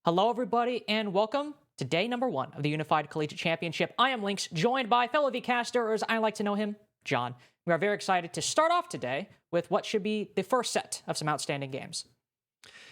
Hello, everybody, and welcome to day number 1 of the Unified Collegiate Championship. I am Lynx, joined by fellow VCaster, or as I like to know him, John. We are very excited to start off today with what should be the first set of some outstanding games.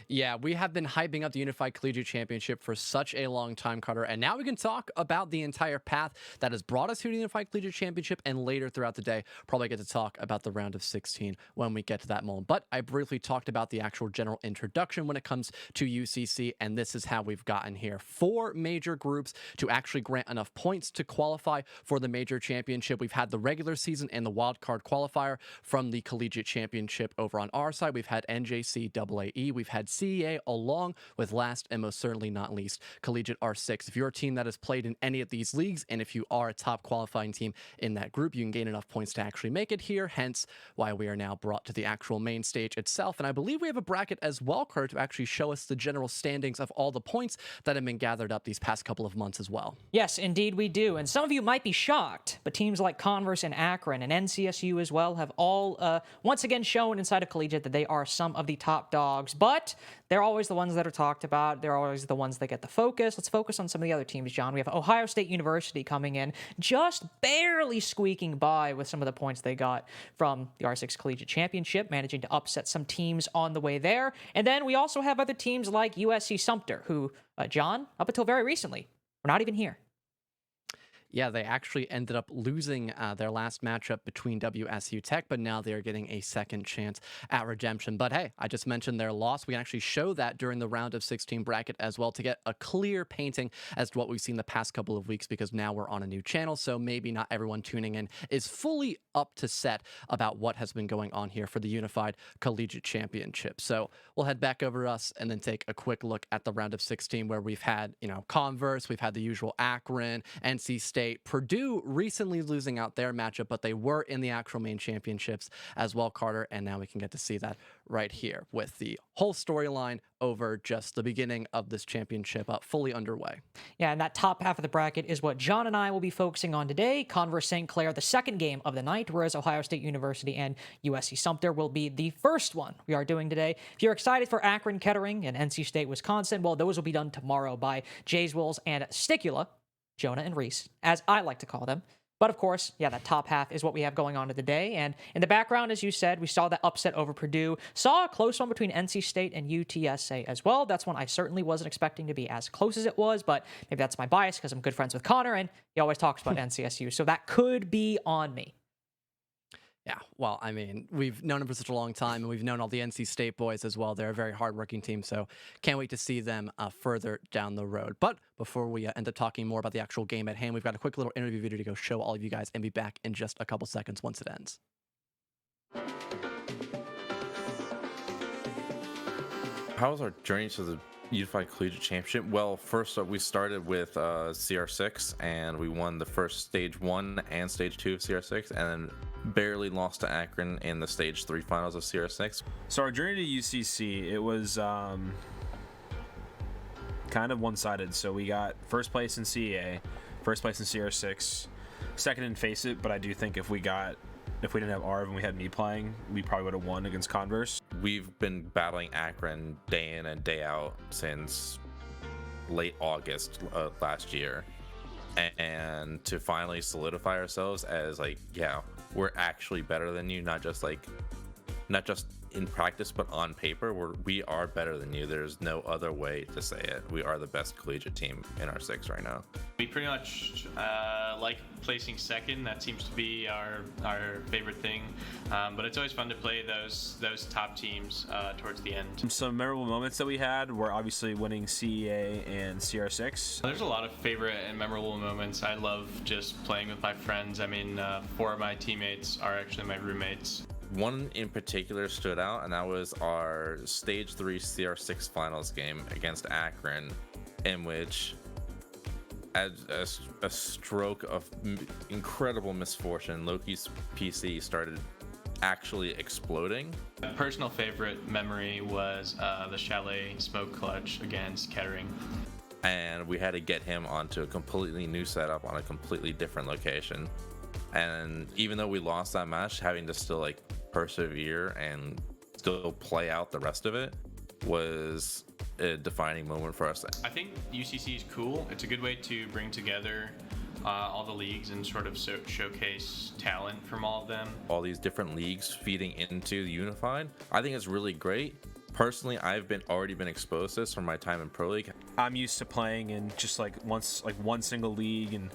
Yeah, we have been hyping up the Unified Collegiate Championship for such a long time, Carter, and now we can talk about the entire path that has brought us to the Unified Collegiate Championship, and later throughout the day, probably get to talk about the round of 16 when we get to that moment. But I briefly talked about the actual general introduction when it comes to UCC, and this is how we've gotten here. 4 major groups to actually grant enough points to qualify for the major championship. We've had the regular season and the wildcard qualifier from the Collegiate Championship over on our side. We've had NJCAA, we've had CEA, along with last and most certainly not least, Collegiate R6. If you're a team that has played in any of these leagues, and if you are a top qualifying team in that group, you can gain enough points to actually make it here, hence why we are now brought to the actual main stage itself. And I believe we have a bracket as well, Kurt, to actually show us the general standings of all the points that have been gathered up these past couple of months as well. Yes, indeed we do. And some of you might be shocked, but teams like Converse and Akron and NCSU as well have all once again shown inside of Collegiate that they are some of the top dogs. But they're always the ones that are talked about. They're always the ones that get the focus. Let's focus on some of the other teams, John. We have Ohio State University coming in, just barely squeaking by with some of the points they got from the R6 Collegiate Championship, managing to upset some teams on the way there. And then we also have other teams like USC Sumter, who, John, up until very recently, were not even here. Yeah, they actually ended up losing their last matchup between WSU Tech, but now they're getting a second chance at redemption. But hey, I just mentioned their loss. We can actually show that during the round of 16 bracket as well to get a clear painting as to what we've seen the past couple of weeks, because now we're on a new channel, so maybe not everyone tuning in is fully up to set about what has been going on here for the Unified Collegiate Championship. So we'll head back over to us and then take a quick look at the round of 16, where we've had, Converse, we've had the usual Akron, NC State, Purdue recently losing out their matchup, but they were in the actual main championships as well, Carter, and now we can get to see that right here with the whole storyline over just the beginning of this championship fully underway. Yeah, and that top half of the bracket is what John and I will be focusing on today. Converse St. Clair, the second game of the night, whereas Ohio State University and USC Sumter will be the first one we are doing today. If you're excited for Akron, Kettering, and NC State, Wisconsin, well, those will be done tomorrow by Jays Wolves and Sticula, Jonah and Reese, as I like to call them. But of course, yeah, that top half is what we have going on today. And in the background, as you said, we saw that upset over Purdue. Saw a close one between NC State and UTSA as well. That's one I certainly wasn't expecting to be as close as it was, but maybe that's my bias because I'm good friends with Connor and he always talks about NCSU. So that could be on me. Yeah, well, I mean, we've known them for such a long time, and we've known all the NC State boys as well. They're a very hardworking team, so can't wait to see them further down the road. But before we end up talking more about the actual game at hand, we've got a quick little interview video to go show all of you guys and be back in just a couple seconds once it ends. How was our journey to the Unified Collegiate Championship? Well, first up, we started with CR6, and we won the first Stage 1 and Stage 2 of CR6, and then barely lost to Akron in the Stage 3 finals of CR6. So our journey to UCC, it was kind of one-sided. So we got first place in CEA, first place in CR6, second in Face It, but I do think if we didn't have Arv and we had me playing, we probably would have won against Converse. We've been battling Akron day in and day out since late August last year. And to finally solidify ourselves as we're actually better than you, not just in practice, but on paper, we are better than you. There's no other way to say it. We are the best collegiate team in our 6 right now. We pretty much like placing second. That seems to be our favorite thing. But it's always fun to play those top teams towards the end. Some memorable moments that we had were obviously winning CEA and CR6. There's a lot of favorite and memorable moments. I love just playing with my friends. I mean, 4 of my teammates are actually my roommates. One in particular stood out, and that was our Stage 3 CR6 finals game against Akron, in which, as a stroke of incredible misfortune, Loki's PC started actually exploding. A personal favorite memory was the Chalet smoke clutch against Kettering. And we had to get him onto a completely new setup on a completely different location. And even though we lost that match, having to still persevere and still play out the rest of it was a defining moment for us. I think UCC is cool. It's a good way to bring together all the leagues and sort of showcase talent from all of them. All these different leagues feeding into the Unified, I think it's really great. Personally, I've already been exposed to this from my time in Pro League. I'm used to playing in just one single league and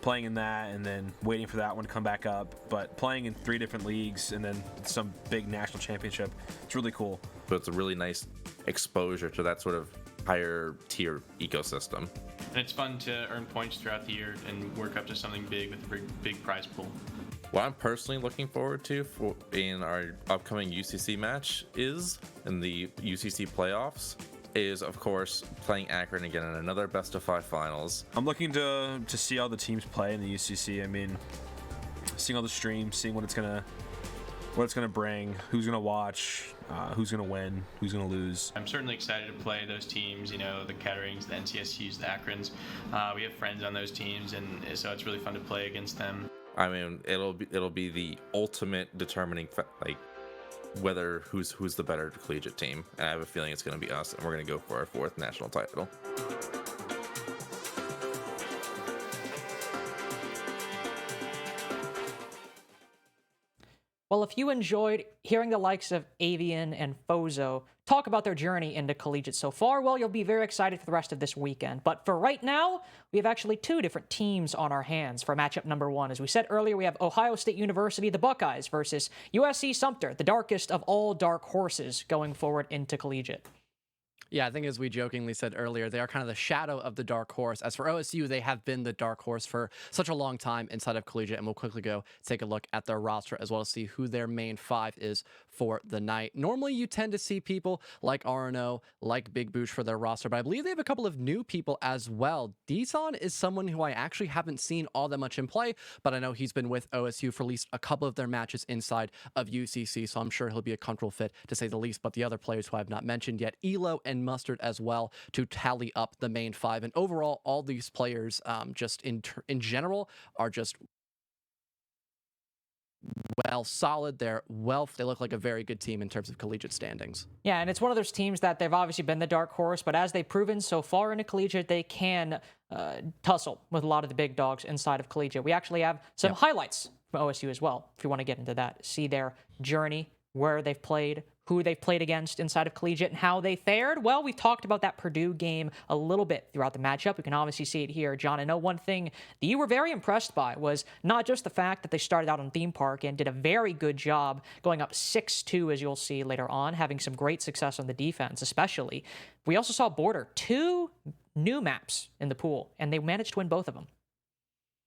playing in that, and then waiting for that one to come back up. But playing in 3 different leagues and then some big national championship, it's really cool. So it's a really nice exposure to that sort of higher tier ecosystem. And it's fun to earn points throughout the year and work up to something big with a big prize pool. What I'm personally looking forward to in our upcoming UCC match in the UCC playoffs is, of course, playing Akron again in another best of 5 finals. I'm looking to see all the teams play in the UCC. I mean, seeing all the streams, seeing what it's gonna bring, who's gonna watch, who's gonna win, who's gonna lose. I'm certainly excited to play those teams. You know, the Ketterings, the NCSUs, the Akrons. We have friends on those teams, and so it's really fun to play against them. I mean, it'll be the ultimate determining whether who's the better collegiate team, and I have a feeling it's going to be us, and we're going to go for our 4th national title. Well, if you enjoyed hearing the likes of Avian and Fozo talk about their journey into Collegiate so far, well, you'll be very excited for the rest of this weekend. But for right now, we have actually 2 different teams on our hands for matchup number 1. As we said earlier, we have Ohio State University, the Buckeyes, versus USC Sumter, the darkest of all dark horses going forward into Collegiate. Yeah, I think as we jokingly said earlier, they are kind of the shadow of the dark horse. As for OSU, they have been the dark horse for such a long time inside of Collegiate, and we'll quickly go take a look at their roster as well as see who their main 5 is for the night. Normally, you tend to see people like RNO, like Big Boosh for their roster, but I believe they have a couple of new people as well. Deson is someone who I actually haven't seen all that much in play, but I know he's been with OSU for at least a couple of their matches inside of UCC, so I'm sure he'll be a comfortable fit to say the least. But the other players who I have not mentioned yet, Elo and Mustard as well, to tally up the main 5. And overall, all these players just in general are just solid. They look like a very good team in terms of collegiate standings. Yeah, and it's one of those teams that they've obviously been the dark horse, but as they've proven so far in a Collegiate, they can tussle with a lot of the big dogs inside of Collegiate. We actually have some highlights from OSU as well, if you want to get into that. See their journey, where they've played, who they've played against inside of Collegiate, and how they fared. Well, we talked about that Purdue game a little bit throughout the matchup. We can obviously see it here. John, I know one thing that you were very impressed by was not just the fact that they started out on Theme Park and did a very good job going up 6-2, as you'll see later on, having some great success on the defense, especially. We also saw Border, 2 new maps in the pool, and they managed to win both of them.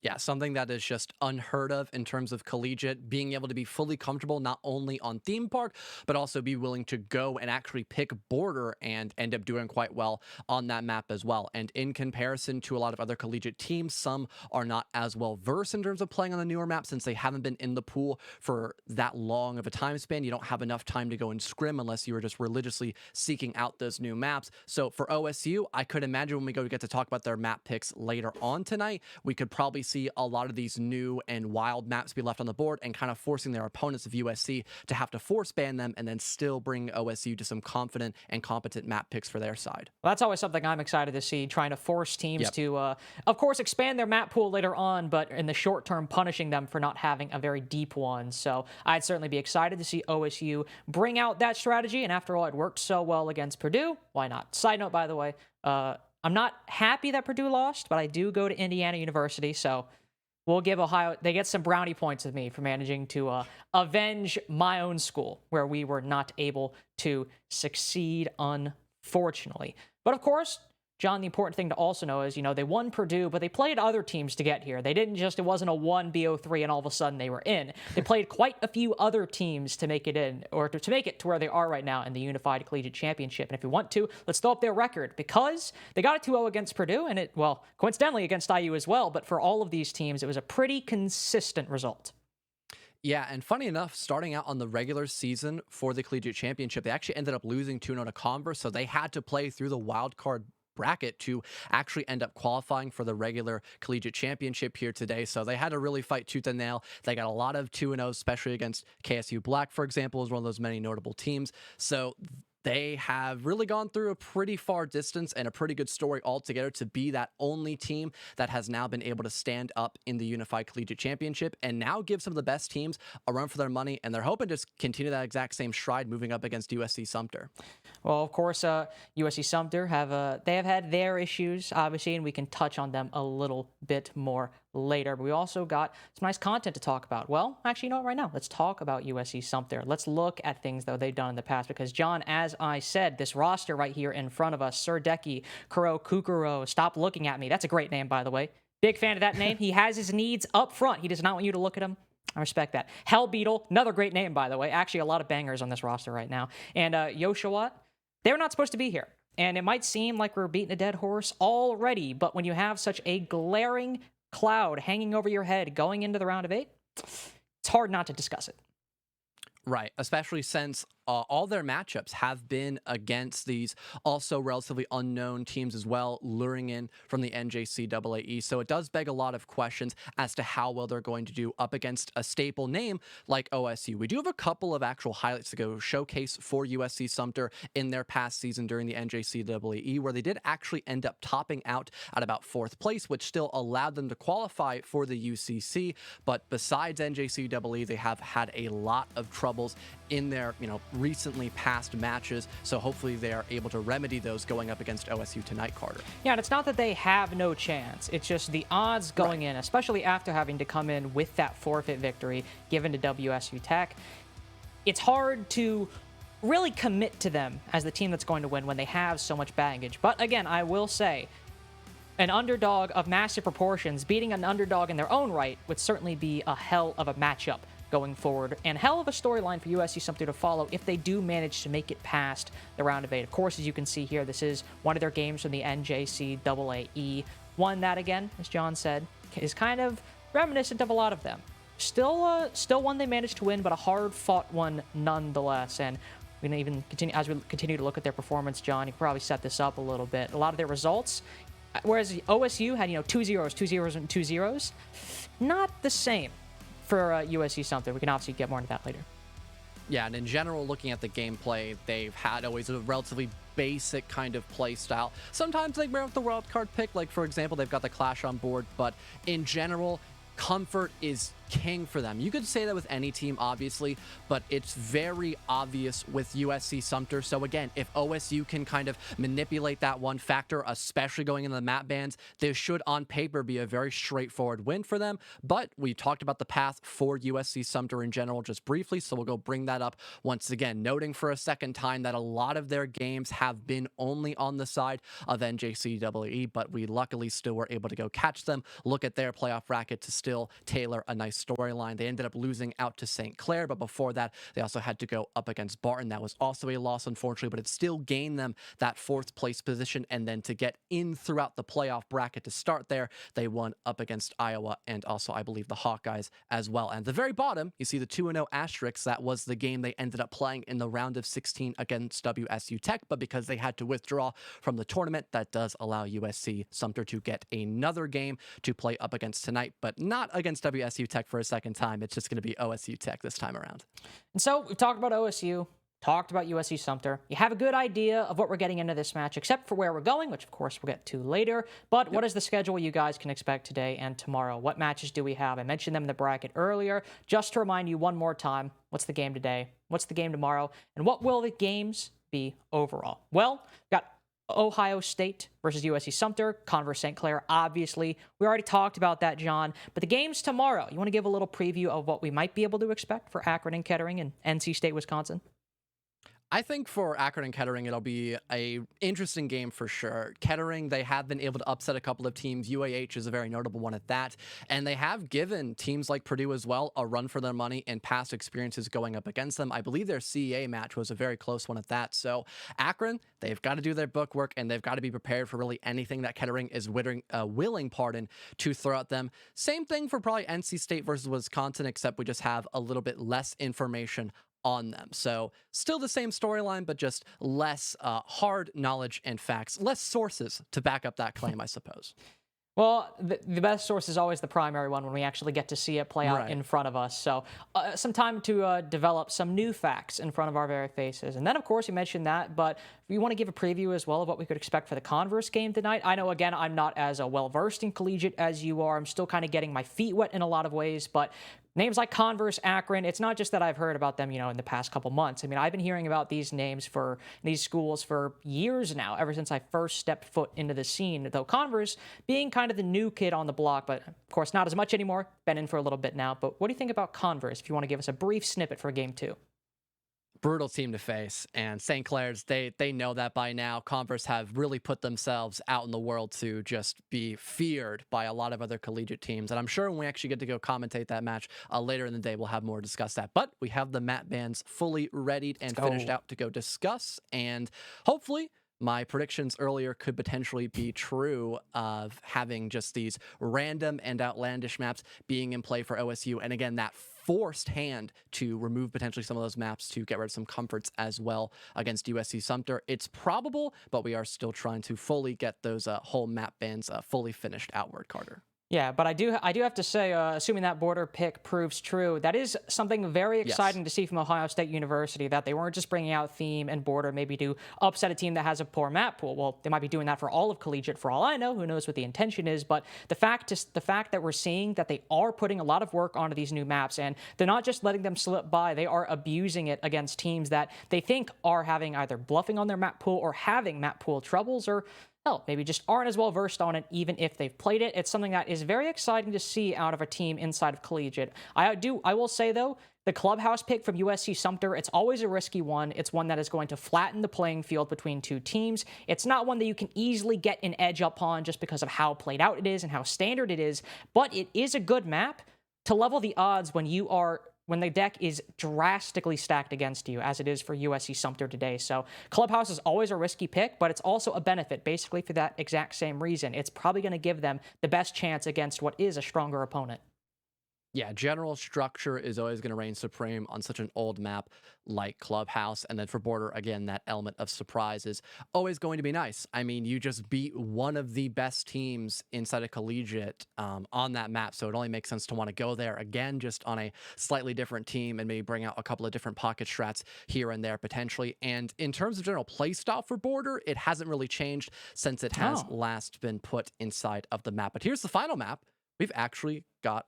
Yeah, something that is just unheard of in terms of Collegiate, being able to be fully comfortable not only on Theme Park, but also be willing to go and actually pick Border and end up doing quite well on that map as well. And in comparison to a lot of other Collegiate teams, some are not as well versed in terms of playing on the newer map since they haven't been in the pool for that long of a time span. You don't have enough time to go and scrim unless you are just religiously seeking out those new maps. So for OSU, I could imagine when we get to talk about their map picks later on tonight, we could probably see a lot of these new and wild maps be left on the board and kind of forcing their opponents of USC to have to force ban them and then still bring OSU to some confident and competent map picks for their side. Well, that's always something I'm excited to see, trying to force teams to, of course, expand their map pool later on, but in the short term, punishing them for not having a very deep one. So I'd certainly be excited to see OSU bring out that strategy. And after all, it worked so well against Purdue. Why not? Side note, by the way, I'm not happy that Purdue lost, but I do go to Indiana University, so we'll give Ohio, they get some brownie points with me for managing to avenge my own school, where we were not able to succeed, unfortunately. But of course, John, the important thing to also know is, they won Purdue, but they played other teams to get here. They didn't just, it wasn't a 1 BO3 and all of a sudden they were in. They played quite a few other teams to make it in, or to make it to where they are right now in the Unified Collegiate Championship. And if you want to, let's throw up their record, because they got a 2-0 against Purdue, and coincidentally against IU as well. But for all of these teams, it was a pretty consistent result. Yeah, and funny enough, starting out on the regular season for the Collegiate Championship, they actually ended up losing 2-0 to Converse, so they had to play through the wild card bracket to actually end up qualifying for the regular Collegiate Championship here today. So they had to really fight tooth and nail. They got a lot of 2-0, especially against KSU Black, for example, is one of those many notable teams. So they have really gone through a pretty far distance and a pretty good story altogether to be that only team that has now been able to stand up in the Unified Collegiate Championship and now give some of the best teams a run for their money. And they're hoping to just continue that exact same stride moving up against USC Sumter. Well, of course, USC Sumter they have had their issues, obviously, and we can touch on them a little bit more later. But we also got some nice content to talk about. Well, actually, you know what? Right now, let's talk about USC Sumter. Let's look at things that they've done in the past because, John, as I said, this roster right here in front of us, Sir Decky, Kuro Kukuro, stop looking at me. That's a great name, by the way. Big fan of that name. He has his needs up front. He does not want you to look at him. I respect that. Hell Beetle, another great name, by the way. Actually, a lot of bangers on this roster right now. And Yoshawat, they're not supposed to be here. And it might seem like we're beating a dead horse already, but when you have such a glaring cloud hanging over your head going into the round of 8, it's hard not to discuss it. Right, especially since all their matchups have been against these also relatively unknown teams as well, luring in from the NJCAA. So it does beg a lot of questions as to how well they're going to do up against a staple name like OSU. We do have a couple of actual highlights to go showcase for USC Sumter in their past season during the NJCAA, where they did actually end up topping out at about 4th place, which still allowed them to qualify for the UCC. But besides NJCAA, they have had a lot of troubles in their, recently past matches. So hopefully they are able to remedy those going up against OSU tonight, Carter. Yeah, and it's not that they have no chance. It's just the odds going in, especially after having to come in with that forfeit victory given to WSU Tech. It's hard to really commit to them as the team that's going to win when they have so much baggage. But again, I will say, an underdog of massive proportions beating an underdog in their own right would certainly be a hell of a matchup going forward, and hell of a storyline for USC Sumter to follow if they do manage to make it past the round of 8. Of course, as you can see here, this is one of their games from the NJCAA. One that, again, as John said, is kind of reminiscent of a lot of them. Still one they managed to win, but a hard-fought one nonetheless. And we're going to even continue, as we continue to look at their performance, John, you can probably set this up a little bit. A lot of their results, whereas OSU had, 2 zeros, 2 zeros, and 2 zeros, not the same for USC Sumter. We can obviously get more into that later. Yeah, and in general, looking at the gameplay, they've had always a relatively basic kind of play style. Sometimes they bring up the wild card pick, like for example, they've got the Clash on board, but in general, comfort is king for them. You could say that with any team, obviously, but it's very obvious with USC Sumter. So again, if OSU can kind of manipulate that one factor, especially going into the map bans, this should on paper be a very straightforward win for them. But we talked about the path for USC Sumter in general just briefly, so we'll go bring that up once again, noting for a second time that a lot of their games have been only on the side of NJCAA, but we luckily still were able to go catch them, look at their playoff bracket to still tailor a nice storyline. They ended up losing out to St. Clair, but before that, they also had to go up against Barton. That was also a loss, unfortunately, but it still gained them that 4th place position. And then to get in throughout the playoff bracket to start there, they won up against Iowa and also, I believe, the Hawkeyes as well. And at the very bottom, you see the 2-0 asterisk. That was the game they ended up playing in the round of 16 against WSU Tech, but because they had to withdraw from the tournament, that does allow USC Sumter to get another game to play up against tonight, but not against WSU Tech for a second time. It's just going to be OSU Tech this time around. And so we've talked about OSU, talked about USC Sumter. You have a good idea of what we're getting into this match, except for where we're going, which of course we'll get to later. But what is the schedule you guys can expect today and tomorrow? What matches do we have? I mentioned them in the bracket earlier. Just to remind you one more time, what's the game today? What's the game tomorrow? And what will the games be overall? Well, we've got Ohio State versus USC Sumter, Converse St. Clair, obviously. We already talked about that, John. But the games tomorrow, you want to give a little preview of what we might be able to expect for Akron and Kettering and NC State, Wisconsin? I think for Akron and Kettering, it'll be a interesting game for sure. Kettering, they have been able to upset a couple of teams. UAH is a very notable one at that. And they have given teams like Purdue as well a run for their money in past experiences going up against them. I believe their CEA match was a very close one at that. So Akron, they've got to do their book work and they've got to be prepared for really anything that Kettering is willing to throw at them. Same thing for probably NC State versus Wisconsin, except we just have a little bit less information on them. So still the same storyline, but just less hard knowledge and facts, less sources to back up that claim, I suppose. Well, the best source is always the primary one when we actually get to see it play out Right. in front of us. So some time to develop some new facts in front of our very faces. And then, of course, you mentioned that, but we want to give a preview as well of what we could expect for the Converse game tonight. I know, again, I'm not as well-versed in Collegiate as you are. I'm still kind of getting my feet wet in a lot of ways, but names like Converse, Akron, it's not just that I've heard about them, in the past couple months. I mean, I've been hearing about these names for these schools for years now, ever since I first stepped foot into the scene, though Converse being kind of the new kid on the block, but of course not as much anymore. Been in for a little bit now. But what do you think about Converse, if you want to give us a brief snippet for game 2? Brutal team to face, and St. Clair's, they know that by now. Converse have really put themselves out in the world to just be feared by a lot of other collegiate teams, and I'm sure when we actually get to go commentate that match later in the day, we'll have more to discuss that. But we have the map bands fully readied and finished out to go discuss, and hopefully my predictions earlier could potentially be true of having just these random and outlandish maps being in play for OSU, and again, that forced hand to remove potentially some of those maps to get rid of some comforts as well against USC Sumter. It's probable, but we are still trying to fully get those whole map bands fully finished outward, Carter. Yeah, but I do have to say, assuming that border pick proves true, that is something very exciting to see from Ohio State University, that they weren't just bringing out theme and border maybe to upset a team that has a poor map pool. Well, they might be doing that for all of Collegiate for all I know. Who knows what the intention is, but the fact that we're seeing that they are putting a lot of work onto these new maps, and they're not just letting them slip by, they are abusing it against teams that they think are having either bluffing on their map pool or having map pool troubles, or hell, maybe just aren't as well versed on it, even if they've played it. It's something that is very exciting to see out of a team inside of Collegiate. I will say, though, the clubhouse pick from USC Sumter, it's always a risky one. It's one that is going to flatten the playing field between two teams. It's not one that you can easily get an edge up on just because of how played out it is and how standard it is, but it is a good map to level the odds when the deck is drastically stacked against you, as it is for USC Sumter today. So Clubhouse is always a risky pick, but it's also a benefit, basically for that exact same reason. It's probably going to give them the best chance against what is a stronger opponent. Yeah, general structure is always going to reign supreme on such an old map like Clubhouse. And then for border, again, that element of surprise is always going to be nice. I mean, you just beat one of the best teams inside of Collegiate on that map. So it only makes sense to want to go there again, just on a slightly different team, and maybe bring out a couple of different pocket strats here and there potentially. And in terms of general play style for border, it hasn't really changed since it has last been put inside of the map. But here's the final map. We've actually got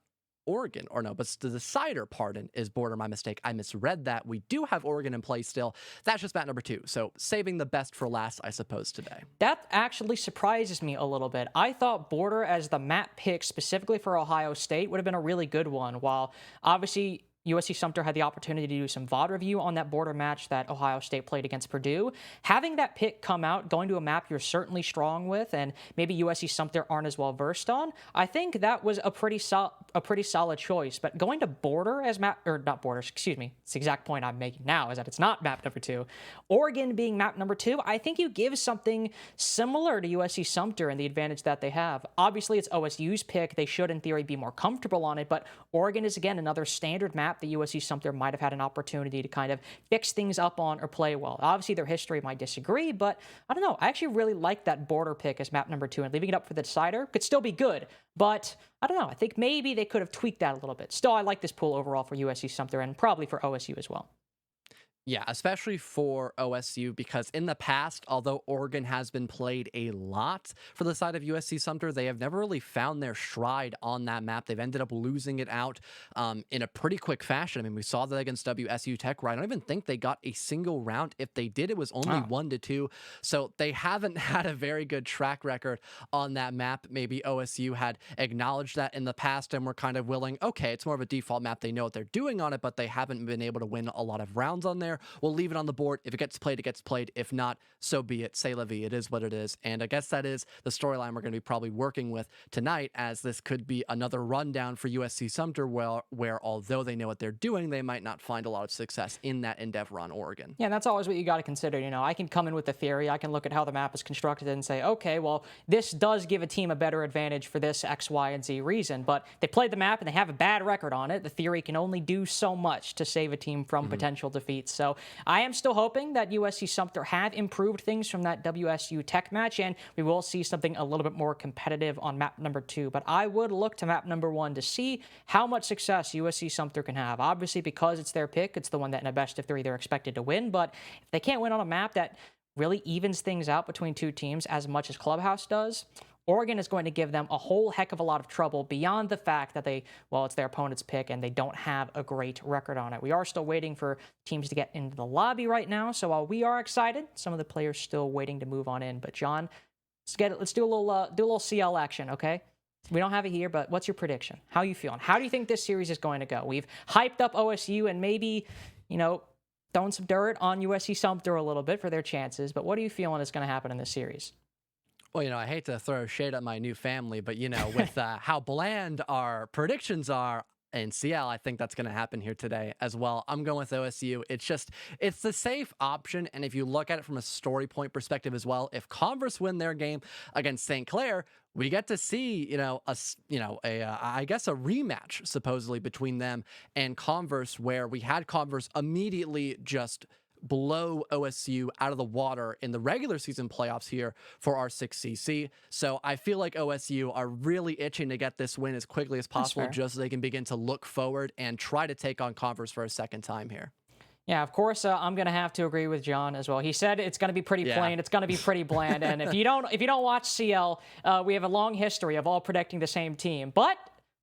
Oregon, or no, but the decider, pardon, is border. My mistake. I misread that. We do have Oregon in play still. That's just map number 2. So saving the best for last, I suppose, today. That actually surprises me a little bit. I thought border as the map pick specifically for Ohio State would have been a really good one, while obviously USC Sumter had the opportunity to do some VOD review on that border match that Ohio State played against Purdue. Having that pick come out, going to a map you're certainly strong with, and maybe USC Sumter aren't as well versed on, I think that was a pretty solid choice. But going to border as map, or not border, excuse me, it's the exact point I'm making now, is that it's not map number 2. Oregon being map number 2, I think you give something similar to USC Sumter and the advantage that they have. Obviously, it's OSU's pick. They should, in theory, be more comfortable on it, but Oregon is, again, another standard map that USC Sumter might have had an opportunity to kind of fix things up on or play well. Obviously, their history might disagree, but I don't know. I actually really like that border pick as map number 2, and leaving it up for the decider could still be good, but I don't know. I think maybe they could have tweaked that a little bit. Still, I like this pool overall for USC Sumter and probably for OSU as well. Yeah, especially for OSU, because in the past, although Oregon has been played a lot for the side of USC Sumter, they have never really found their stride on that map. They've ended up losing it out in a pretty quick fashion. I mean, we saw that against WSU Tech, where I don't even think they got a single round. If they did, it was only 1-2. So they haven't had a very good track record on that map. Maybe OSU had acknowledged that in the past and were kind of willing, okay, it's more of a default map. They know what they're doing on it, but they haven't been able to win a lot of rounds on there. We'll leave it on the board. If it gets played, it gets played. If not, so be it. C'est la vie. It is what it is. And I guess that is the storyline we're going to be probably working with tonight, as this could be another rundown for USC Sumter, where although they know what they're doing, they might not find a lot of success in that endeavor on Oregon. Yeah, and that's always what you got to consider. I can come in with a theory. I can look at how the map is constructed and say, okay, well, this does give a team a better advantage for this X, Y, and Z reason. But they played the map and they have a bad record on it. The theory can only do so much to save a team from potential defeats. So So I am still hoping that USC Sumter have improved things from that WSU Tech match, and we will see something a little bit more competitive on map number 2. But I would look to map number 1 to see how much success USC Sumter can have. Obviously, because it's their pick, it's the one that in a best of 3 they're expected to win. But if they can't win on a map that really evens things out between two teams as much as Clubhouse does, Oregon is going to give them a whole heck of a lot of trouble beyond the fact that it's their opponent's pick and they don't have a great record on it. We are still waiting for teams to get into the lobby right now. So while we are excited, some of the players still waiting to move on in. But John, let's do a little CL action, okay? We don't have it here, but what's your prediction? How are you feeling? How do you think this series is going to go? We've hyped up OSU and maybe, throwing some dirt on USC Sumter a little bit for their chances. But what are you feeling is going to happen in this series? Well, I hate to throw shade at my new family, but, with how bland our predictions are in CL, I think that's going to happen here today as well. I'm going with OSU. It's the safe option. And if you look at it from a story point perspective as well, if Converse win their game against St. Clair, we get to see, I guess a rematch supposedly between them and Converse, where we had Converse immediately just blow OSU out of the water in the regular season playoffs here for our 6CC. So I feel like OSU are really itching to get this win as quickly as possible just so they can begin to look forward and try to take on Converse for a second time here. Yeah, of course, I'm going to have to agree with John as well. He said it's going to be pretty plain. It's going to be pretty bland. And if you don't watch CL, we have a long history of all predicting the same team. But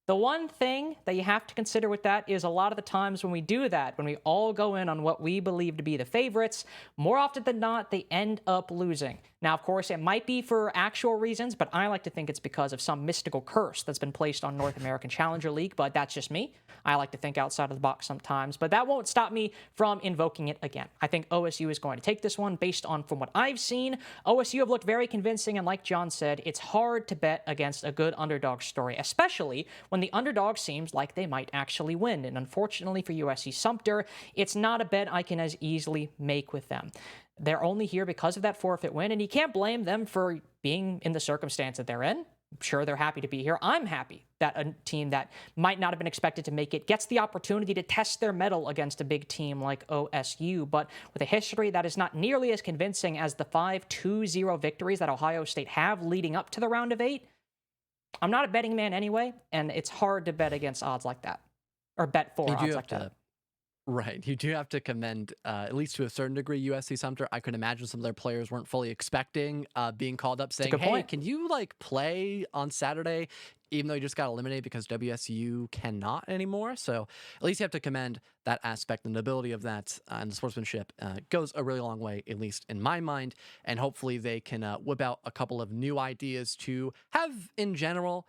the one thing that you have to consider with that is a lot of the times when we do that, when we all go in on what we believe to be the favorites, more often than not, they end up losing. Now, of course, it might be for actual reasons, but I like to think it's because of some mystical curse that's been placed on North American Challenger League, but that's just me. I like to think outside of the box sometimes, but that won't stop me from invoking it again. I think OSU is going to take this one based on from what I've seen. OSU have looked very convincing, and like John said, it's hard to bet against a good underdog story, especially when the underdog seems like they might actually win. And unfortunately for USC Sumter, it's not a bet I can as easily make with them. They're only here because of that forfeit win, and you can't blame them for being in the circumstance that they're in. I'm sure they're happy to be here. I'm happy that a team that might not have been expected to make it gets the opportunity to test their mettle against a big team like OSU, but with a history that is not nearly as convincing as the 5-2-0 victories that Ohio State have leading up to the round of 8, I'm not a betting man anyway, and it's hard to bet against odds like that, or bet for odds like that. Right. You do have to commend, at least to a certain degree, USC Sumter. I could imagine some of their players weren't fully expecting being called up saying, hey, can you play on Saturday, even though you just got eliminated because WSU cannot anymore? So at least you have to commend that aspect, and the ability of that and the sportsmanship goes a really long way, at least in my mind. And hopefully they can whip out a couple of new ideas to have, in general,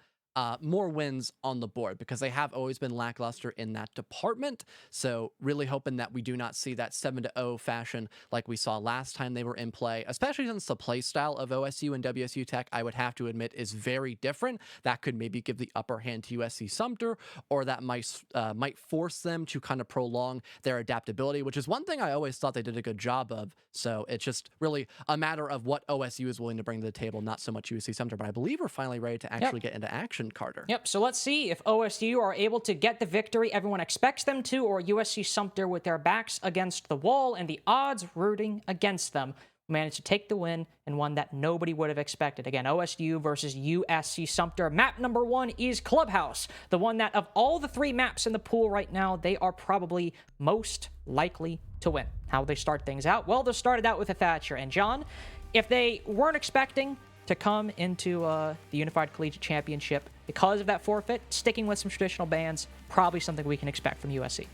more wins on the board, because they have always been lackluster in that department. So really hoping that we do not see that 7-0 fashion like we saw last time they were in play, especially since the play style of OSU and WSU Tech, I would have to admit, is very different. That could maybe give the upper hand to USC Sumter, or that might force them to kind of prolong their adaptability, which is one thing I always thought they did a good job of. So it's just really a matter of what OSU is willing to bring to the table, not so much USC Sumter. But I believe we're finally ready to actually get into action, Carter. Yep, so let's see if OSU are able to get the victory everyone expects them to, or USC Sumter, with their backs against the wall and the odds rooting against them, managed to take the win, and one that nobody would have expected. Again, OSU versus USC Sumter. Map number 1 is Clubhouse, the one that of all the 3 maps in the pool right now, they are probably most likely to win. How will they start things out? Well, they started out with a Thatcher. And John, if they weren't expecting to come into the Unified Collegiate Championship because of that forfeit, sticking with some traditional bans, probably something we can expect from USC.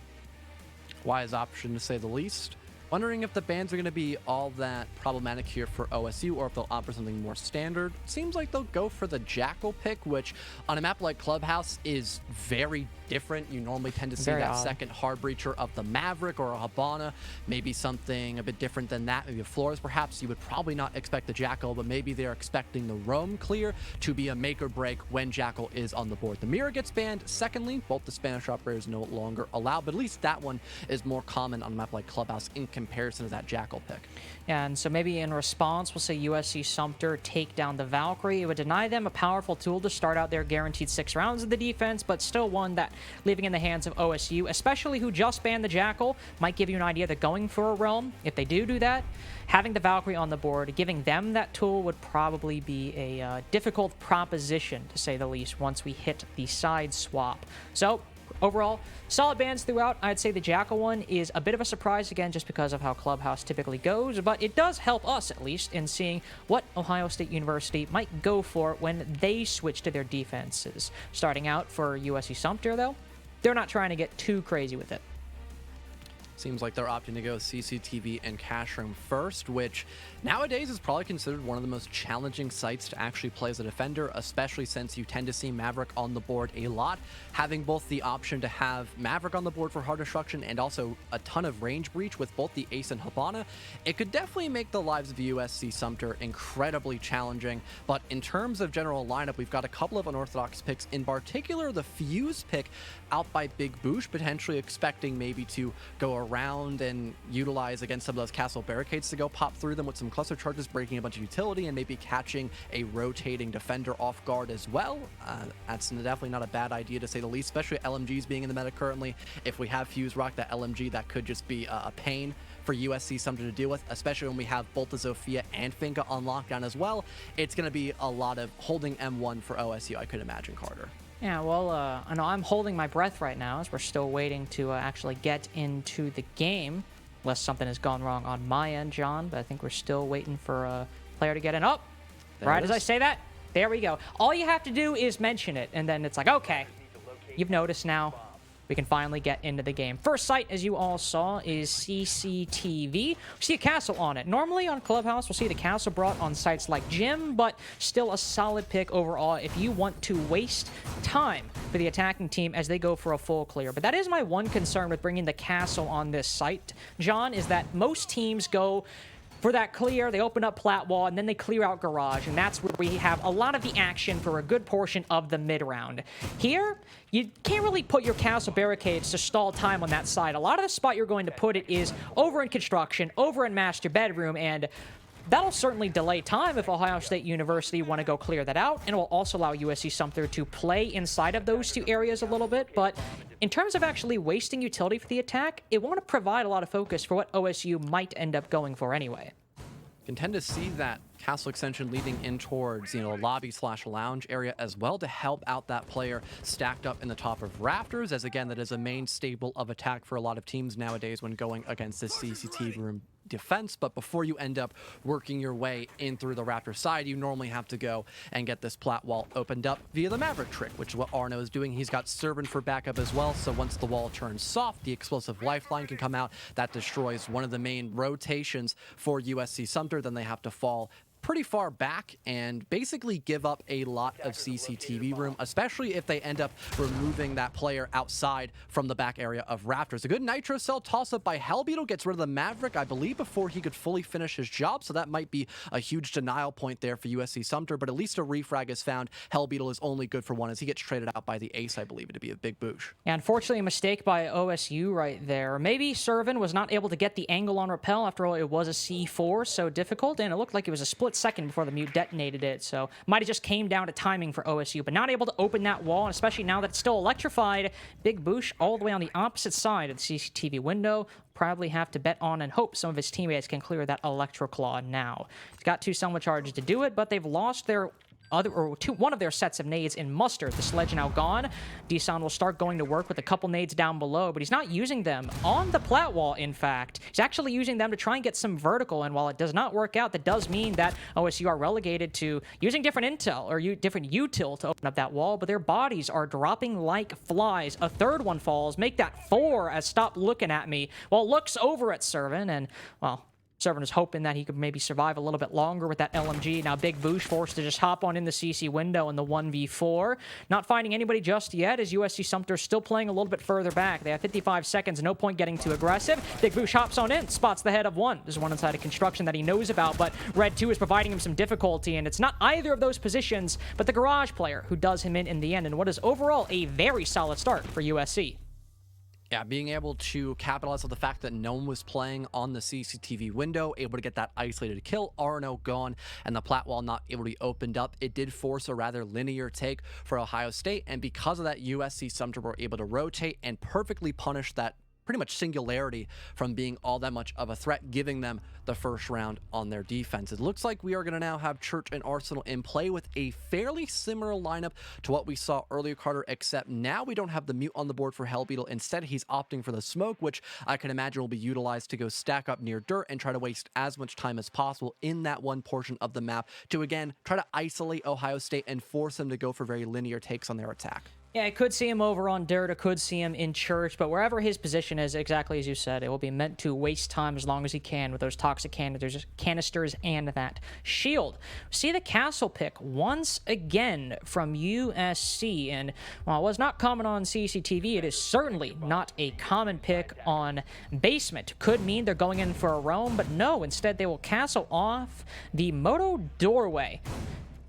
Wise option, to say the least. Wondering if the bans are going to be all that problematic here for OSU, or if they'll offer something more standard. Seems like they'll go for the Jackal pick, which on a map like Clubhouse is very different. You normally tend to see that second hard breacher of the Maverick or a Habana, maybe something a bit different than that. Maybe a Flores, perhaps. You would probably not expect the Jackal, but maybe they're expecting the Rome clear to be a make or break when Jackal is on the board. The Mirror gets banned. Secondly, both the Spanish operators no longer allowed, but at least that one is more common on a map like Clubhouse in comparison comparison to that Jackal pick. And so maybe in response, we'll say USC Sumter take down the Valkyrie. It would deny them a powerful tool to start out their guaranteed 6 rounds of the defense, but still one that, leaving in the hands of OSU, especially who just banned the Jackal, might give you an idea they're going for a Realm. If they do that, having the Valkyrie on the board, giving them that tool would probably be a difficult proposition, to say the least, once we hit the side swap. So, overall, solid bans throughout. I'd say the Jackal one is a bit of a surprise, again, just because of how Clubhouse typically goes, but it does help us, at least, in seeing what Ohio State University might go for when they switch to their defenses. Starting out for USC Sumter, though, they're not trying to get too crazy with it. Seems like they're opting to go CCTV and Cash Room first, which nowadays is probably considered one of the most challenging sites to actually play as a defender, especially since you tend to see Maverick on the board a lot. Having both the option to have Maverick on the board for hard destruction and also a ton of range breach with both the Ace and Habana, it could definitely make the lives of USC Sumter incredibly challenging. But in terms of general lineup, we've got a couple of unorthodox picks, in particular the Fuse pick out by Big Boosh, potentially expecting maybe to go around and utilize against some of those castle barricades to go pop through them with some cluster charges, breaking a bunch of utility and maybe catching a rotating defender off guard as well. That's definitely not a bad idea, to say the least, especially LMGs being in the meta currently. If we have Fuse Rock, that LMG, that could just be a pain for USC Sumter to deal with, especially when we have both the Zofia and Finka on lockdown as well. It's going to be a lot of holding M1 for OSU, I could imagine, Carter. Yeah, well, I know I'm holding my breath right now as we're still waiting to actually get into the game, unless something has gone wrong on my end, John, but I think we're still waiting for a player to get in. Oh, right as I say that, there we go. All you have to do is mention it, and then it's like, okay, you've noticed now. We can finally get into the game. First site, as you all saw, is CCTV. We see a castle on it. Normally on Clubhouse, we'll see the castle brought on sites like Gym, but still a solid pick overall if you want to waste time for the attacking team as they go for a full clear. But that is my one concern with bringing the castle on this site, John, is that most teams go for that clear, they open up plat wall, and then they clear out garage, and that's where we have a lot of the action for a good portion of the mid-round. Here, you can't really put your castle barricades to stall time on that side. A lot of the spot you're going to put it is over in construction, over in master bedroom, and that'll certainly delay time if Ohio State University want to go clear that out, and it will also allow USC Sumter to play inside of those two areas a little bit, but in terms of actually wasting utility for the attack, it won't provide a lot of focus for what OSU might end up going for anyway. Can tend to see that castle extension leading in towards, a lobby/lounge area as well to help out that player stacked up in the top of rafters, as again, that is a main staple of attack for a lot of teams nowadays when going against this CCTV room defense. But before you end up working your way in through the raptor side, you normally have to go and get this plat wall opened up via the Maverick trick, which is what Arno is doing. He's got Servant for backup as well, so once the wall turns soft, the explosive lifeline can come out. That destroys one of the main rotations for USC Sumter. Then they have to fall pretty far back and basically give up a lot of CCTV room, especially if they end up removing that player outside from the back area of Raptors. A good Nitro Cell toss-up by Hellbeetle gets rid of the Maverick, I believe, before he could fully finish his job, so that might be a huge denial point there for USC Sumter, but at least a refrag is found. Hellbeetle is only good for one as he gets traded out by the Ace, I believe it to be a Big Boosh. Yeah, unfortunately, a mistake by OSU right there. Maybe Servant was not able to get the angle on Repel. After all, it was a C4, so difficult, and it looked like it was a split second before the mute detonated it, so might have just came down to timing for OSU, but not able to open that wall, and especially now that it's still electrified. Big Boosh all the way on the opposite side of the CCTV window. Probably have to bet on and hope some of his teammates can clear that Electroclaw now. He's got 2 Selma charges to do it, but they've lost their one of their sets of nades in Mustard. The sledge now gone. Desan will start going to work with a couple nades down below, but he's not using them on the plat wall, in fact. He's actually using them to try and get some vertical, and while it does not work out, that does mean that OSU are relegated to using different intel, or different util to open up that wall, but their bodies are dropping like flies. A third one falls. Make that 4 as Stop Looking At Me. Well, looks over at Servant, and, well, Servant is hoping that he could maybe survive a little bit longer with that LMG. Now Big Boosh forced to just hop on in the CC window in the 1v4. Not finding anybody just yet, as USC Sumter still playing a little bit further back. They have 55 seconds, no point getting too aggressive. Big Boosh hops on in, spots the head of one. There's one inside of construction that he knows about, but Red 2 is providing him some difficulty, and it's not either of those positions, but the garage player who does him in the end, and what is overall a very solid start for USC. Yeah, being able to capitalize on the fact that no one was playing on the CCTV window, able to get that isolated kill, RNO gone, and the plat wall not able to be opened up, it did force a rather linear take for Ohio State, and because of that, USC Sumter were able to rotate and perfectly punish that pretty much singularity from being all that much of a threat, giving them the first round on their defense. It looks like we are going to now have Church and Arsenal in play with a fairly similar lineup to what we saw earlier, Carter, except now we don't have the mute on the board for Hellbeetle. Instead, he's opting for the smoke, which I can imagine will be utilized to go stack up near dirt and try to waste as much time as possible in that one portion of the map to, again, try to isolate Ohio State and force them to go for very linear takes on their attack. Yeah, I could see him over on dirt. I could see him in church, but wherever his position is, exactly as you said, it will be meant to waste time as long as he can with those toxic canisters and that shield. See the castle pick once again from USC, and while it was not common on CCTV, it is certainly not a common pick on basement. Could mean they're going in for a roam, but no, instead they will castle off the Moto doorway.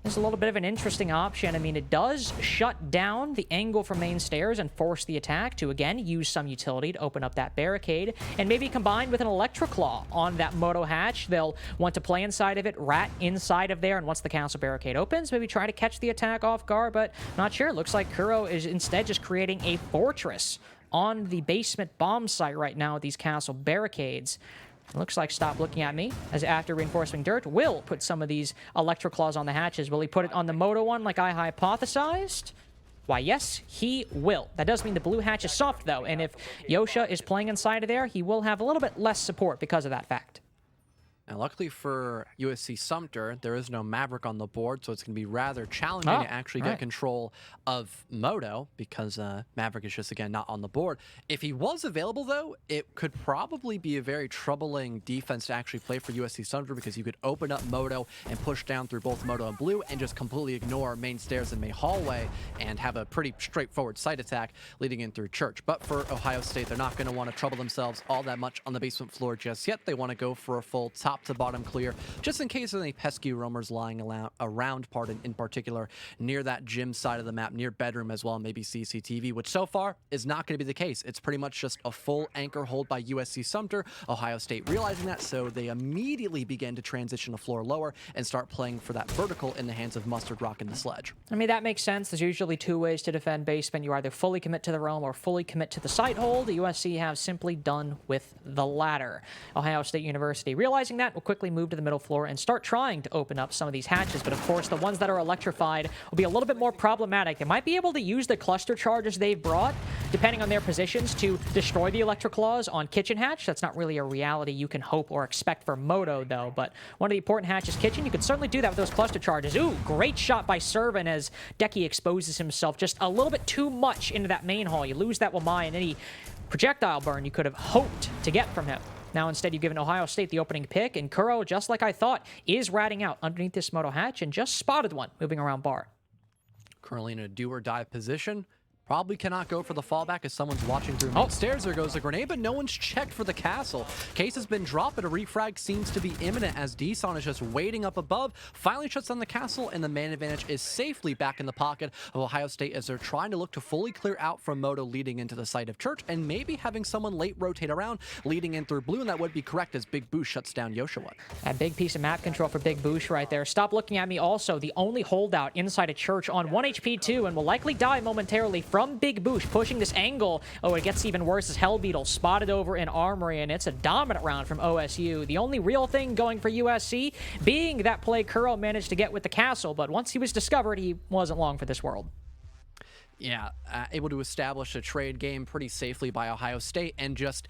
This is a little bit of an interesting option. I mean, it does shut down the angle from main stairs and force the attack to, again, use some utility to open up that barricade, and maybe combined with an Electroclaw on that Moto hatch, they'll want to play inside of it, rat inside of there, and once the castle barricade opens, maybe try to catch the attack off guard, but not sure. It looks like Kuro is instead just creating a fortress on the basement bomb site right now with these castle barricades. It looks like Stop Looking At Me, as after reinforcing dirt, will put some of these Electroclaws on the hatches. Will he put it on the Moto one like I hypothesized? Why, yes, he will. That does mean the blue hatch is soft, though, and if Yosha is playing inside of there, he will have a little bit less support because of that fact. Now, luckily for USC Sumter, there is no Maverick on the board, so it's going to be rather challenging to actually get control of Moto because Maverick is just, again, not on the board. If he was available, though, it could probably be a very troubling defense to actually play for USC Sumter because you could open up Moto and push down through both Moto and Blue and just completely ignore main stairs and main hallway and have a pretty straightforward site attack leading in through Church. But for Ohio State, they're not going to want to trouble themselves all that much on the basement floor just yet. They want to go for a full top to bottom clear, just in case there's any pesky roamers lying around, in particular, near that gym side of the map, near bedroom as well, maybe CCTV, which so far is not going to be the case. It's pretty much just a full anchor hold by USC Sumter. Ohio State realizing that, so they immediately begin to transition a floor lower and start playing for that vertical in the hands of Mustard Rock and the Sledge. I mean, that makes sense. There's usually two ways to defend basement. You either fully commit to the roam or fully commit to the site hold. The USC have simply done with the latter. Ohio State University, realizing that, will quickly move to the middle floor and start trying to open up some of these hatches. But of course, the ones that are electrified will be a little bit more problematic. They might be able to use the cluster charges they've brought, depending on their positions, to destroy the Electroclaws on Kitchen Hatch. That's not really a reality you can hope or expect for Moto, though. But one of the important hatches, Kitchen, you can certainly do that with those cluster charges. Ooh, great shot by Servant as Decky exposes himself just a little bit too much into that main hall. You lose that Wamai and any projectile burn you could have hoped to get from him. Now, instead, you've given Ohio State the opening pick, and Kuro, just like I thought, is ratting out underneath this Moto hatch and just spotted one moving around bar. Currently in a do-or-die position. Probably cannot go for the fallback as someone's watching through main stairs. There goes the grenade, but no one's checked for the castle. Case has been dropped, but a refrag seems to be imminent as Deson is just waiting up above. Finally shuts down the castle, and the man advantage is safely back in the pocket of Ohio State as they're trying to look to fully clear out from Moto leading into the site of Church, and maybe having someone late rotate around leading in through Blue, and that would be correct as Big Boosh shuts down Yoshua. A big piece of map control for Big Boosh right there. Stop Looking At Me, also the only holdout inside a Church on 1 HP too, and will likely die momentarily from Big Boosh, pushing this angle. Oh, it gets even worse as Hellbeetle spotted over in Armory, and it's a dominant round from OSU. The only real thing going for USC being that play Kuro managed to get with the castle, but once he was discovered, he wasn't long for this world. Yeah, able to establish a trade game pretty safely by Ohio State and just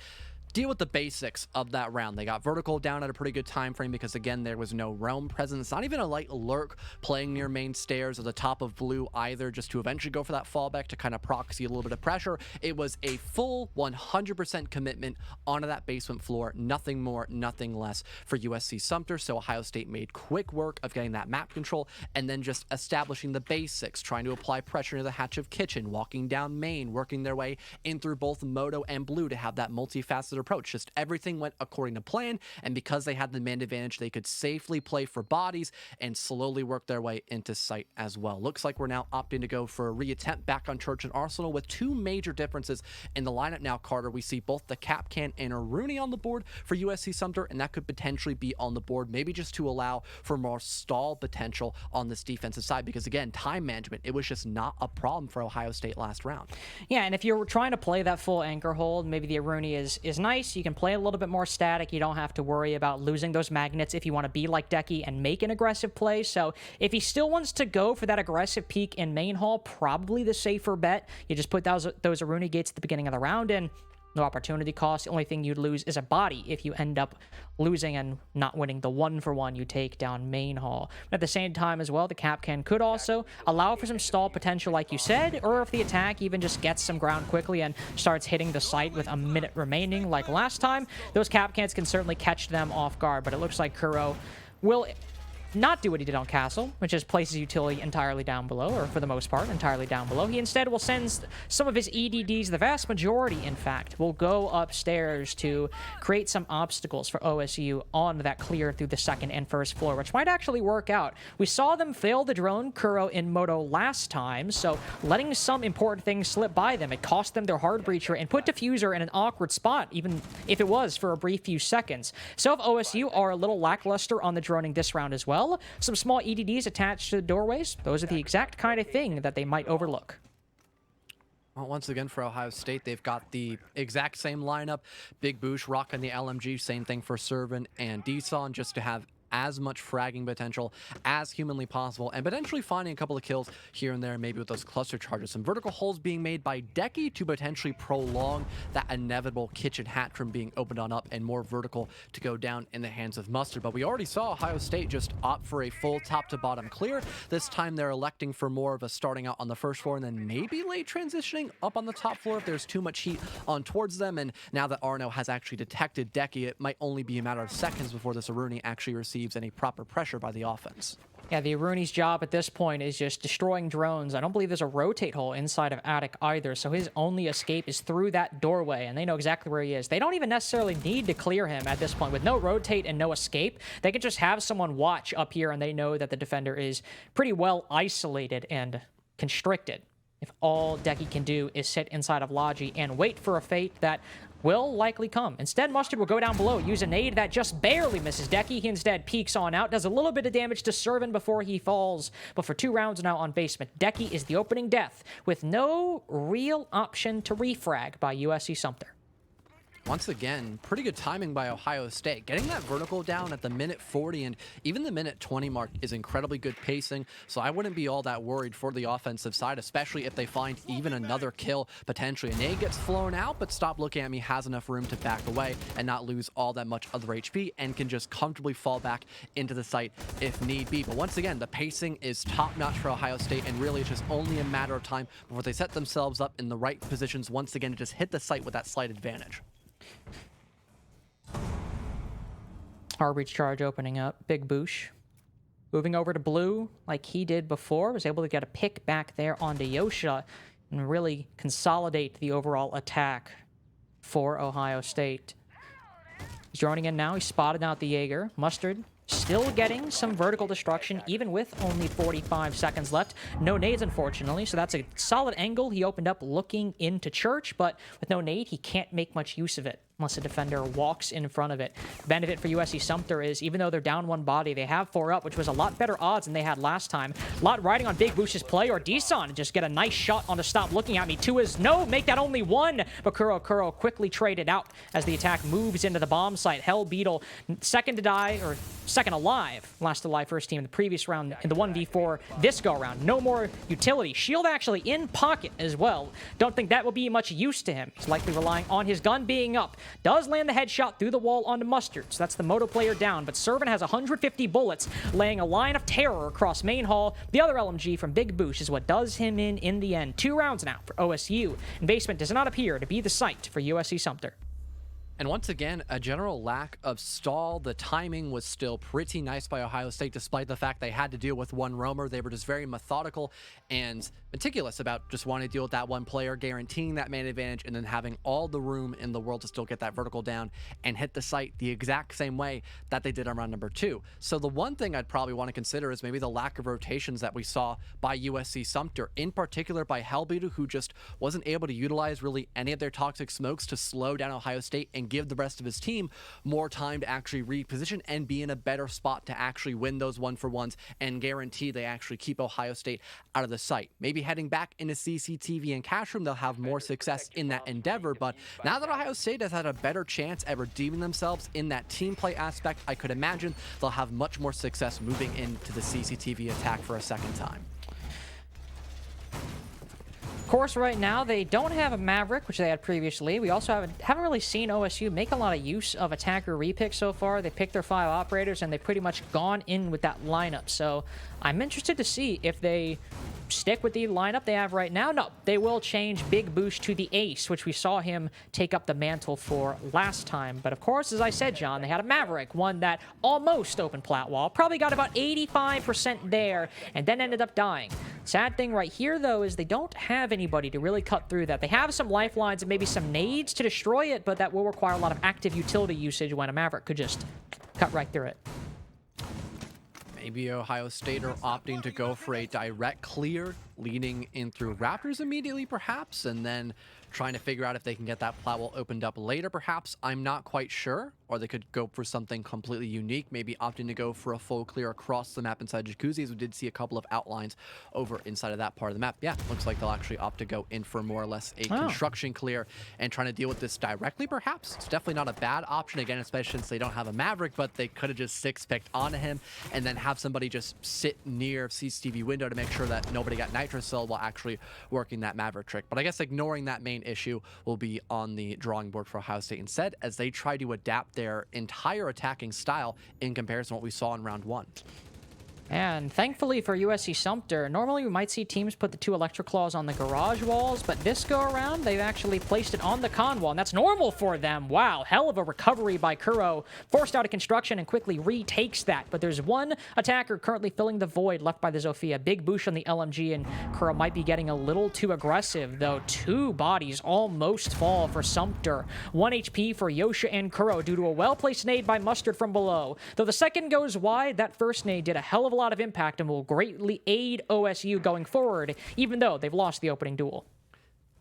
deal with the basics of that round. They got vertical down at a pretty good time frame because, again, there was no realm presence. Not even a light lurk playing near main stairs or the top of Blue either, just to eventually go for that fallback to kind of proxy a little bit of pressure. It was a full 100% commitment onto that basement floor. Nothing more, nothing less for USC Sumter. So Ohio State made quick work of getting that map control and then just establishing the basics, trying to apply pressure to the hatch of Kitchen, walking down main, working their way in through both Moto and Blue to have that multifaceted approach. Just everything went according to plan, and because they had the man advantage, they could safely play for bodies and slowly work their way into sight as well. Looks like we're now opting to go for a reattempt back on Church and Arsenal with two major differences in the lineup now, Carter. We see both the Capcan and a Rooney on the board for USC Sumter, and that could potentially be on the board, maybe just to allow for more stall potential on this defensive side, because again, time management, it was just not a problem for Ohio State last round. Yeah, and if you're trying to play that full anchor hold, maybe the Rooney is nice. You can play a little bit more static. You don't have to worry about losing those magnets if you want to be like Decky and make an aggressive play. So if he still wants to go for that aggressive peak in main hall, probably the safer bet. You just put those Rooney gates at the beginning of the round in. No opportunity cost. The only thing you'd lose is a body if you end up losing and not winning the 1-for-1 you take down main hall. But at the same time as well, the Capcan could also allow for some stall potential like you said, or if the attack even just gets some ground quickly and starts hitting the site with a minute remaining like last time, those Capcans can certainly catch them off guard. But it looks like Kuro will not do what he did on Castle, which is place his utility entirely down below, or for the most part, entirely down below. He instead will send some of his EDDs, the vast majority, in fact, will go upstairs to create some obstacles for OSU on that clear through the second and first floor, which might actually work out. We saw them fail the drone Kuro in Moto last time, so letting some important things slip by them, it cost them their hard breacher and put Diffuser in an awkward spot, even if it was for a brief few seconds. So if OSU are a little lackluster on the droning this round as well, some small EDDs attached to the doorways, those are the exact kind of thing that they might overlook. Well, once again, for Ohio State, they've got the exact same lineup. Big Boosh rocking the LMG, same thing for Servant and Deson, just to have as much fragging potential as humanly possible, and potentially finding a couple of kills here and there, maybe with those cluster charges. Some vertical holes being made by Decky to potentially prolong that inevitable kitchen hatch from being opened on up, and more vertical to go down in the hands of Mustard. But we already saw Ohio State just opt for a full top to bottom clear. This time they're electing for more of a starting out on the first floor and then maybe late transitioning up on the top floor if there's too much heat on towards them. And now that Arno has actually detected Decky, it might only be a matter of seconds before this Aruni actually receives any proper pressure by the offense. Yeah, the Rooney's job at this point is just destroying drones. I don't believe there's a rotate hole inside of Attic either, so his only escape is through that doorway, and they know exactly where he is. They don't even necessarily need to clear him at this point. With no rotate and no escape, they could just have someone watch up here, and they know that the defender is pretty well isolated and constricted. If all Decky can do is sit inside of Logi and wait for a fate that will likely come. Instead, Mustard will go down below, use a nade that just barely misses Decky. He instead peeks on out, does a little bit of damage to Servant before he falls. But for 2 rounds now on basement, Decky is the opening death with no real option to refrag by USC Sumter. Once again, pretty good timing by Ohio State. Getting that vertical down at the minute 40 and even the minute 20 mark is incredibly good pacing, so I wouldn't be all that worried for the offensive side, especially if they find even another kill potentially. A nade gets flown out, but Stop Looking at Me has enough room to back away and not lose all that much other HP, and can just comfortably fall back into the site if need be. But once again, the pacing is top-notch for Ohio State, and really it's just only a matter of time before they set themselves up in the right positions once again to just hit the site with that slight advantage. Hard charge opening up. Big Boosh moving over to blue like he did before. Was able to get a pick back there onto Yosha and really consolidate the overall attack for Ohio State. He's droning in now. He's spotted out the Jaeger. Mustard still getting some vertical destruction, even with only 45 seconds left. No nades, unfortunately, so that's a solid angle he opened up looking into Church, but with no nade, he can't make much use of it unless a defender walks in front of it. The benefit for USC Sumter is, even though they're down 1 body, they have 4 up, which was a lot better odds than they had last time. A lot riding on Big Boosh's play, or Deson and just get a nice shot on the Stop Looking at Me. 2 is no, make that only 1, but Kuro quickly traded out as the attack moves into the bomb site. Hell Beetle, second to die, or second alive. Last alive first team in the previous round in the 1v4 this go around. No more utility. Shield actually in pocket as well. Don't think that will be much use to him. He's likely relying on his gun being up. Does land the headshot through the wall onto Mustard, so that's the Moto player down, but Servant has 150 bullets, laying a line of terror across main hall. The other LMG from Big Boosh is what does him in the end. 2 rounds now for OSU, and basement does not appear to be the site for USC Sumter. And once again, a general lack of stall. The timing was still pretty nice by Ohio State, despite the fact they had to deal with one roamer. They were just very methodical and meticulous about just wanting to deal with that one player, guaranteeing that man advantage, and then having all the room in the world to still get that vertical down and hit the site the exact same way that they did on round number 2. So the one thing I'd probably want to consider is maybe the lack of rotations that we saw by USC Sumter, in particular by Hellbeater, who just wasn't able to utilize really any of their toxic smokes to slow down Ohio State and give the rest of his team more time to actually reposition and be in a better spot to actually win those 1-for-1s and guarantee they actually keep Ohio State out of the site. Maybe heading back into CCTV and Cash Room, they'll have more success in that endeavor. But now that Ohio State has had a better chance at redeeming themselves in that team play aspect, I could imagine they'll have much more success moving into the CCTV attack for a second time. Of course, right now they don't have a Maverick, which they had previously. We also haven't really seen OSU make a lot of use of attacker repick so far. They picked their 5 operators and they've pretty much gone in with that lineup. So I'm interested to see if they stick with the lineup they have right now. No, they will change Big Boosh to the Ace, which we saw him take up the mantle for last time. But of course, as I said, John, they had a Maverick, one that almost opened plat wall, probably got about 85% there, and then ended up dying. Sad thing right here, though, is they don't have anybody to really cut through that. They have some lifelines and maybe some nades to destroy it, but that will require a lot of active utility usage when a Maverick could just cut right through it. Maybe Ohio State are opting to go for a direct clear, leading in through Raptors immediately, perhaps, and then trying to figure out if they can get that plat wall opened up later, perhaps. I'm not quite sure. Or they could go for something completely unique, maybe opting to go for a full clear across the map inside Jacuzzi, as we did see a couple of outlines over inside of that part of the map. Yeah, looks like they'll actually opt to go in for more or less a construction clear and trying to deal with this directly, perhaps. It's definitely not a bad option, again, especially since they don't have a Maverick, but they could have just 6-picked onto him and then have somebody just sit near CCTV window to make sure that nobody got Nitrocell while actually working that Maverick trick. But I guess ignoring that main issue will be on the drawing board for Ohio State instead, as they try to adapt their entire attacking style in comparison to what we saw in round 1. And thankfully for USC Sumter, normally we might see teams put the 2 Electric Claws on the garage walls, but this go around, they've actually placed it on the con wall, and that's normal for them. Wow, hell of a recovery by Kuro. Forced out of construction and quickly retakes that, but there's one attacker currently filling the void left by the Zofia. Big boosh on the LMG, and Kuro might be getting a little too aggressive, though 2 bodies almost fall for Sumter. 1 HP for Yosha and Kuro due to a well-placed nade by Mustard from below. Though the second goes wide, that first nade did a hell of a lot of impact and will greatly aid OSU going forward, even though they've lost the opening duel.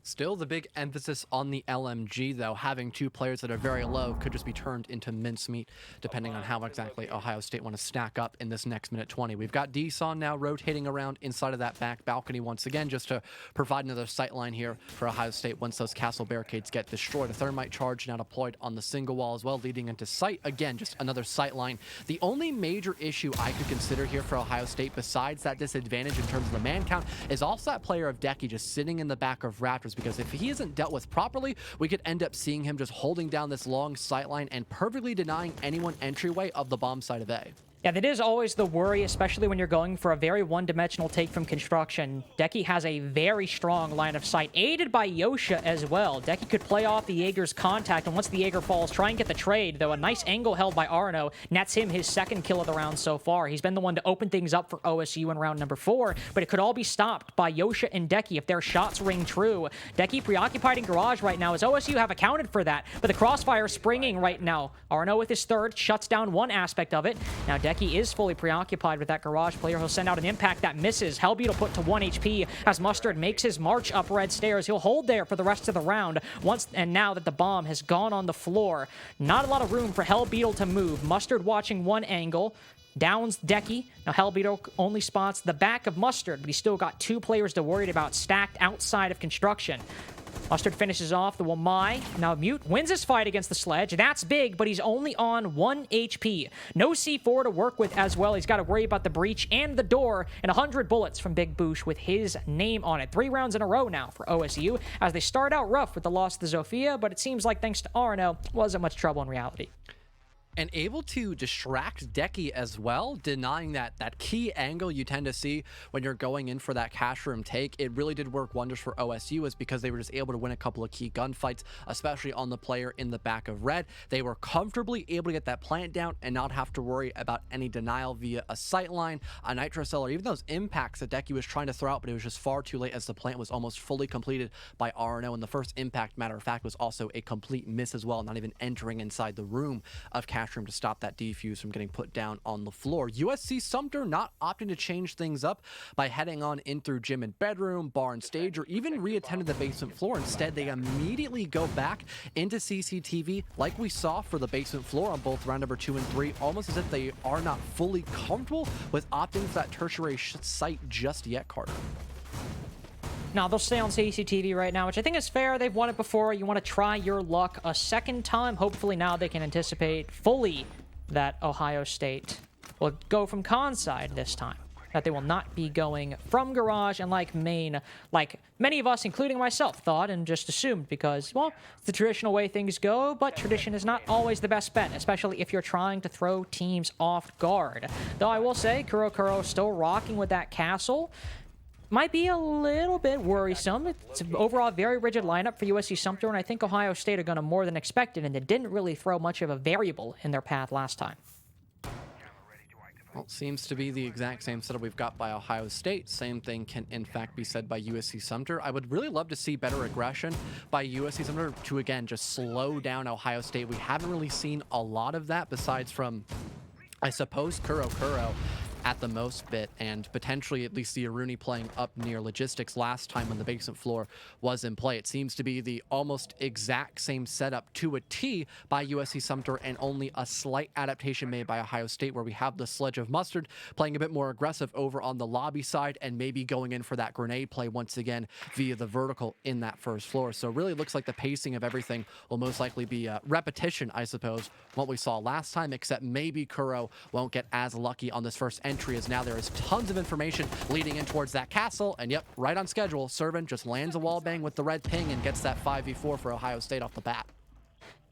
Still the big emphasis on the LMG, though. Having 2 players that are very low could just be turned into mincemeat, depending on how exactly Ohio State want to stack up in this next minute 20. We've got D-Son now rotating around inside of that back balcony once again, just to provide another sight line here for Ohio State once those castle barricades get destroyed. A thermite charge now deployed on the single wall as well, leading into sight. Again, just another sight line. The only major issue I could consider here for Ohio State, besides that disadvantage in terms of the man count, is also that player of Decky just sitting in the back of Raptors, because if he isn't dealt with properly, we could end up seeing him just holding down this long sightline and perfectly denying anyone entryway of the bomb side of A. Yeah, that is always the worry, especially when you're going for a very one-dimensional take from construction. Decky has a very strong line of sight, aided by Yosha as well. Decky could play off the Jaeger's contact, and once the Jaeger falls, try and get the trade, though a nice angle held by Arno nets him his 2nd kill of the round so far. He's been the one to open things up for OSU in round number 4, but it could all be stopped by Yosha and Decky if their shots ring true. Decky preoccupied in garage right now, as OSU have accounted for that, but the crossfire springing right now. Arno with his 3rd shuts down one aspect of it. Now Decky is fully preoccupied with that garage player. He'll send out an impact that misses. Hellbeetle put to 1 HP as Mustard makes his march up red stairs. He'll hold there for the rest of the round and now that the bomb has gone on the floor. Not a lot of room for Hellbeetle to move. Mustard watching one angle. Downs Decky. Now Hellbeetle only spots the back of Mustard, but he's still got 2 players to worry about stacked outside of construction. Mustard finishes off the Wamai. Now Mute wins his fight against the Sledge. That's big, but he's only on 1 HP. No C4 to work with as well. He's got to worry about the breach and the door, and 100 bullets from Big Boosh with his name on it. 3 rounds in a row now for OSU, as they start out rough with the loss of the Zofia, but it seems like thanks to Arno, wasn't much trouble in reality. and able to distract Decky as well, denying that key angle you tend to see when you're going in for that cash room take. It really did work wonders for OSU, is because they were just able to win a couple of key gunfights, especially on the player in the back of red. They were comfortably able to get that plant down and not have to worry about any denial via a sightline, a nitro cell, or even those impacts that Decky was trying to throw out, but it was just far too late as the plant was almost fully completed by RNO, and the first impact, matter of fact, was also a complete miss as well, not even entering inside the room of cash room to stop that defuse from getting put down on the floor. USC Sumter not opting to change things up by heading on in through gym and bedroom, bar and stage, or even re-attended the basement floor. Instead, they immediately go back into CCTV like we saw for the basement floor on both round number 2 and 3, almost as if they are not fully comfortable with opting for that tertiary site just yet, Carter. Now, they'll stay on CCTV right now, which I think is fair. They've won it before. You want to try your luck a second time. Hopefully now they can anticipate fully that Ohio State will go from con side this time, that they will not be going from garage, and like main, like many of us, including myself, thought and just assumed, because, well, it's the traditional way things go, but tradition is not always the best bet, especially if you're trying to throw teams off guard. Though I will say, Kuro still rocking with that castle. Might be a little bit worrisome. It's an overall very rigid lineup for USC Sumter, and I think Ohio State are going to more than expect it, and they didn't really throw much of a variable in their path last time. Well, seems to be the exact same setup we've got by Ohio State. Same thing can, in fact, be said by USC Sumter. I would really love to see better aggression by USC Sumter to, again, just slow down Ohio State. We haven't really seen a lot of that besides from, I suppose, Kuro at the most bit, and potentially at least the Aruni playing up near logistics last time when the basement floor was in play. It seems to be the almost exact same setup to a T by USC Sumter, and only a slight adaptation made by Ohio State, where we have the Sledge of Mustard playing a bit more aggressive over on the lobby side and maybe going in for that grenade play once again via the vertical in that first floor. So it really looks like the pacing of everything will most likely be a repetition, I suppose, what we saw last time, except maybe Kuro won't get as lucky on this first entry, as now there is tons of information leading in towards that castle, and yep, right on schedule, Servin just lands a wall bang with the red ping and gets that 5v4 for Ohio State off the bat.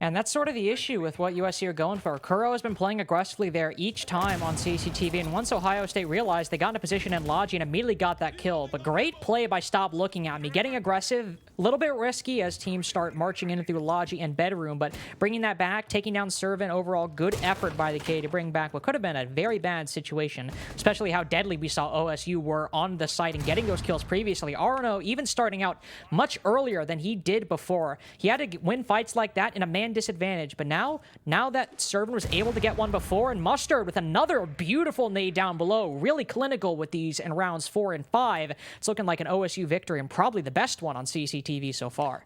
And that's sort of the issue with what USC are going for. Kuro has been playing aggressively there each time on CCTV, and once Ohio State realized, they got in a position in Logi and immediately got that kill. But great play by Stop Looking At Me. Getting aggressive, a little bit risky as teams start marching in through Logi and bedroom, but bringing that back, taking down Servin, overall good effort by the K to bring back what could have been a very bad situation, especially how deadly we saw OSU were on the site and getting those kills previously. RNO even starting out much earlier than he did before. He had to win fights like that in a man disadvantage, but now that Servin was able to get one before, and Mustard with another beautiful nade down below, really clinical with these in rounds 4 and 5. It's looking like an OSU victory, and probably the best one on CCTV so far.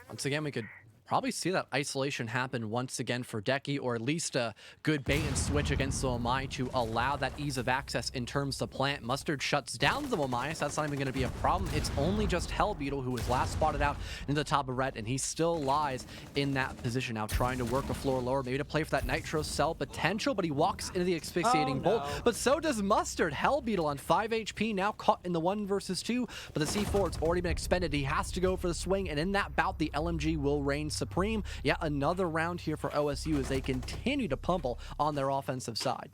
Once again, we could probably see that isolation happen once again for Decky, or at least a good bait and switch against the Wamai to allow that ease of access in terms of plant. Mustard shuts down the Wamai, so that's not even going to be a problem. It's only just Hellbeetle who was last spotted out in the top of red, and he still lies in that position now, trying to work a floor lower, maybe to play for that Nitro cell potential, but he walks into the asphyxiating bolt. But so does Mustard. Hellbeetle on 5 HP, now caught in the 1 versus 2, but the C4, it's already been expended. He has to go for the swing, and in that bout, the LMG will reign supreme. Yet another round here for OSU as they continue to pummel on their offensive side.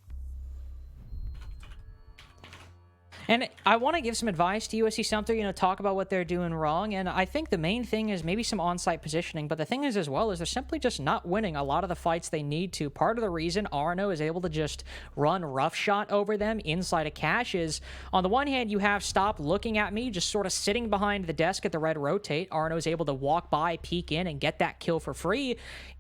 And I want to give some advice to USC Sumter, talk about what they're doing wrong. And I think the main thing is maybe some on-site positioning. But the thing is, as well, is they're simply just not winning a lot of the fights they need to. Part of the reason RNO is able to just run roughshot over them inside of cache is, on the one hand, you have Stop Looking At Me just sort of sitting behind the desk at the red rotate. RNO is able to walk by, peek in, and get that kill for free.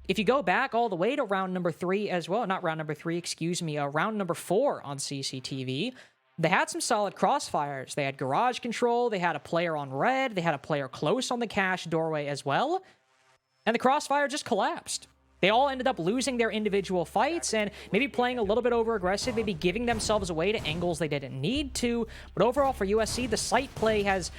If you go back all the way to round number 3 as well, not round number 3, excuse me, round number 4 on CCTV, they had some solid crossfires. They had garage control, they had a player on red, they had a player close on the cache doorway as well, and the crossfire just collapsed. They all ended up losing their individual fights and maybe playing a little bit over-aggressive, maybe giving themselves away to angles they didn't need to. But overall for USC, the site play has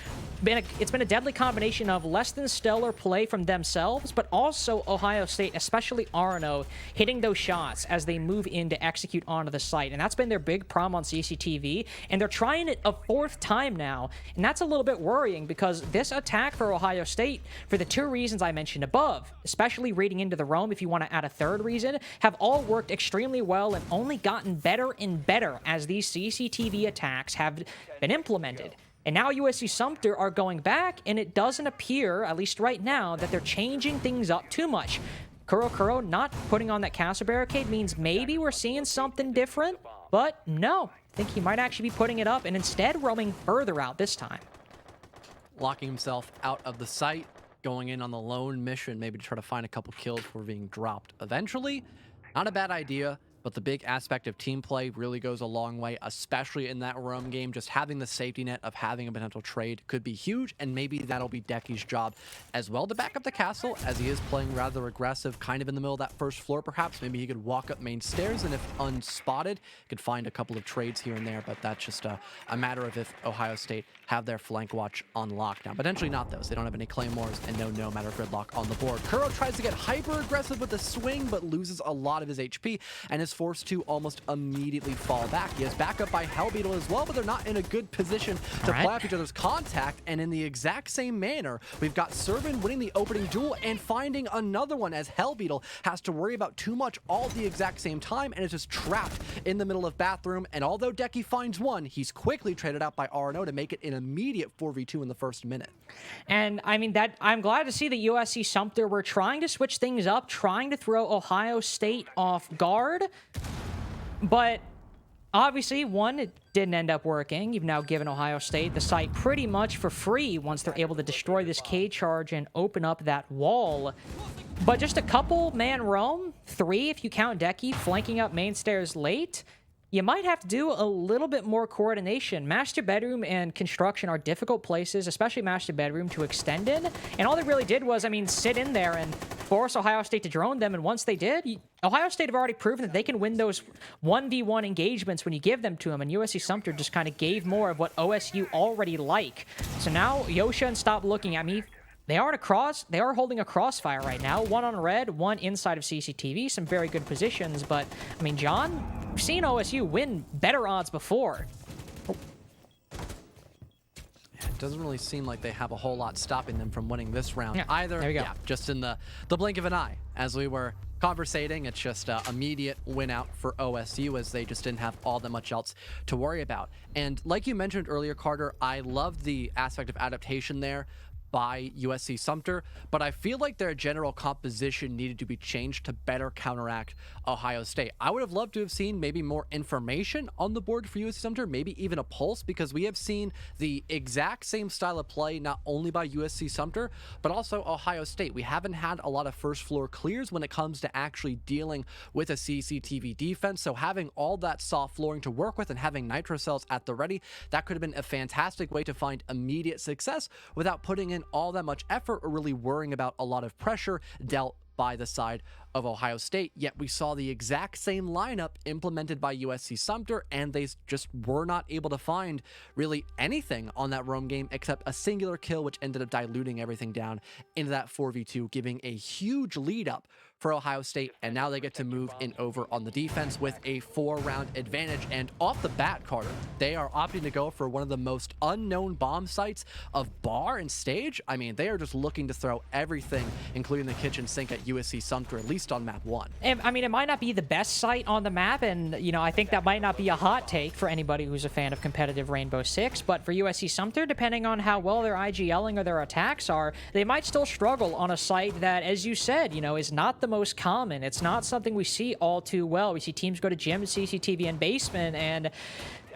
been a deadly combination of less than stellar play from themselves, but also Ohio State, especially RNO, hitting those shots as they move in to execute onto the site. And that's been their big problem on CCTV, and they're trying it a 4th time now. And that's a little bit worrying, because this attack for Ohio State, for the 2 reasons I mentioned above, especially reading into the roam, if you you want to add a third reason, have all worked extremely well and only gotten better and better as these CCTV attacks have been implemented. And now USC Sumter are going back, and it doesn't appear, at least right now, that they're changing things up too much. Kuro not putting on that castle barricade means maybe we're seeing something different, but no. I think he might actually be putting it up and instead roaming further out this time. Locking himself out of the site, going in on the lone mission, maybe to try to find a couple kills before being dropped eventually. Not a bad idea. But the big aspect of team play really goes a long way, especially in that roam game. Just having the safety net of having a potential trade could be huge, and maybe that'll be Decky's job as well to back up the castle, as he is playing rather aggressive, kind of in the middle of that first floor perhaps. Maybe he could walk up main stairs, and if unspotted, could find a couple of trades here and there, but that's just a matter of if Ohio State have their flank watch on lockdown. Potentially not those. They don't have any claymores and no matter gridlock on the board. Kuro tries to get hyper aggressive with the swing, but loses a lot of his HP, and is forced to almost immediately fall back. He has backup by Hellbeetle as well, but they're not in a good position to play off each other's contact. And in the exact same manner, we've got Servant winning the opening duel and finding another one, as Hellbeetle has to worry about too much all at the exact same time and is just trapped in the middle of bathroom. And although Decky finds one, he's quickly traded out by RNO to make it an immediate 4v2 in the first minute. And I mean, that I'm glad to see that USC Sumter were trying to switch things up, trying to throw Ohio State off guard. But obviously, one, it didn't end up working. You've now given Ohio State the site pretty much for free once they're able to destroy this K charge and open up that wall. But just a couple man roam, 3 if you count Decky, flanking up main stairs late. You might have to do a little bit more coordination. Master bedroom and construction are difficult places, especially master bedroom, to extend in. And all they really did was, I mean, sit in there and force Ohio State to drone them. And once they did, Ohio State have already proven that they can win those 1v1 engagements when you give them to them. And USC Sumter just kind of gave more of what OSU already like. So now Yosha and Stop Looking at Me, they are holding a crossfire right now. One on red, one inside of CCTV. Some very good positions, but I mean, John, we've seen OSU win better odds before. It doesn't really seem like they have a whole lot stopping them from winning this round either. There we go. Yeah, just in the blink of an eye. As we were conversating, it's just an immediate win out for OSU, as they just didn't have all that much else to worry about. And like you mentioned earlier, Carter, I love the aspect of adaptation there by USC Sumter, but I feel like their general composition needed to be changed to better counteract Ohio State. I would have loved to have seen maybe more information on the board for USC Sumter, maybe even a pulse, because we have seen the exact same style of play not only by USC Sumter, but also Ohio State. We haven't had a lot of first floor clears when it comes to actually dealing with a CCTV defense, so having all that soft flooring to work with and having nitro cells at the ready, that could have been a fantastic way to find immediate success without putting in all that much effort or really worrying about a lot of pressure dealt by the side of Ohio State. Yet we saw the exact same lineup implemented by USC Sumter, and they just were not able to find really anything on that roam game except a singular kill, which ended up diluting everything down into that 4v2, giving a huge lead up for Ohio State, and now they get to move in over on the defense with a 4-round advantage. And off the bat, Carter, they are opting to go for one of the most unknown bomb sites of bar and stage. I mean, they are just looking to throw everything, including the kitchen sink, at USC Sumter, at least on map 1. And, I mean, it might not be the best site on the map, and, you know, I think that might not be a hot take for anybody who's a fan of competitive Rainbow Six, but for USC Sumter, depending on how well their IGLing or their attacks are, they might still struggle on a site that, as you said, you know, is not the most common. It's not something we see all too well. We see teams go to gym, CCTV, and basement, and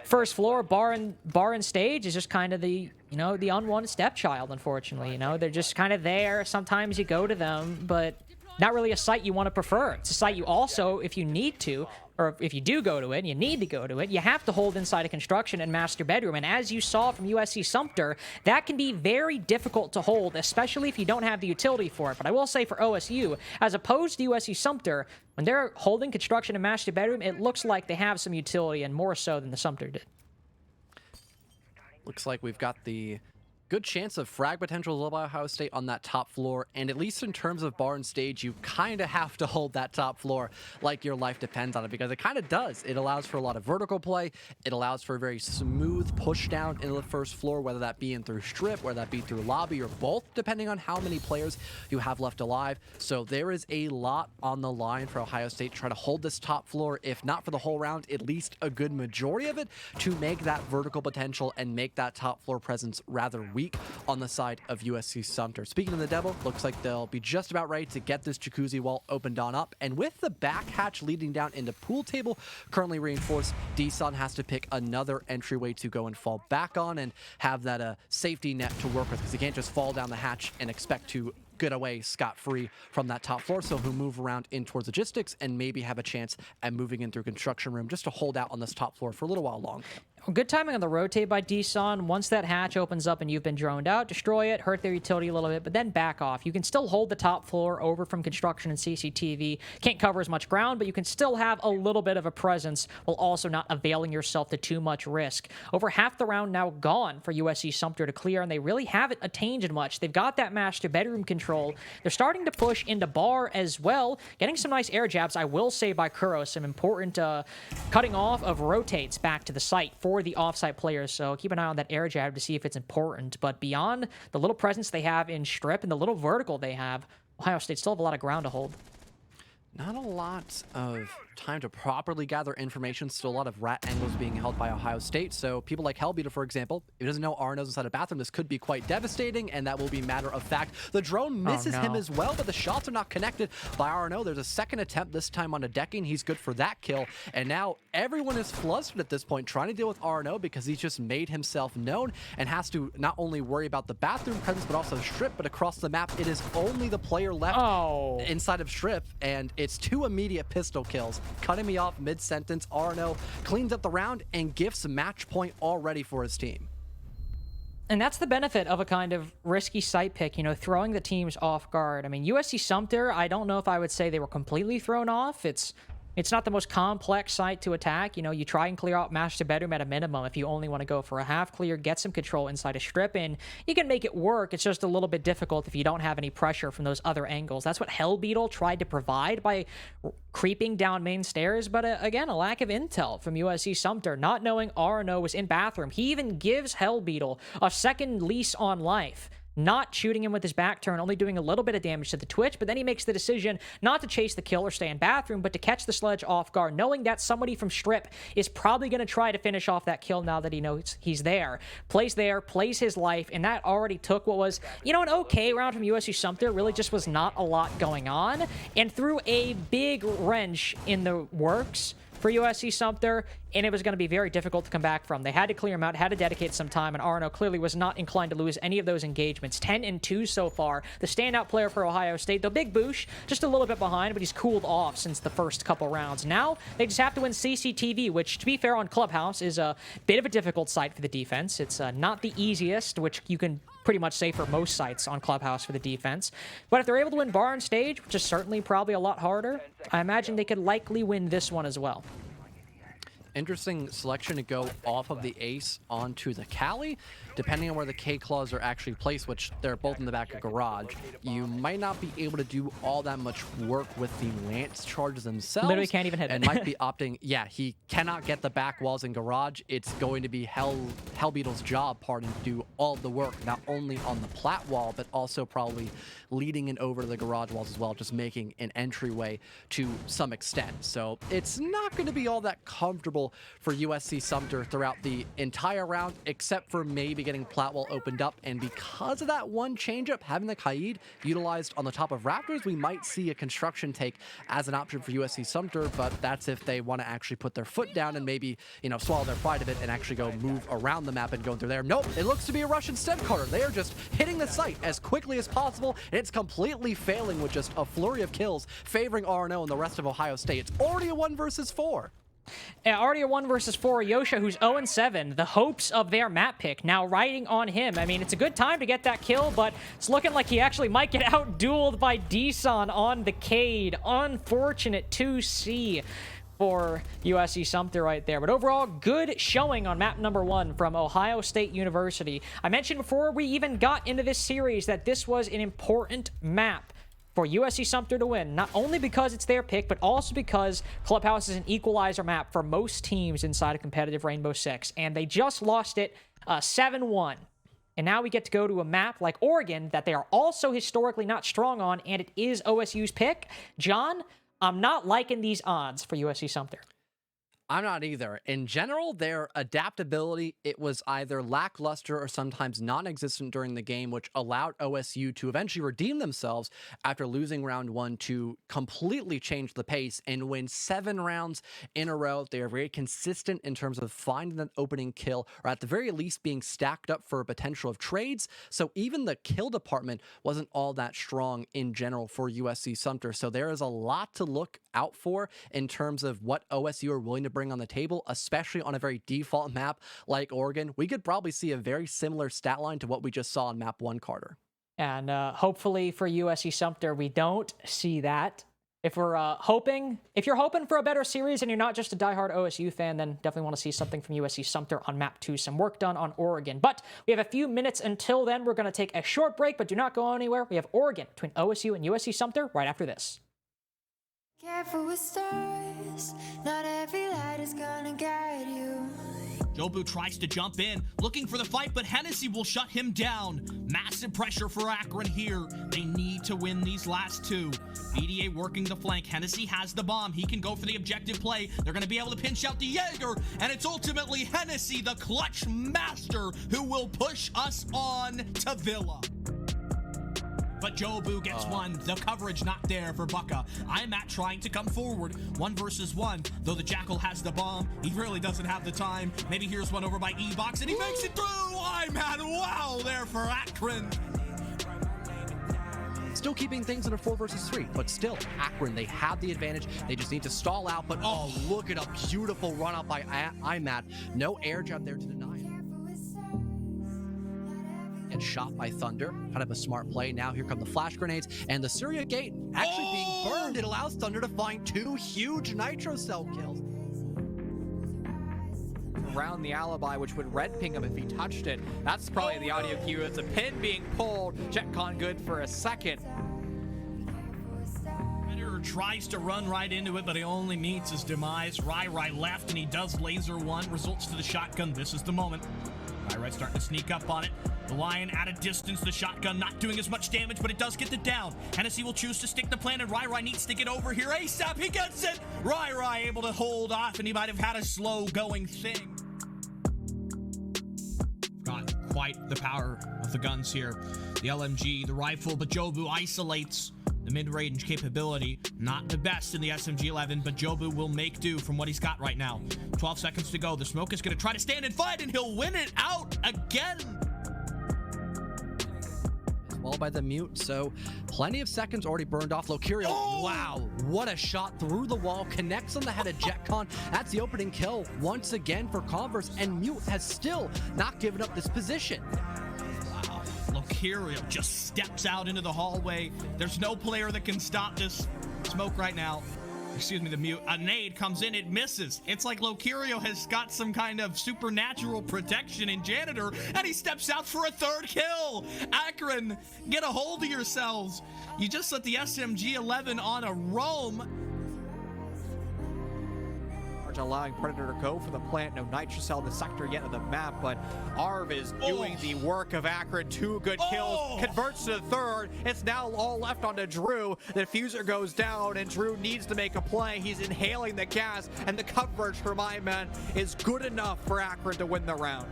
first floor, bar and stage is just kind of the, you know, the unwanted stepchild, unfortunately. You know, they're just kind of there. Sometimes you go to them, but not really a site you want to prefer. It's a site you also, if you need to, or if you do go to it and you need to go to it, you have to hold inside a construction and master bedroom. And as you saw from USC Sumter, that can be very difficult to hold, especially if you don't have the utility for it. But I will say for OSU, as opposed to USC Sumter, when they're holding construction and master bedroom, it looks like they have some utility, and more so than the Sumter did. Looks like we've got the good chance of frag potential by Ohio State on that top floor, and at least in terms of bar and stage, you kind of have to hold that top floor like your life depends on it, because it kind of does. It allows for a lot of vertical play. It allows for a very smooth push down into the first floor, whether that be in through strip, whether that be through lobby, or both, depending on how many players you have left alive. So there is a lot on the line for Ohio State to try to hold this top floor, if not for the whole round, at least a good majority of it, to make that vertical potential and make that top floor presence rather weak on the side of USC Sumter. Speaking of the Devil, looks like they'll be just about ready to get this jacuzzi wall opened on up. And with the back hatch leading down into pool table currently reinforced, D-Sun has to pick another entryway to go and fall back on and have that safety net to work with, because he can't just fall down the hatch and expect to get away scot-free from that top floor. So he'll move around in towards logistics and maybe have a chance at moving in through construction room just to hold out on this top floor for a little while longer. Good timing on the rotate by D-Sun. Once that hatch opens up and you've been droned out, destroy it, hurt their utility a little bit, but then back off. You can still hold the top floor over from construction and CCTV. Can't cover as much ground, but you can still have a little bit of a presence while also not availing yourself to too much risk. Over half the round now gone for USC Sumter to clear, and they really haven't attained much. They've got that master bedroom control. They're starting to push into bar as well, getting some nice air jabs, I will say, by Kuro. Some important cutting off of rotates back to the site for the offsite players, so keep an eye on that air jab to see if it's important. But beyond the little presence they have in strip and the little vertical they have, Ohio State still have a lot of ground to hold. Not a lot of time to properly gather information. Still a lot of rat angles being held by Ohio State. So people like Hellbeater, for example, if he doesn't know Arno's inside a bathroom, this could be quite devastating, and that will be matter of fact. The drone misses him as well, but the shots are not connected by Arno. There's a second attempt, this time on a decking. He's good for that kill. And now everyone is flustered at this point, trying to deal with Arno because he's just made himself known and has to not only worry about the bathroom presence, but also strip. But across the map, it is only the player left inside of strip, and it's 2 immediate pistol kills. Cutting me off mid-sentence, Arno cleans up the round and gifts a match point already for his team. And that's the benefit of a kind of risky site pick, you know, throwing the teams off guard. I mean, USC Sumter, I don't know if I would say they were completely thrown off. It's not the most complex site to attack. You know, you try and clear out master bedroom at a minimum. If you only want to go for a half clear, get some control inside a strip, and you can make it work. It's just a little bit difficult if you don't have any pressure from those other angles. That's what Hellbeetle tried to provide by creeping down main stairs, but again, a lack of intel from USC Sumter, not knowing Arno was in bathroom. He even gives Hellbeetle a second lease on life, not shooting him with his back turn, only doing a little bit of damage to the twitch, but then he makes the decision not to chase the kill or stay in bathroom, but to catch the sledge off guard, knowing that somebody from strip is probably going to try to finish off that kill now that he knows he's there. Plays his life, and that already took what was, you know, an okay round from USC Sumter. Really just was not a lot going on, and threw a big wrench in the works for USC Sumter, and it was going to be very difficult to come back from. They had to clear him out, had to dedicate some time, and Arno clearly was not inclined to lose any of those engagements. 10-2 so far. The standout player for Ohio State, though Big Boosh, just a little bit behind, but he's cooled off since the first couple rounds. Now, they just have to win CCTV, which, to be fair, on Clubhouse is a bit of a difficult site for the defense. It's not the easiest, which you can pretty much say for most sites on Clubhouse for the defense. But if they're able to win bar and stage, which is certainly probably a lot harder, I imagine they could likely win this one as well. Interesting selection to go off of the ace onto the Cali, depending on where the K-Claws are actually placed, which they're both in the back of garage. You might not be able to do all that much work with the Lance charges themselves. Literally can't even hit it. And might be opting, yeah, he cannot get the back walls in garage. It's going to be Hellbeetle's job, to do all the work, not only on the plat wall, but also probably leading it over to the garage walls as well, just making an entryway to some extent. So it's not going to be all that comfortable for USC Sumter throughout the entire round, except for maybe getting plat wall opened up. And because of that one changeup, having the Kaid utilized on the top of Raptors, we might see a construction take as an option for USC Sumter, but that's if they want to actually put their foot down and maybe, you know, swallow their pride a bit and actually go move around the map and go through there. Nope, it looks to be a rush instead, Carter. They are just hitting the site as quickly as possible, and it's completely failing with just a flurry of kills favoring RNO and the rest of Ohio State. It's already a 1 versus 4. Yeah, already a 1 versus 4. Yosha, who's 0-7. The hopes of their map pick now riding on him. I mean, it's a good time to get that kill, but it's looking like he actually might get out-dueled by D-Sun on the Cade. Unfortunate to see. for USC Sumter right there. But overall, good showing on map number 1 from Ohio State University. I mentioned before we even got into this series that this was an important map for USC Sumter to win, not only because it's their pick, but also because Clubhouse is an equalizer map for most teams inside a competitive Rainbow Six, and they just lost it 7-1. And now we get to go to a map like Oregon that they are also historically not strong on, and it is OSU's pick. John, I'm not liking these odds for USC Sumter. I'm not either. In general, their adaptability, it was either lackluster or sometimes non-existent during the game, which allowed OSU to eventually redeem themselves after losing round 1 to completely change the pace and win 7 rounds in a row. They are very consistent in terms of finding an opening kill, or at the very least being stacked up for a potential of trades. So even the kill department wasn't all that strong in general for USC Sumter. So there is a lot to look out for in terms of what OSU are willing to bring on the table, especially on a very default map like Oregon. We could probably see a very similar stat line to what we just saw on map 1, Carter. And hopefully for USC Sumter, we don't see that. If you're hoping for a better series and you're not just a diehard OSU fan, then definitely want to see something from USC Sumter on map 2, some work done on Oregon. But we have a few minutes until then. We're going to take a short break, but do not go anywhere. We have Oregon between OSU and USC Sumter right after this. Careful with stars, not every light is gonna guide you. Jobu tries to jump in, looking for the fight, but Hennessy will shut him down. Massive pressure for Akron here. They need to win these last 2. BDA working the flank. Hennessy has the bomb. He can go for the objective play. They're going to be able to pinch out the Jaeger, and it's ultimately Hennessy, the clutch master, who will push us on to Villa. But Jobu gets one. The coverage not there for Bucka. Imat trying to come forward. 1 versus 1. Though the Jackal has the bomb, he really doesn't have the time. Maybe here's one over by E-Box, and he makes it through. Imat, wow, there for Akron. Still keeping things in a 4 versus 3, but still, Akron, they have the advantage. They just need to stall out, but oh, look at a beautiful run up by Imat. No air jump there to deny it. Gets shot by Thunder. Kind of a smart play. Now here come the flash grenades, and the Syria gate actually being burned. It allows Thunder to find 2 huge nitro cell kills. Around the alibi, which would red ping him if he touched it. That's probably the audio cue. It's a pin being pulled. JetCon good for a second. Tries to run right into it, but he only meets his demise. Rai left, and he does laser 1. Results to the shotgun. This is the moment. Rai starting to sneak up on it. The Lion at a distance. The shotgun not doing as much damage, but it does get the down. Hennessy will choose to stick the plan, and Rai needs to get over here ASAP. He gets it. Rai able to hold off, and he might have had a slow going thing. Got quite the power of the guns here. The LMG, the rifle, but Jobu isolates. The mid-range capability, not the best in the SMG-11, but Jobu will make do from what he's got right now. 12 seconds to go. The Smoke is going to try to stand and fight, and he'll win it out again. As well by the mute, so plenty of seconds already burned off. Locurio, wow, what a shot through the wall. Connects on the head of JetCon. That's the opening kill once again for Converse, and Mute has still not given up this position. Locurio just steps out into the hallway. There's no player that can stop this Smoke right now. Excuse me, the mute. A nade comes in, it misses. It's like Locurio has got some kind of supernatural protection in Janitor, and he steps out for a 3rd kill. Akron, get a hold of yourselves. You just let the SMG-11 on a roam. Allowing Predator to go for the plant. No Nitrocell in the sector yet of the map, but Arv is doing the work of Akron. 2 good kills, converts to the 3rd. It's now all left onto Drew. The diffuser goes down, and Drew needs to make a play. He's inhaling the gas, and the coverage for my man is good enough for Akron to win the round.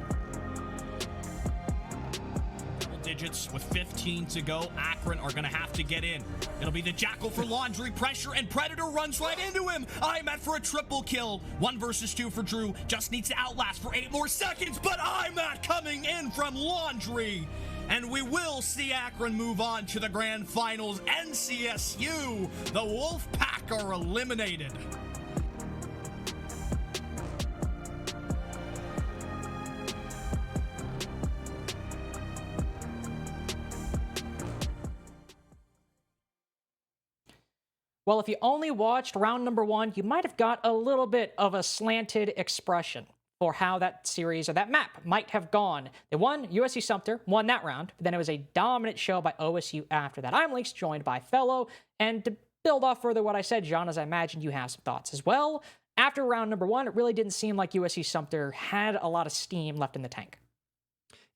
Digits with 15 to go. Akron are going to have to get in. It'll be the Jackal for laundry pressure, and Predator runs right into him. Imat for a triple kill. 1 versus 2 for Drew. Just needs to outlast for 8 more seconds, but Imat coming in from laundry. And we will see Akron move on to the grand finals. NCSU, the Wolfpack are eliminated. Well, if you only watched round number 1, you might have got a little bit of a slanted expression for how that series or that map might have gone. They won, USC Sumter won that round, but then it was a dominant show by OSU after that. I'm Leaks, joined by Fellow, and to build off further what I said, John, as I imagine you have some thoughts as well. After round number 1, it really didn't seem like USC Sumter had a lot of steam left in the tank.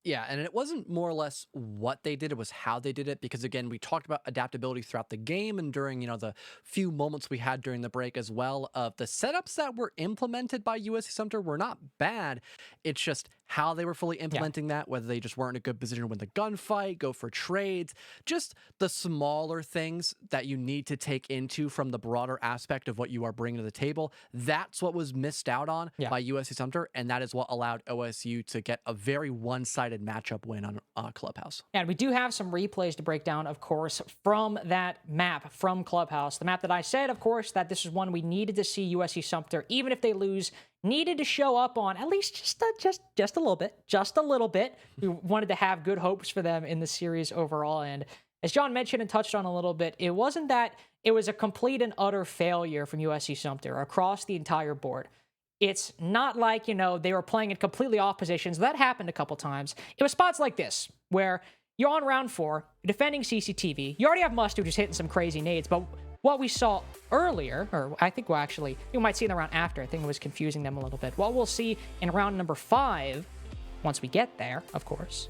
Yeah, and it wasn't more or less what they did, it was how they did it, because again, we talked about adaptability throughout the game and during, the few moments we had during the break as well. Of the setups that were implemented by USC Sumter were not bad. It's just how they were fully implementing that, whether they just weren't in a good position to win the gunfight, go for trades, just the smaller things that you need to take into from the broader aspect of what you are bringing to the table. That's what was missed out on by USC Sumter, and that is what allowed OSU to get a very one-sided matchup win on Clubhouse. And we do have some replays to break down, of course, from that map from Clubhouse. The map that I said, of course, that this is one we needed to see USC Sumter, even if they lose, needed to show up on at least just a little bit. We wanted to have good hopes for them in the series overall. And as John mentioned and touched on a little bit, it wasn't that it was a complete and utter failure from USC Sumter across the entire board. It's not like, they were playing in completely off positions. That happened a couple times. It was spots like this where you're on round 4, defending CCTV. You already have Must, who's just hitting some crazy nades, but what we saw earlier, or I think you might see in the round after, I think it was confusing them a little bit. What we'll see in round number 5, once we get there, of course,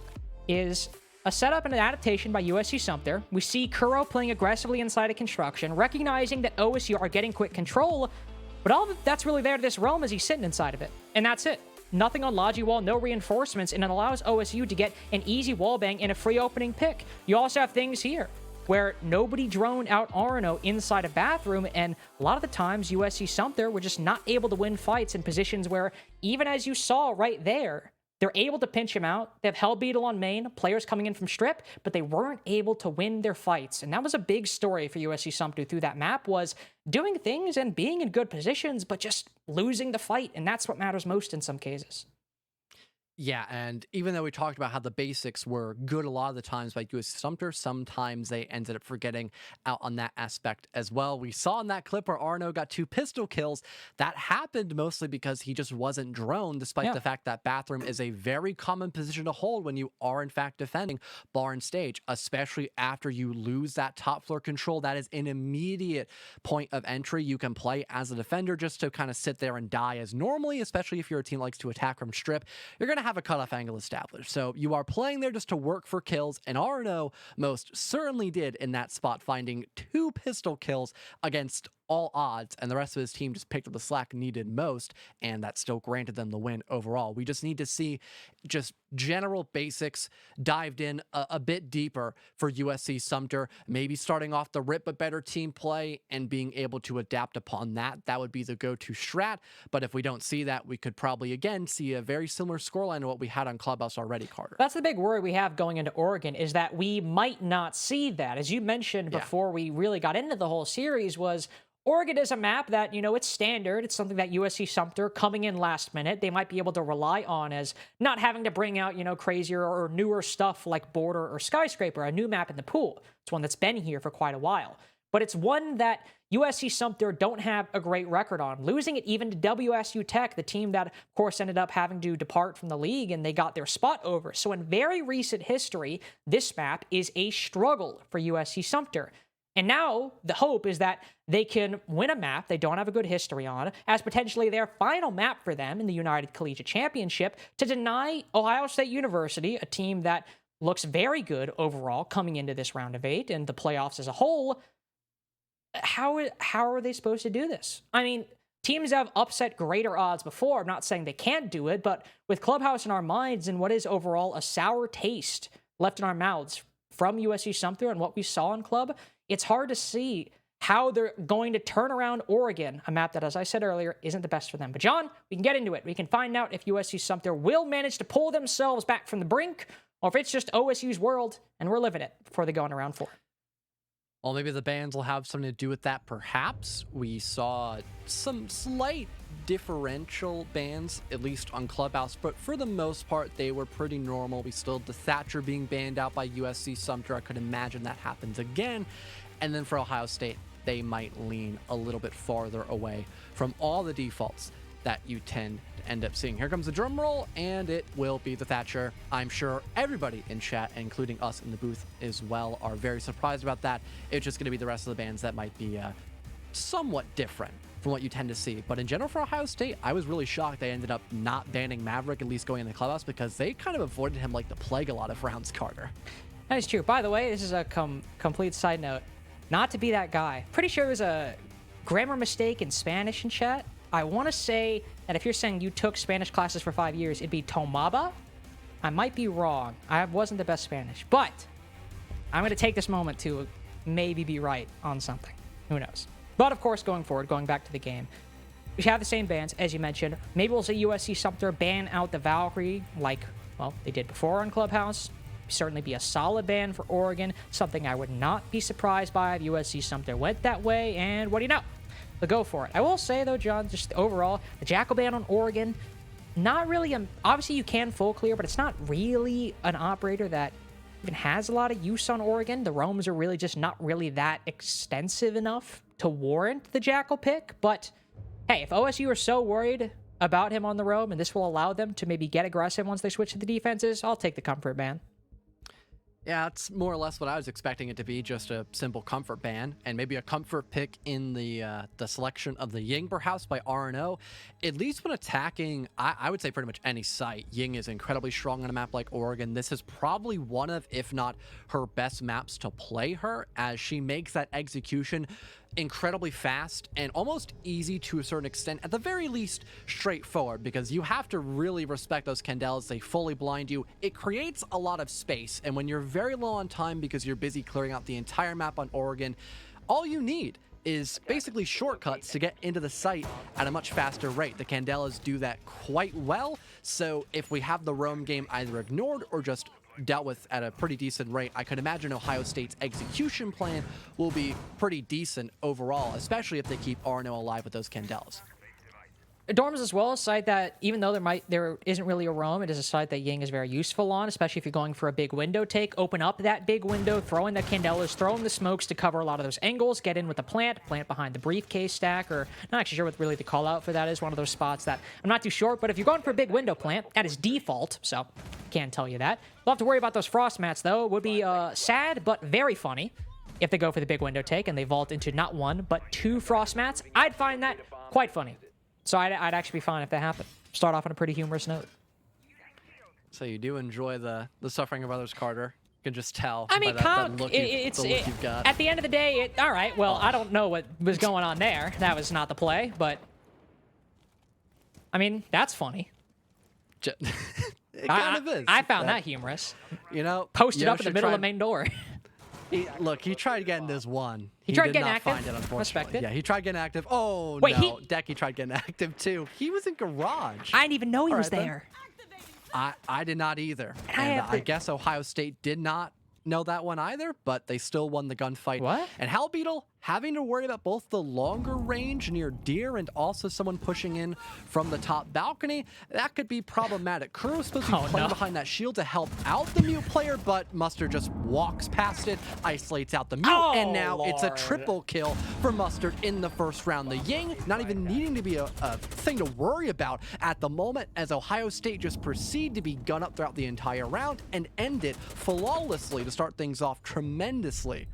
is a setup and an adaptation by USC Sumter. We see Kuro playing aggressively inside of construction, recognizing that OSU are getting quick control, but all that's really there to this realm is he's sitting inside of it. And that's it. Nothing on Logi Wall, no reinforcements, and it allows OSU to get an easy wall bang and a free opening pick. You also have things here where nobody droned out RNO inside a bathroom, and a lot of the times USC Sumter were just not able to win fights in positions where, even as you saw right there, they're able to pinch him out. They have Hell Beetle on main, players coming in from strip, but they weren't able to win their fights. And that was a big story for USC Sumter through that map, was doing things and being in good positions, but just losing the fight. And that's what matters most in some cases. Yeah, and even though we talked about how the basics were good a lot of the times by USC Sumter, sometimes they ended up forgetting out on that aspect as well. We saw in that clip where Arno got 2 pistol kills. That happened mostly because he just wasn't droned, despite the fact that bathroom is a very common position to hold when you are in fact defending barn stage, especially after you lose that top floor control. That is an immediate point of entry you can play as a defender, just to kind of sit there and die as normally, especially if you're a team that likes to attack from strip. You're going to have a cutoff angle established. So you are playing there just to work for kills, and Arno most certainly did in that spot, finding 2 pistol kills against all odds, and the rest of his team just picked up the slack needed most, and that still granted them the win overall. We just need to see just general basics dived in a bit deeper for USC Sumter, maybe starting off the rip, but better team play and being able to adapt upon that. That would be the go-to strat, but if we don't see that, we could probably again see a very similar scoreline to what we had on Clubhouse already, Carter. That's the big worry we have going into Oregon, is that we might not see that. As you mentioned before we really got into the whole series, was Oregon is a map that, it's standard. It's something that USC Sumter, coming in last minute, they might be able to rely on as not having to bring out, crazier or newer stuff like Border or Skyscraper, a new map in the pool. It's one that's been here for quite a while. But it's one that USC Sumter don't have a great record on, losing it even to WSU Tech, the team that, of course, ended up having to depart from the league, and they got their spot over. So in very recent history, this map is a struggle for USC Sumter. And now the hope is that they can win a map they don't have a good history on as potentially their final map for them in the United Collegiate Championship, to deny Ohio State University, a team that looks very good overall coming into this round of 8 and the playoffs as a whole. How are they supposed to do this? I mean, teams have upset greater odds before. I'm not saying they can't do it, but with Clubhouse in our minds and what is overall a sour taste left in our mouths from USC Sumter and what we saw in Club, it's hard to see how they're going to turn around Oregon, a map that, as I said earlier, isn't the best for them. But John, we can get into it. We can find out if USC Sumter will manage to pull themselves back from the brink, or if it's just OSU's world and we're living it before they go into round 4. Well, maybe the bans will have something to do with that, perhaps. We saw some slight differential bans, at least on Clubhouse, but for the most part, they were pretty normal. We still had the Thatcher being banned out by USC Sumter. I could imagine that happens again. And then for Ohio State, they might lean a little bit farther away from all the defaults that you tend to end up seeing. Here comes the drum roll, and it will be the Thatcher. I'm sure everybody in chat, including us in the booth as well, are very surprised about that. It's just going to be the rest of the bands that might be somewhat different from what you tend to see. But in general, for Ohio State, I was really shocked they ended up not banning Maverick, at least going in the clubhouse, because they kind of avoided him like the plague a lot of rounds, Carter. That is true. By the way, this is a complete side note. Not to be that guy. Pretty sure it was a grammar mistake in Spanish in chat. I want to say that if you're saying you took Spanish classes for 5 years, it'd be tomaba. I might be wrong. I wasn't the best Spanish, but I'm going to take this moment to maybe be right on something. Who knows? But of course, going forward, going back to the game, we have the same bans, as you mentioned. Maybe we'll see USC Sumter ban out the Valkyrie like, well, they did before on Clubhouse. Certainly be a solid ban for Oregon, something I would not be surprised by if USC Sumter went that way, and what do you know? They'll go for it. I will say, though, John, just overall, the Jackal ban on Oregon, not really, obviously you can full clear, but it's not really an operator that even has a lot of use on Oregon. The roams are really just not really that extensive enough to warrant the Jackal pick, but hey, if OSU are so worried about him on the roam, and this will allow them to maybe get aggressive once they switch to the defenses, I'll take the comfort ban. Yeah, it's more or less what I was expecting it to be, just a simple comfort ban, and maybe a comfort pick in the selection of the Ying perhaps by RNO. At least when attacking, I would say pretty much any site, Ying is incredibly strong on a map like Oregon. This is probably one of, if not her best maps to play her, as she makes that execution incredibly fast and almost easy to a certain extent, at the very least straightforward, because you have to really respect those Candels. They fully blind you. It creates a lot of space, and when you're very low on time because you're busy clearing out the entire map on Oregon, all you need is basically shortcuts to get into the site at a much faster rate. The Candelas do that quite well, so if we have the roam game either ignored or just dealt with at a pretty decent rate, I could imagine Ohio State's execution plan will be pretty decent overall, especially if they keep RNO alive with those Candelas. Dorms as well, a site that, even though there isn't really a roam, it is a site that Ying is very useful on, especially if you're going for a big window take. Open up that big window, throw in the Candelas, throw in the smokes to cover a lot of those angles, get in with the plant behind the briefcase stack, or not actually sure what really the call out for that is. One of those spots that I'm not too sure, but if you're going for a big window plant, that is default, so can't tell you that. We'll have to worry about those frost mats, though. It would be sad, but very funny if they go for the big window take and they vault into not one, but 2 frost mats. I'd find that quite funny. So I'd actually be fine if that happened. Start off on a pretty humorous note. So you do enjoy the suffering of others, Carter. You can just tell. I mean, by that look you've got. At the end of the day, all right, well, I don't know what was going on there. That was not the play, but I mean, that's funny. It kind of is. I found that humorous. You know, Posted up in the middle of the main door. Look, he tried getting this one. He tried did getting not active. find it, unfortunately. Respect it. Yeah, he tried getting active. Oh, Wait, no. Decky tried getting active, too. He was in garage. I didn't even know he was right, there. I did not either. And I guess Ohio State did not know that one either, but they still won the gunfight. What? And Hal Beetle having to worry about both the longer range near deer and also someone pushing in from the top balcony, that could be problematic. Kuro was supposed to be playing behind that shield to help out the mute player, but Mustard just walks past it, isolates out the mute, and now it's a triple kill for Mustard in the first round. The Ying not even needing to be a thing to worry about at the moment, as Ohio State just proceed to be gun up throughout the entire round and end it flawlessly to start things off tremendously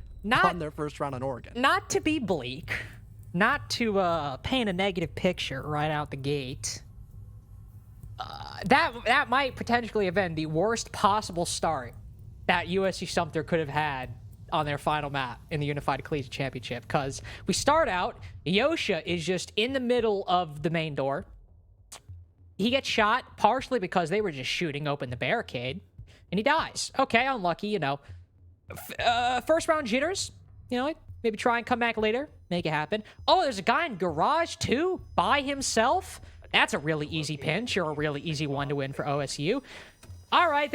on their first round on Oregon. Not to be bleak, not to paint a negative picture right out the gate, that might potentially have been the worst possible start that USC Sumter could have had on their final map in the Unified Collegiate Championship, because we start out, Yosha is just in the middle of the main door. He gets shot partially because they were just shooting open the barricade, and he dies. Okay, unlucky, you know. First round jitters, you know, maybe try and come back later, make it happen. Oh, there's a guy in garage too, by himself. That's a really easy pinch or a really easy one to win for OSU. All right.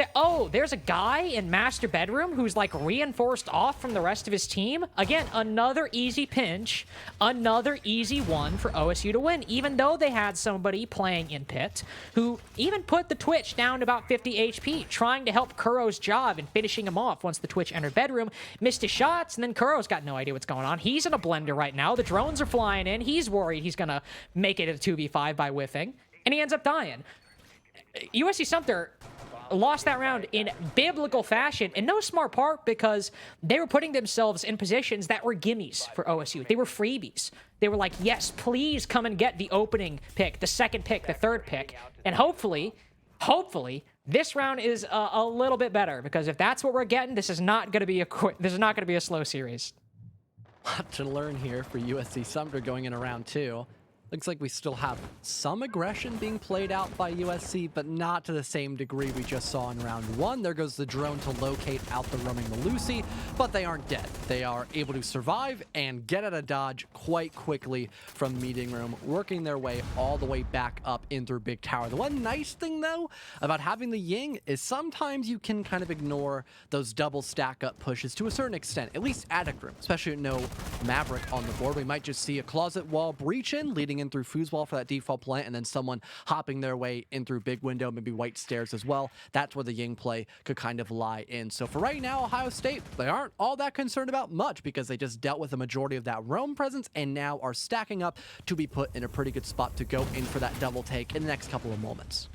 There's a guy in master bedroom who's like reinforced off from the rest of his team. Again, another easy pinch, another easy one for OSU to win, even though they had somebody playing in pit who even put the Twitch down to about 50 HP, trying to help Kuro's job and finishing him off once the Twitch entered bedroom, missed his shots, and then Kuro's got no idea what's going on. He's in a blender right now. The drones are flying in. He's worried he's going to make it a 2v5 by whiffing, and he ends up dying. USC Sumter lost that round in biblical fashion, in no smart part because they were putting themselves in positions that were gimmies for OSU. They were freebies. They were like, yes, please come and get the opening pick, the second pick, the third pick, and hopefully, this round is a little bit better, because if that's what we're getting, this is not going to be a slow series. Lot to learn here for USC Sumter going in round 2. Looks like we still have some aggression being played out by USC, but not to the same degree we just saw in round 1. There goes the drone to locate out the roaming Malusi, but they aren't dead. They are able to survive and get out of dodge quite quickly from meeting room, working their way all the way back up in through Big Tower. The one nice thing, though, about having the Ying is sometimes you can kind of ignore those double stack up pushes to a certain extent, at least attic room, especially with no Maverick on the board. We might just see a closet wall breach in, leading in through foosball for that default plant, and then someone hopping their way in through big window, maybe white stairs as well. That's where the Ying play could kind of lie in. So for right now, Ohio State, they aren't all that concerned about much because they just dealt with the majority of that roam presence and now are stacking up to be put in a pretty good spot to go in for that double take in the next couple of moments.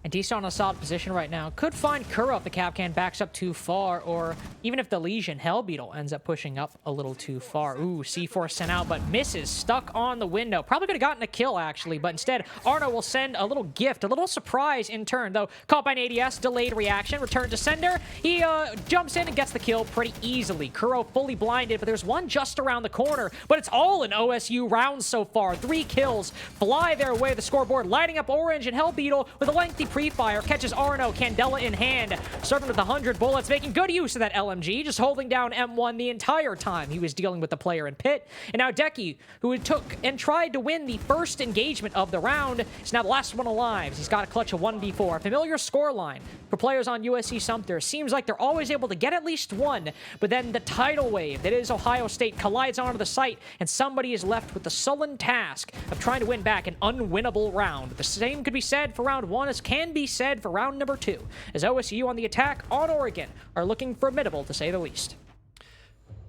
And Decent on a solid position right now. Could find Kuro if the Capcan backs up too far, or even if the Legion Hellbeetle ends up pushing up a little too far. Ooh, C4 sent out, but misses. Stuck on the window. Probably could have gotten a kill, actually, but instead, Arno will send a little gift, a little surprise in turn, though. Caught by an ADS, delayed reaction, return to sender. He jumps in and gets the kill pretty easily. Kuro fully blinded, but there's one just around the corner, but it's all an OSU rounds so far. 3 kills fly their way to the scoreboard, lighting up Orange, and Hellbeetle with a lengthy pre-fire catches Arno, Candela in hand, serving with 100 bullets, making good use of that LMG, just holding down M1 the entire time he was dealing with the player in pit. And now Decky, who took and tried to win the first engagement of the round, is now the last one alive. He's got a clutch of 1v4. Familiar scoreline for players on USC Sumter. Seems like they're always able to get at least one, but then the tidal wave that is Ohio State collides onto the site, and somebody is left with the sullen task of trying to win back an unwinnable round. The same could be said for round 1 as can be said for round number 2, as OSU on the attack on Oregon are looking formidable, to say the least.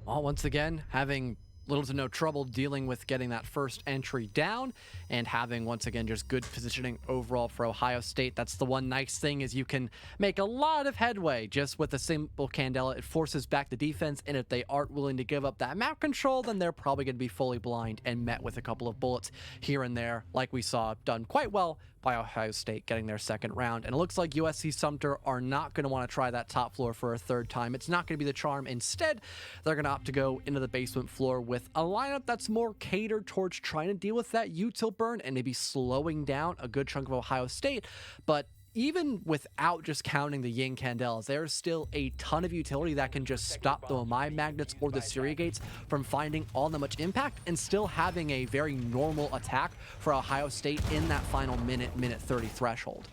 Well, once again, having little to no trouble dealing with getting that first entry down and having, once again, just good positioning overall for Ohio State. That's the one nice thing, is you can make a lot of headway just with a simple Candela. It forces back the defense, and if they aren't willing to give up that map control, then they're probably going to be fully blind and met with a couple of bullets here and there, like we saw done quite well by Ohio State getting their second round. And it looks like USC Sumter are not going to want to try that top floor for a third time. It's not going to be the charm. Instead, they're going to opt to go into the basement floor with a lineup that's more catered towards trying to deal with that util burn and maybe slowing down a good chunk of Ohio State. But even without just counting the Ying Candelas, there's still a ton of utility that can just stop the Omai Magnets or the Syria Gates from finding all that much impact and still having a very normal attack for Ohio State in that final minute 30 threshold.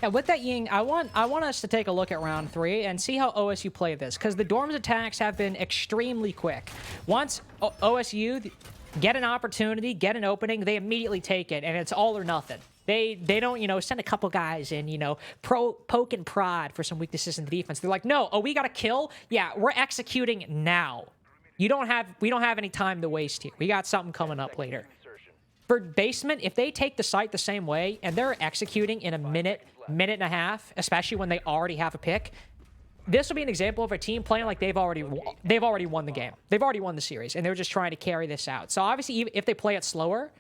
Yeah, with that Ying, I want us to take a look at round 3 and see how OSU play this, because the Dorms attacks have been extremely quick. Once OSU get an opportunity, get an opening, they immediately take it, and it's all or nothing. They don't, send a couple guys in, poke and prod for some weaknesses in the defense. They're like, no, we got to kill? Yeah, we're executing now. We don't have any time to waste here. We got something coming up later. For basement, if they take the site the same way and they're executing in a minute and a half, especially when they already have a pick, this will be an example of a team playing like they've already won the game. They've already won the series, and they're just trying to carry this out. So obviously, if they play it slower,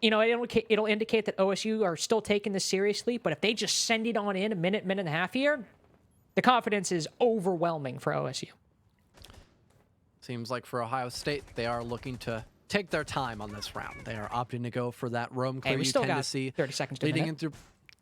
it'll indicate that OSU are still taking this seriously. But if they just send it on in a minute and a half here, the confidence is overwhelming for OSU. Seems like for Ohio State, they are looking to take their time on this round. They are opting to go for that roam clear. Hey, we still got 30 seconds to leading minute. in through.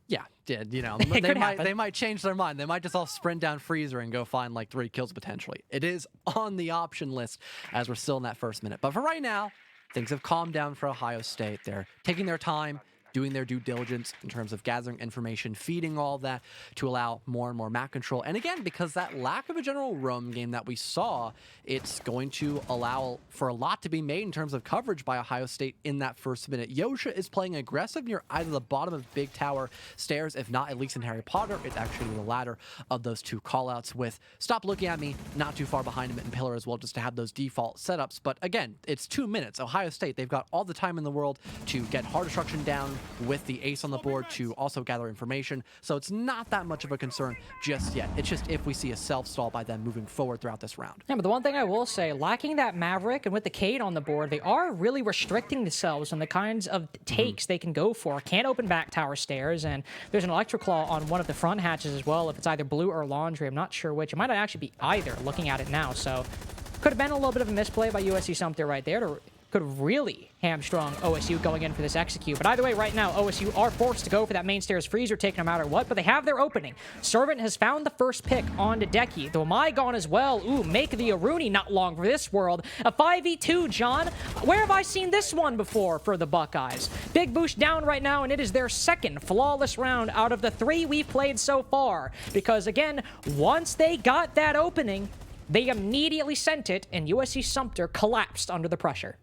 Yeah, they might change their mind. They might just all sprint down Freezer and go find like 3 kills potentially. It is on the option list as we're still in that first minute. But for right now, things have calmed down for Ohio State. They're taking their time, doing their due diligence in terms of gathering information, feeding all of that to allow more and more map control. And again, because that lack of a general roam game that we saw, it's going to allow for a lot to be made in terms of coverage by Ohio State in that first minute. Yosha is playing aggressive near either the bottom of Big Tower stairs, if not at least in Harry Potter. It's actually the latter of those two callouts with Stop Looking at Me not too far behind him and Pillar as well, just to have those default setups. But again, it's 2 minutes. Ohio State, they've got all the time in the world to get hard destruction down with the ace on the board to also gather information. So it's not that much of a concern just yet. It's just if we see a self-stall by them moving forward throughout this round. Yeah, but the one thing I will say, lacking that Maverick and with the Cade on the board, they are really restricting themselves on the kinds of takes they can go for. Can't open back tower stairs, and there's an Electric Claw on one of the front hatches as well, if it's either blue or laundry. I'm not sure which. It might actually be either, looking at it now. So could have been a little bit of a misplay by USC Sumter right there to could have really hamstrung OSU going in for this execute. But either way, right now, OSU are forced to go for that main stairs freezer take no matter what, but they have their opening. Servant has found the first pick on to Decky. The Wamai gone as well. Ooh, make the Aruni not long for this world. A 5v2, John. Where have I seen this one before for the Buckeyes? Big boost down right now, and it is their second flawless round out of the 3 we've played so far. Because again, once they got that opening, they immediately sent it, and USC Sumter collapsed under the pressure.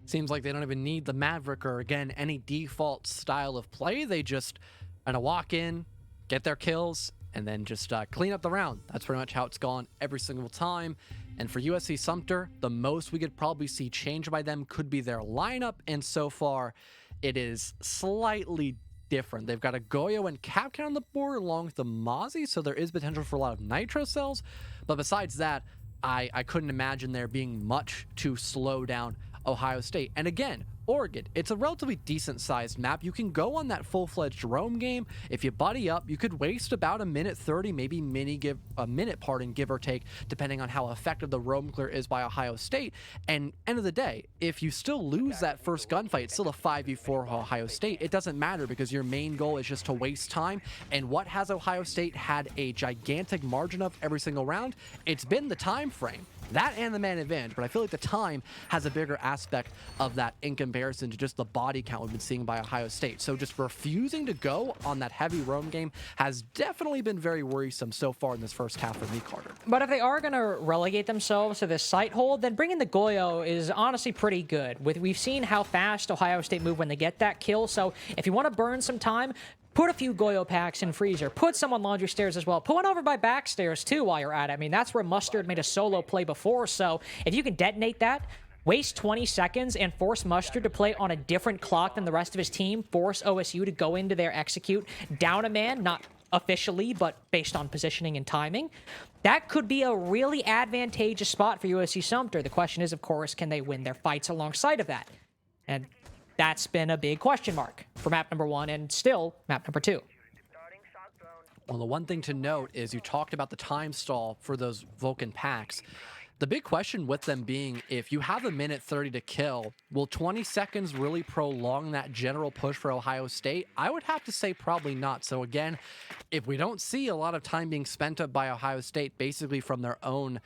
Seems like they don't even need the Maverick or, again, any default style of play. They just kind of walk in, get their kills, and then just clean up the round. That's pretty much how it's gone every single time. And for USC Sumter, the most we could probably see change by them could be their lineup, and so far it is slightly different. They've got a Goyo and Capcan on the board along with the Mozzie, so there is potential for a lot of Nitro cells. But besides that, I couldn't imagine there being much to slow down Ohio State. And again, Oregon, it's a relatively decent sized map. You can go on that full-fledged roam game. If you buddy up, you could waste about a minute 30, maybe give or take, depending on how effective the roam clear is by Ohio State. And end of the day, if you still lose that first gunfight, it's still a 5v4 Ohio State. It doesn't matter because your main goal is just to waste time. And what has Ohio State had a gigantic margin of every single round? It's been the time frame. That and the man advantage, but I feel like the time has a bigger aspect of that in comparison to just the body count we've been seeing by Ohio State. So just refusing to go on that heavy roam game has definitely been very worrisome so far in this first half for me, Carter. But if they are going to relegate themselves to this sight hold, then bringing the Goyo is honestly pretty good. We've seen how fast Ohio State move when they get that kill, so if you want to burn some time, put a few Goyo packs in freezer. Put some on laundry stairs as well. Put one over by back stairs too while you're at it. I mean, that's where Mustard made a solo play before. So if you can detonate that, waste 20 seconds and force Mustard to play on a different clock than the rest of his team, force OSU to go into their execute, down a man, not officially, but based on positioning and timing, that could be a really advantageous spot for USC Sumter. The question is, of course, can they win their fights alongside of that? And that's been a big question mark for map number 1 and still map number 2. Well, the one thing to note is you talked about the time stall for those Vulcan packs. The big question with them being, if you have a minute 30 to kill, will 20 seconds really prolong that general push for Ohio State? I would have to say probably not. So again, if we don't see a lot of time being spent up by Ohio State, basically from their own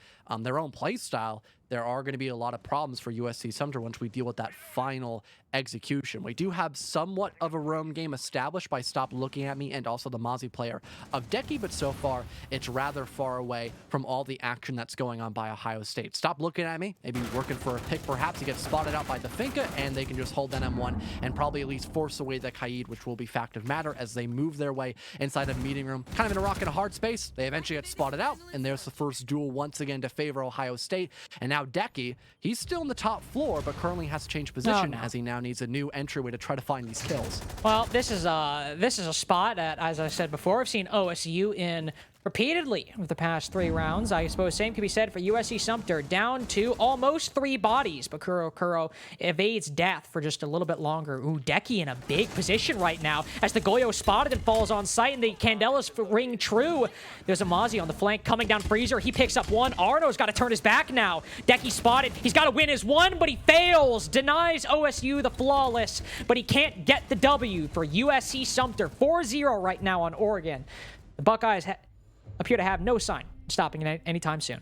play style, there are going to be a lot of problems for USC Sumter once we deal with that final execution. We do have somewhat of a roam game established by Stop Looking at Me and also the Mozzie player of Decky, but so far it's rather far away from all the action that's going on by Ohio State. Stop Looking at Me, maybe working for a pick perhaps. He gets spotted out by the Finka and they can just hold that M1 and probably at least force away the Kaid, which will be fact of matter as they move their way inside a meeting room, kind of in a rock and a hard space. They eventually get spotted out, and there's the first duel once again to favor Ohio State. And now Decky, he's still in the top floor, but currently has to change position as he now needs a new entryway to try to find these kills. Well, this is a spot that, as I said before, I've seen OSU in repeatedly over the past 3 rounds. I suppose same can be said for USC Sumter, down to almost 3 bodies, but Kuro evades death for just a little bit longer. Ooh, Decky in a big position right now as the Goyo spotted and falls on sight, and the Candela's ring true. There's a Mozzie on the flank coming down freezer. He picks up one. Arno's got to turn his back now. Decky spotted. He's got to win his one, but he fails. Denies OSU the flawless, but he can't get the W for USC Sumter. 4-0 right now on Oregon. The Buckeyes appear to have no sign of stopping it anytime soon.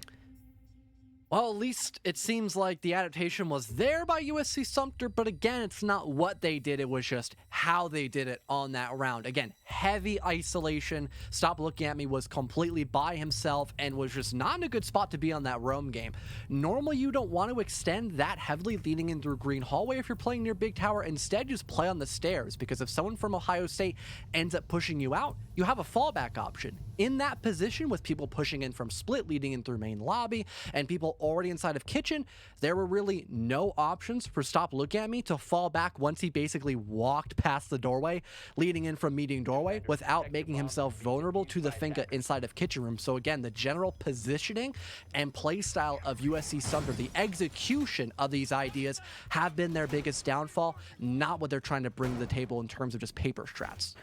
Well, at least it seems like the adaptation was there by USC Sumter, but again, it's not what they did, it was just how they did it on that round. Again, heavy isolation. Stop Looking At Me was completely by himself and was just not in a good spot to be on that roam game. Normally, you don't want to extend that heavily leading in through Green Hallway if you're playing near Big Tower. Instead, just play on the stairs, because if someone from Ohio State ends up pushing you out, you have a fallback option. In that position, with people pushing in from split leading in through main lobby and people already inside of kitchen, there were really no options for Stop Looking At Me to fall back once he basically walked past the doorway leading in from meeting doorway without making himself vulnerable to the Finka inside of kitchen room. So again, the general positioning and play style of USC Sumter, the execution of these ideas, have been their biggest downfall, not what they're trying to bring to the table in terms of just paper strats.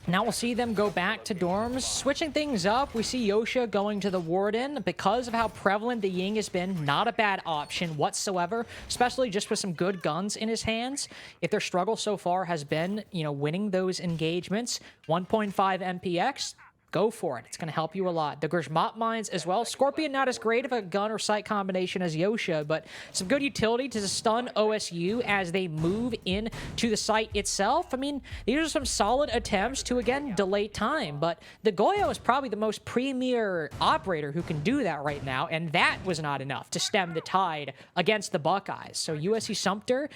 Now we'll see them go back to dorms. Switching things up, we see Yosha going to the Warden. Because of how prevalent the Ying has been, not a bad option whatsoever, especially just with some good guns in his hands. If their struggle so far has been, winning those engagements, 1.5 MPX, go for it. It's going to help you a lot. The Grzmot mines as well. Scorpion, not as great of a gun or sight combination as Yosha, but some good utility to stun OSU as they move in to the site itself. I mean, these are some solid attempts to, again, delay time, but the Goyo is probably the most premier operator who can do that right now, and that was not enough to stem the tide against the Buckeyes. So USC Sumter,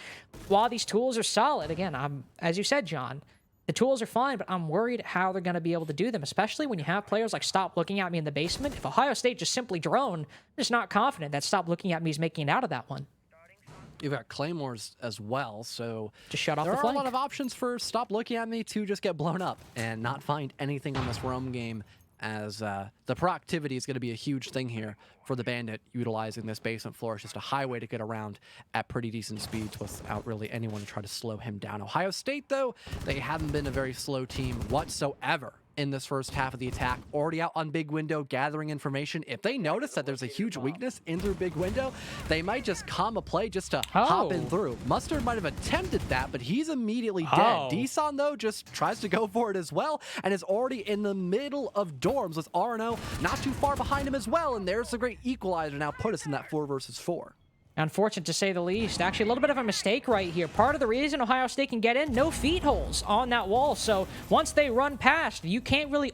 while these tools are solid, again, as you said, John, the tools are fine, but I'm worried how they're going to be able to do them, especially when you have players like Stop Looking At Me in the basement. If Ohio State just simply drone, I'm just not confident that Stop Looking At Me is making it out of that one. You've got Claymores as well, so just shut off there the are flank. A lot of options for Stop Looking At Me to just get blown up and not find anything on this roam game, as the proactivity is going to be a huge thing here for the Bandit, utilizing this basement floor as just a highway to get around at pretty decent speeds without really anyone to try to slow him down. Ohio State, though, they haven't been a very slow team whatsoever in this first half of the attack. Already out on Big Window gathering information. If they notice that there's a huge weakness in through Big Window, they might just calm a play just to hop in through. Mustard might have attempted that, but he's immediately dead. Deson, though, just tries to go for it as well and is already in the middle of dorms with RNO not too far behind him as well, and there's the great equalizer now put us in that 4 versus 4. Unfortunate to say the least. Actually, a little bit of a mistake right here. Part of the reason Ohio State can get in, no feet holes on that wall. So once they run past, you can't really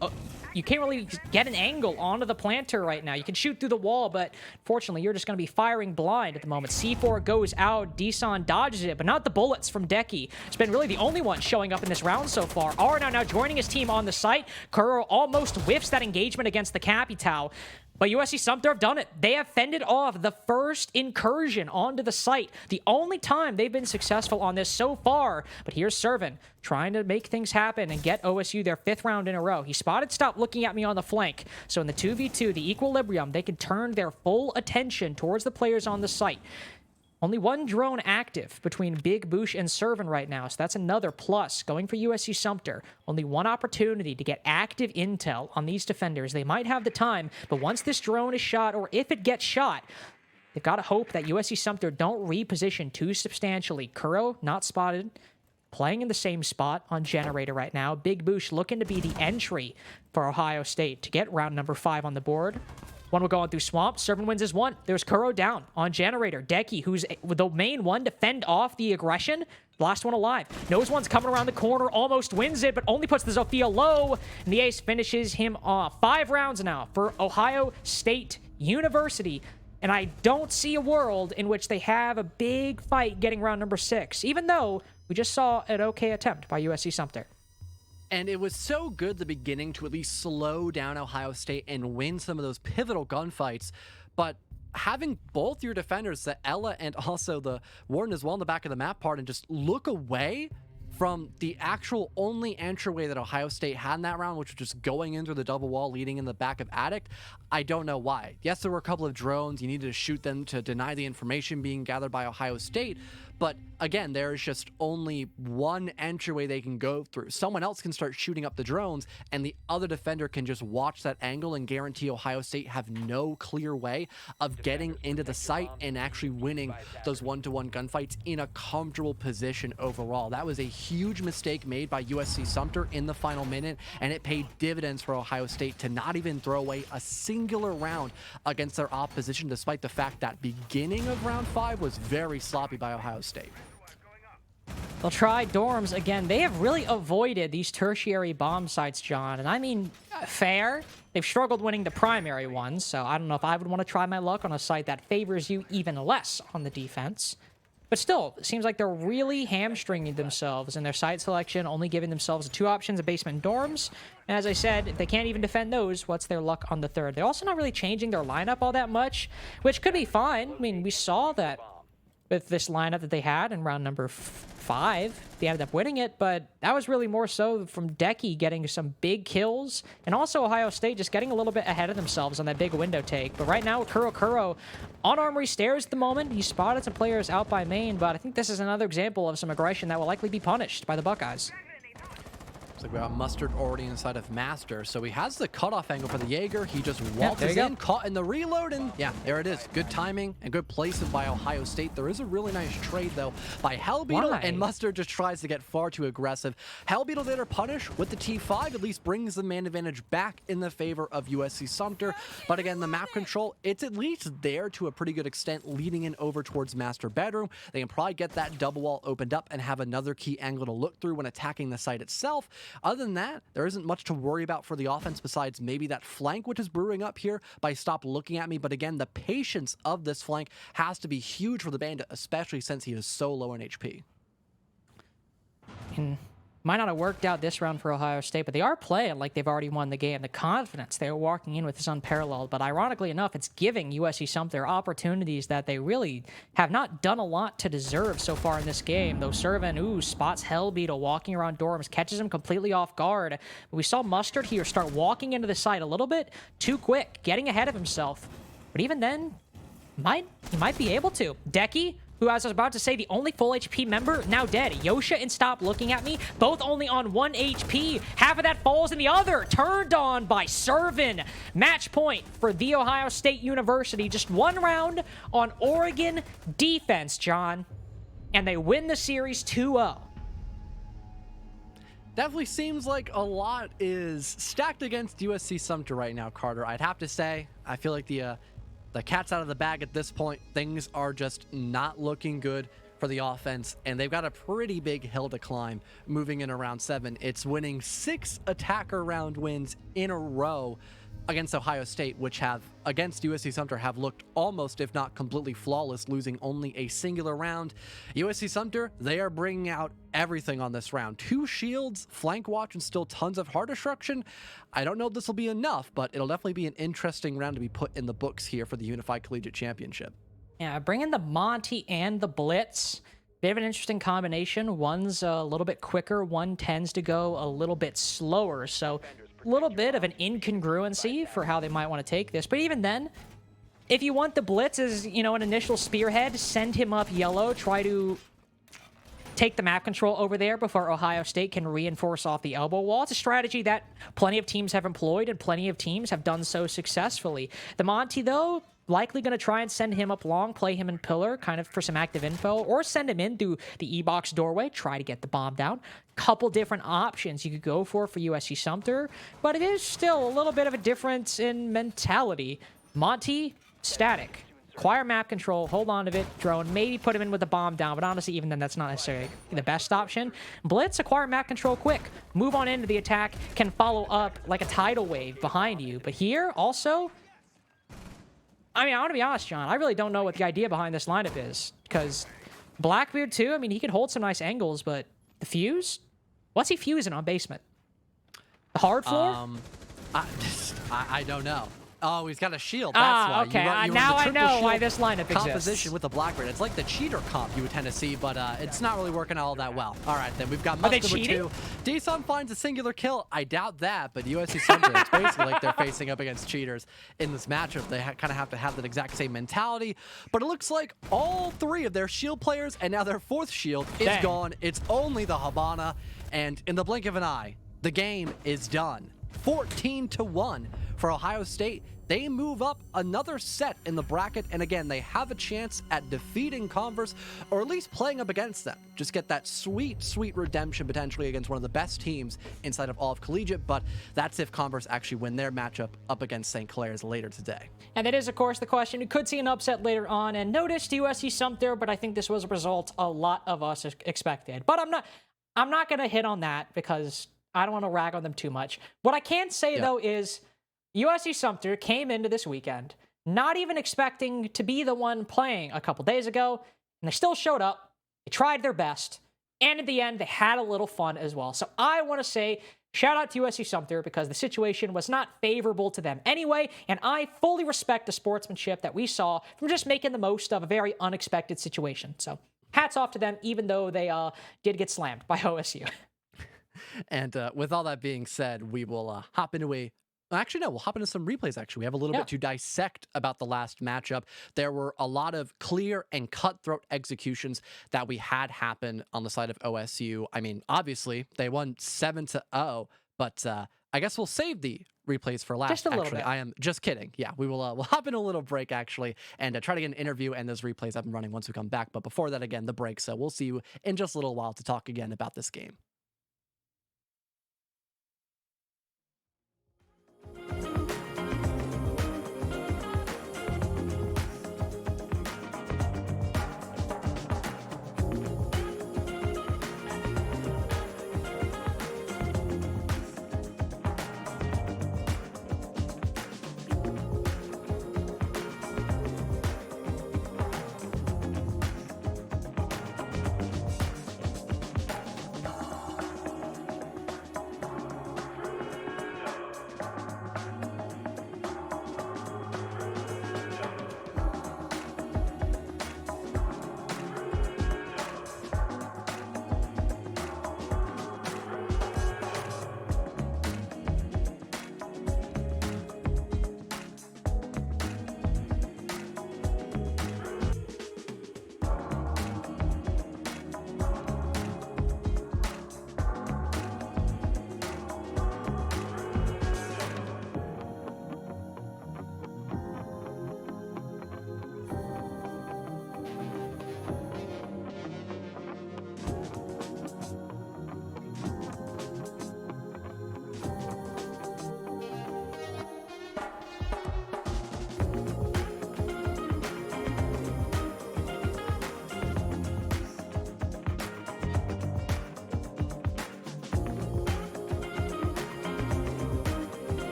get an angle onto the planter right now. You can shoot through the wall, but fortunately, you're just going to be firing blind at the moment. C4 goes out. Deson dodges it, but not the bullets from Decky. It's been really the only one showing up in this round so far. Arno now joining his team on the site. Kuro almost whiffs that engagement against the Capitao. But USC Sumter have done it. They have fended off the first incursion onto the site. The only time they've been successful on this so far. But here's Servan trying to make things happen and get OSU their 5th round in a row. He spotted Stop Looking At Me on the flank. So in the 2v2, the equilibrium, they can turn their full attention towards the players on the site. Only one drone active between Big Boosh and Servan right now, so that's another plus going for USC Sumter. Only one opportunity to get active intel on these defenders. They might have the time, but once this drone is shot, or if it gets shot, they've got to hope that USC Sumter don't reposition too substantially. Kuro, not spotted, playing in the same spot on Generator right now. Big Boosh looking to be the entry for Ohio State to get round number 5 on the board. One will go on through Swamp. Servan wins his one. There's Kuro down on Generator. Decky, who's the main one to fend off the aggression. Last one alive. Knows one's coming around the corner. Almost wins it, but only puts the Zofia low. And the ace finishes him off. 5 rounds now for Ohio State University. And I don't see a world in which they have a big fight getting round number 6, even though we just saw an okay attempt by USC Sumter. And it was so good the beginning to at least slow down Ohio State and win some of those pivotal gunfights. But having both your defenders, the Ella and also the Warden as well in the back of the map part, and just look away from the actual only entryway that Ohio State had in that round, which was just going in through the double wall leading in the back of Addict, I don't know why. Yes, there were a couple of drones. You needed to shoot them to deny the information being gathered by Ohio State. But again, there is just only one entryway they can go through. Someone else can start shooting up the drones, and the other defender can just watch that angle and guarantee Ohio State have no clear way of getting into the site and actually winning those one-to-one gunfights in a comfortable position overall. That was a huge mistake made by USC Sumter in the final minute, and it paid dividends for Ohio State to not even throw away a singular round against their opposition, despite the fact that beginning of round 5 was very sloppy by Ohio State. They'll try dorms again. They have really avoided these tertiary bomb sites, John. And I mean, fair. They've struggled winning the primary ones, so I don't know if I would want to try my luck on a site that favors you even less on the defense. But still, it seems like they're really hamstringing themselves in their site selection, only giving themselves 2 options of basement dorms. And as I said, if they can't even defend those, what's their luck on the third? They're also not really changing their lineup all that much, which could be fine. I mean, we saw that with this lineup that they had in round number 5. They ended up winning it, but that was really more so from Decky getting some big kills, and also Ohio State just getting a little bit ahead of themselves on that big window take. But right now, Kuro on Armory Stairs at the moment. He spotted some players out by main, but I think this is another example of some aggression that will likely be punished by the Buckeyes. Looks like we got Mustard already inside of Master, so he has the cutoff angle for the Jaeger. He just waltzes in, caught in the reload, and yeah, there it is. Good timing and good placement by Ohio State. There is a really nice trade, though, by Hellbeetle, and Mustard just tries to get far too aggressive. Hellbeetle later punish with the T5, at least brings the man advantage back in the favor of USC Sumter. But again, the map control, it's at least there to a pretty good extent, leading in over towards Master Bedroom. They can probably get that double wall opened up and have another key angle to look through when attacking the site itself. Other than that, there isn't much to worry about for the offense besides maybe that flank, which is brewing up here by Stop Looking At Me. But again, the patience of this flank has to be huge for the Bandit, especially since he is so low in HP. Might not have worked out this round for Ohio State, but they are playing like they've already won the game. The confidence they're walking in with is unparalleled, but ironically enough, it's giving USC Sumter opportunities that they really have not done a lot to deserve so far in this game. Though Servan, spots Hellbeetle walking around dorms, catches him completely off guard. We saw Mustard here start walking into the site a little bit too quick, getting ahead of himself. But even then, he might be able to. Decky, who, as I was about to say, the only full HP member, now dead. Yosha and Stop Looking At Me, both only on 1 HP. Half of that falls in the other. Turned on by Servan. Match point for The Ohio State University. Just 1 round on Oregon defense, John. And they win the series 2-0. Definitely seems like a lot is stacked against USC Sumter right now, Carter. I'd have to say, I feel like the cat's out of the bag at this point. Things are just not looking good for the offense, and they've got a pretty big hill to climb moving in around 7. It's winning 6 attacker round wins in a row against Ohio State, which have, against USC Sumter, have looked almost, if not completely flawless, losing only a singular round. USC Sumter, they are bringing out everything on this round. 2 shields, flank watch, and still tons of heart destruction. I don't know if this will be enough, but it'll definitely be an interesting round to be put in the books here for the Unified Collegiate Championship. Yeah, bring in the Monty and the Blitz. Bit of an interesting combination. One's a little bit quicker, one tends to go a little bit slower, so a little bit of an incongruency for how they might want to take this. But even then, if you want the Blitz as, an initial spearhead, send him up yellow, try to take the map control over there before Ohio State can reinforce off the elbow wall. It's a strategy that plenty of teams have employed and plenty of teams have done so successfully. The Monty, though, likely going to try and send him up long, play him in pillar, kind of for some active info, or send him in through the E-box doorway, try to get the bomb down. Couple different options you could go for USC Sumter, but it is still a little bit of a difference in mentality. Monty, static. Acquire map control, hold on to it, drone, maybe put him in with the bomb down, but honestly, even then, that's not necessarily the best option. Blitz, acquire map control quick. Move on into the attack, can follow up like a tidal wave behind you. But here, also, I want to be honest, John, I really don't know what the idea behind this lineup is, because Blackbeard, too, he can hold some nice angles, but the fuse? What's he fusing on basement? The hard floor? I don't know. Oh, he's got a shield. That's why. Okay. You now I know why shield this lineup exists. Composition with the Blackbird. It's like the cheater comp you would tend to see, but it's not really working all that well. All right, then we've got Mustard with 2. D-Sun finds a singular kill. I doubt that, but USC Sumter, it's basically like they're facing up against cheaters in this matchup. They kind of have to have that exact same mentality, but it looks like all 3 of their shield players and now their 4th shield is gone. It's only the Habana, and in the blink of an eye, the game is done. 14-1 for Ohio State. they move up another set in the bracket, and again, they have a chance at defeating Converse, or at least playing up against them. Just get that sweet, sweet redemption potentially against one of the best teams inside of all of Collegiate, but that's if Converse actually win their matchup up against St. Clair's later today. And that is, of course, the question. We could see an upset later on, and noticed USC Sumter, but I think this was a result a lot of us expected. But I'm not going to hit on that because I don't want to rag on them too much. What I can say, though, is USC Sumter came into this weekend not even expecting to be the one playing a couple days ago, and they still showed up. They tried their best, and at the end, they had a little fun as well. So I want to say shout out to USC Sumter because the situation was not favorable to them anyway, and I fully respect the sportsmanship that we saw from just making the most of a very unexpected situation. So hats off to them, even though they did get slammed by OSU. And with all that being said, we will hop into we'll hop into some replays, actually. We have a little bit to dissect about the last matchup. There were a lot of clear and cutthroat executions that we had happen on the side of OSU. I mean, obviously, they won 7-0, but I guess we'll save the replays for last. Just a little actually, bit. I am just kidding. Yeah, we will we'll hop in a little break, actually, and try to get an interview and those replays up and running once we come back. But before that, again, the break. So we'll see you in just a little while to talk again about this game.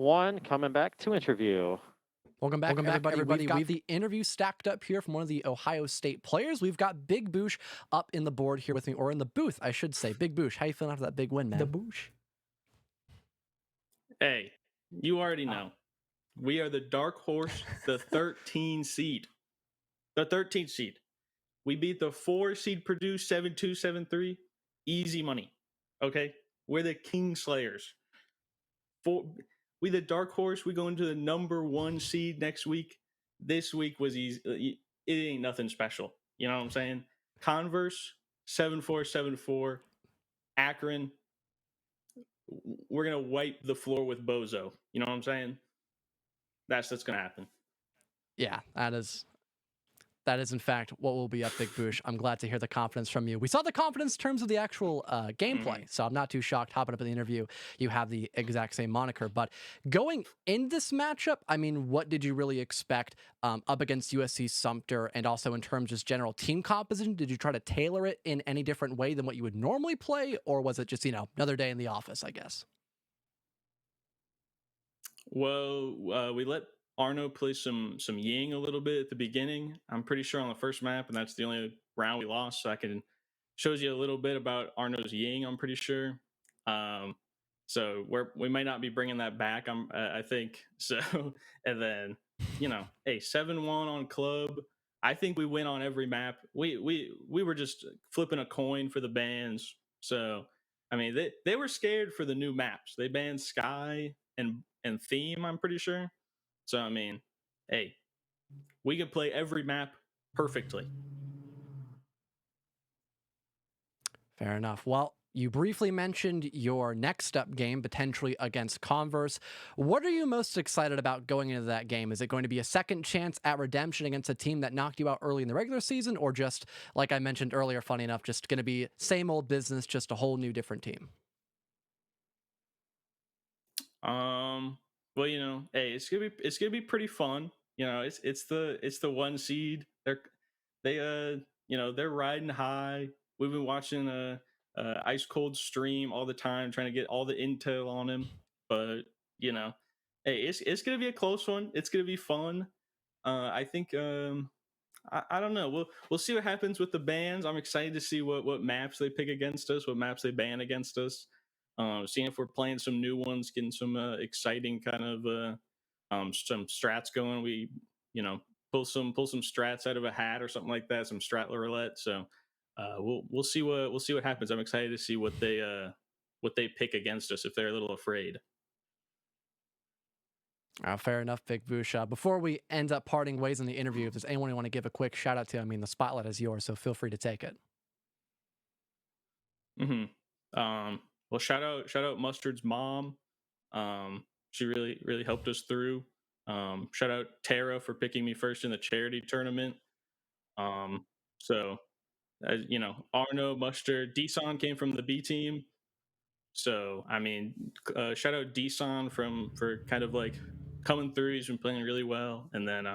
1, coming back to interview. Welcome back, everybody. We've got the interview stacked up here from one of the Ohio State players. We've got Big Boosh up in the board here with me, or in the booth, I should say. Big Boosh, how you feeling after that big win, man? The Boosh. Hey, you already know. We are the dark horse, the 13 seed. The 13th seed. We beat the 4 seed Purdue 7-2, 7-3. Easy money. Okay? We're the King Slayers. We the dark horse. We go into the number 1 seed next week. This week was easy. It ain't nothing special. You know what I'm saying? Converse 7-4, 7-4. Akron. We're gonna wipe the floor with Bozo. You know what I'm saying? That's gonna happen. Yeah, that is in fact what will be up, Big Boosh. I'm glad to hear the confidence from you. We saw the confidence in terms of the actual gameplay, so I'm not too shocked. Hopping up in the interview, you have the exact same moniker. But going in this matchup, I mean, what did you really expect up against USC Sumter, and also in terms of just general team composition? Did you try to tailor it in any different way than what you would normally play, or was it just, another day in the office, I guess? Well, we let Arno play some Ying a little bit at the beginning. I'm pretty sure on the first map, and that's the only round we lost. So I can shows you a little bit about Arno's Ying. I'm pretty sure. So we might not be bringing that back. I think so. And then hey, 7-1 on club. I think we win on every map. We were just flipping a coin for the bans. So I mean they were scared for the new maps. They banned Sky and Theme. I'm pretty sure. So, I mean, hey, we can play every map perfectly. Fair enough. Well, you briefly mentioned your next up game, potentially against Converse. What are you most excited about going into that game? Is it going to be a second chance at redemption against a team that knocked you out early in the regular season, or just, like I mentioned earlier, funny enough, just going to be same old business, just a whole new different team? Well, hey, it's gonna be pretty fun. It's the 1 seed. They're riding high. We've been watching Ice Cold stream all the time, trying to get all the intel on him. But hey, it's gonna be a close one. It's gonna be fun. I think I don't know. We'll see what happens with the bans. I'm excited to see what maps they pick against us, what maps they ban against us. Seeing if we're playing some new ones, getting some exciting kind of some strats going. We pull some strats out of a hat or something like that, some strat roulette. So we'll see what happens. I'm excited to see what they pick against us if they're a little afraid. Fair enough, Big Boosh. Before we end up parting ways in the interview, if there's anyone you want to give a quick shout out to, I mean, the spotlight is yours, so feel free to take it. Well, shout out Mustard's mom. She really helped us through. Shout out Tara for picking me first in the charity tournament. So as Arno, Mustard, Deson came from the B team. So I mean, shout out Deson for kind of like coming through. He's been playing really well. And then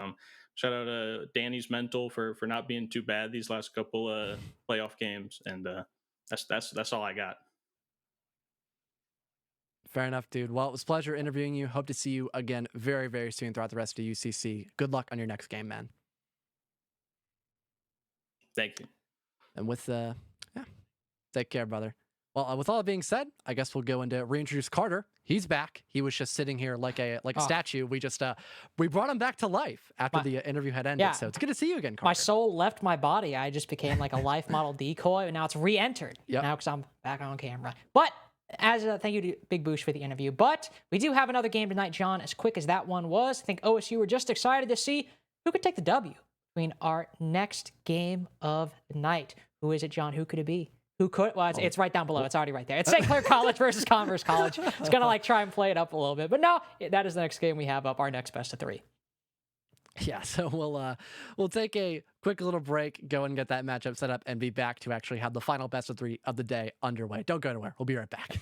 shout out Danny's mental for not being too bad these last couple playoff games. And that's all I got. Fair enough, dude. Well, it was a pleasure interviewing you. Hope to see you again very, very soon throughout the rest of UCC. Good luck on your next game, man. Thank you. And with take care, brother. Well, with all that being said, I guess we'll go into reintroduce Carter. He's back. He was just sitting here like a statue. We just we brought him back to life after the interview had ended. Yeah. So it's good to see you again, Carter. My soul left my body. I just became like a life model decoy, and now it's re-entered. Yep. Now because I'm back on camera. But as thank you to Big Boosh for the interview. But we do have another game tonight, John. As quick as that one was, I think OSU were just excited to see who could take the W between our next game of the night. Who is it, John? Who could it be? Who could? Well, it's right down below. It's already right there. It's St. Clair College versus Converse College. It's gonna try and play it up a little bit, but no, that is the next game we have up. Our next best of 3. Yeah, so we'll take a quick little break, go and get that matchup set up, and be back to actually have the final best of 3 of the day underway. Don't go anywhere. We'll be right back.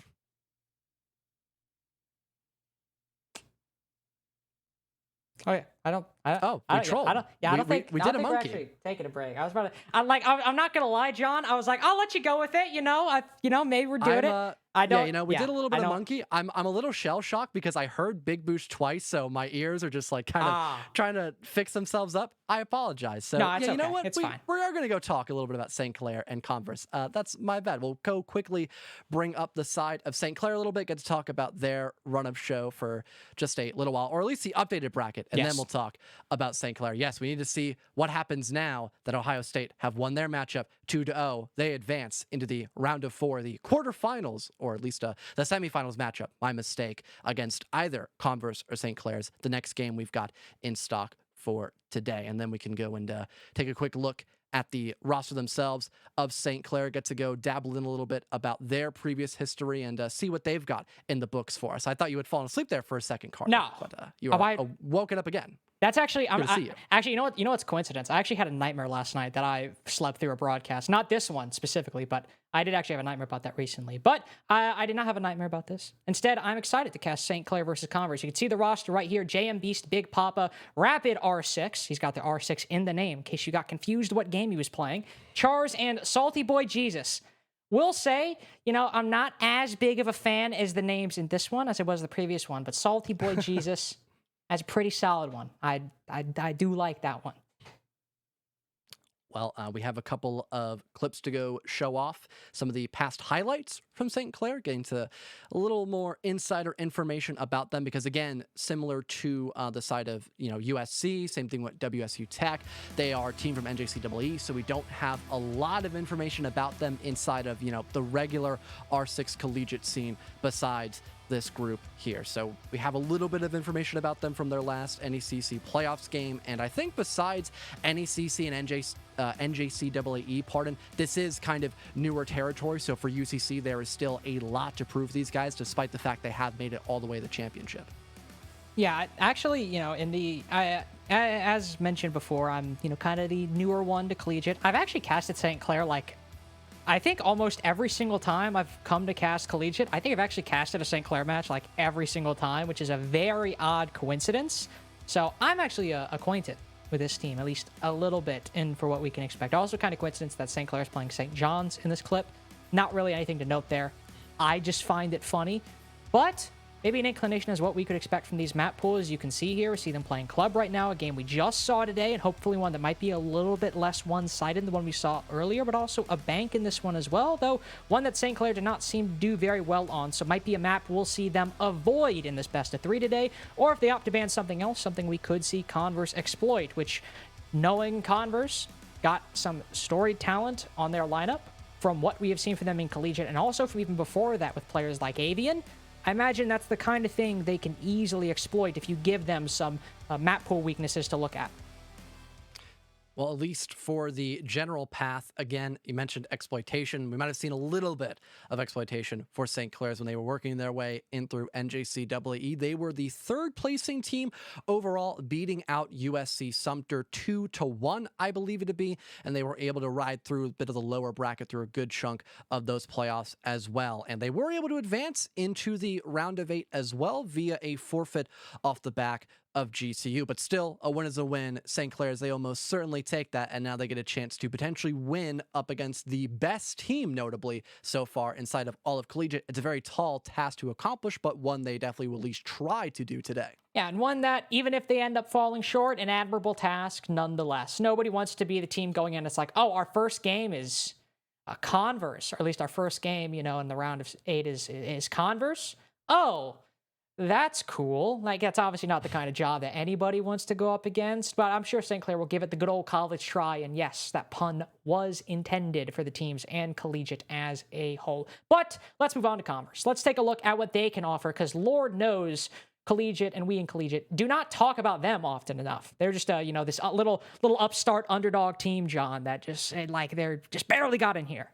Oh yeah. I don't. Oh, I we don't, trolled. I don't. Yeah, I don't think we I did don't a think we're monkey. actually taking a break. I was about to. I'm not gonna lie, John. I was like, I'll let you go with it. Maybe we're doing it. I don't. Yeah, we did a little bit I of don't- monkey. I'm a little shell shocked because I heard Big Boost twice, so my ears are just like kind of trying to fix themselves up. I apologize. So No, it's yeah, you know okay. what? It's fine. We are going to go talk a little bit about St. Clair and Converse. That's my bad. We'll go quickly bring up the side of St. Clair a little bit, get to talk about their run-up show for just a little while, or at least the updated bracket, and then we'll talk about St. Clair. Yes, we need to see what happens now that Ohio State have won their matchup 2-0. They advance into the round of 4, the quarterfinals, or at least the semifinals matchup. My mistake, against either Converse or St. Clair's. The next game we've got in stock for today, and then we can go and take a quick look at the roster themselves of St. Clair, get to go dabble in a little bit about their previous history and see what they've got in the books for us. I thought you had fallen asleep there for a second, Carter. No. But you are woken up again. That's actually, Good to see you. Actually, you know what's coincidence? I actually had a nightmare last night that I slept through a broadcast. Not this one specifically, but I did actually have a nightmare about that recently. But I did not have a nightmare about this. Instead, I'm excited to cast St. Clair versus Converse. You can see the roster right here. JM Beast, Big Papa, Rapid R6. He's got the R6 in the name in case you got confused what game he was playing. Chars and Salty Boy Jesus. Will say, I'm not as big of a fan as the names in this one as I was the previous one, but Salty Boy Jesus. That's a pretty solid one. I do like that one. Well, we have a couple of clips to go show off some of the past highlights from St. Clair, getting to a little more insider information about them. Because again, similar to the side of USC, same thing with WSU Tech, they are a team from NJCAE, so we don't have a lot of information about them inside of the regular R6 collegiate scene besides this group here. So we have a little bit of information about them from their last NECC playoffs game, and I think besides NECC and NJCAE, this is kind of newer territory. So for UCC, there is still a lot to prove these guys, despite the fact they have made it all the way to the championship. Yeah, actually, as mentioned before, I'm kind of the newer one to collegiate. I've actually casted St. Clair I think almost every single time I've come to cast Collegiate. I think I've actually casted a St. Clair match every single time, which is a very odd coincidence. So I'm actually acquainted with this team, at least a little bit, and for what we can expect. Also kind of coincidence that St. Clair is playing St. John's in this clip. Not really anything to note there. I just find it funny, but maybe an inclination is what we could expect from these map pools. You can see here, we see them playing Club right now, a game we just saw today, and hopefully one that might be a little bit less one-sided than the one we saw earlier, but also a bank in this one as well, though one that St. Clair did not seem to do very well on, so might be a map we'll see them avoid in this best of 3 today, or if they opt to ban something else, something we could see Converse exploit, which, knowing Converse, got some storied talent on their lineup from what we have seen from them in Collegiate, and also from even before that with players like Avian. I imagine that's the kind of thing they can easily exploit if you give them some map pool weaknesses to look at. Well, at least for the general path, again, you mentioned exploitation. We might have seen a little bit of exploitation for St. Clair's when they were working their way in through NJCAE. They were the third placing team overall, beating out USC Sumter 2-1, I believe it to be, and they were able to ride through a bit of the lower bracket through a good chunk of those playoffs as well. And they were able to advance into the round of 8 as well via a forfeit off the back of GCU, but still a win is a win. St. Clair's, they almost certainly take that, and now they get a chance to potentially win up against the best team, notably so far inside of all of Collegiate. It's a very tall task to accomplish, but one they definitely will at least try to do today. Yeah, and one that, even if they end up falling short, an admirable task nonetheless. Nobody wants to be the team going in. It's like, oh, our first game is a Converse, or at least our first game, in the round of 8 is Converse. Oh, that's cool. That's obviously not the kind of job that anybody wants to go up against, but I'm sure St. Clair will give it the good old college try, and yes, that pun was intended for the teams and Collegiate as a whole. But let's move on to Converse. Let's take a look at what they can offer, because Lord knows Collegiate and we in Collegiate do not talk about them often enough. They're just, this little upstart underdog team, John, that just, they're just barely got in here.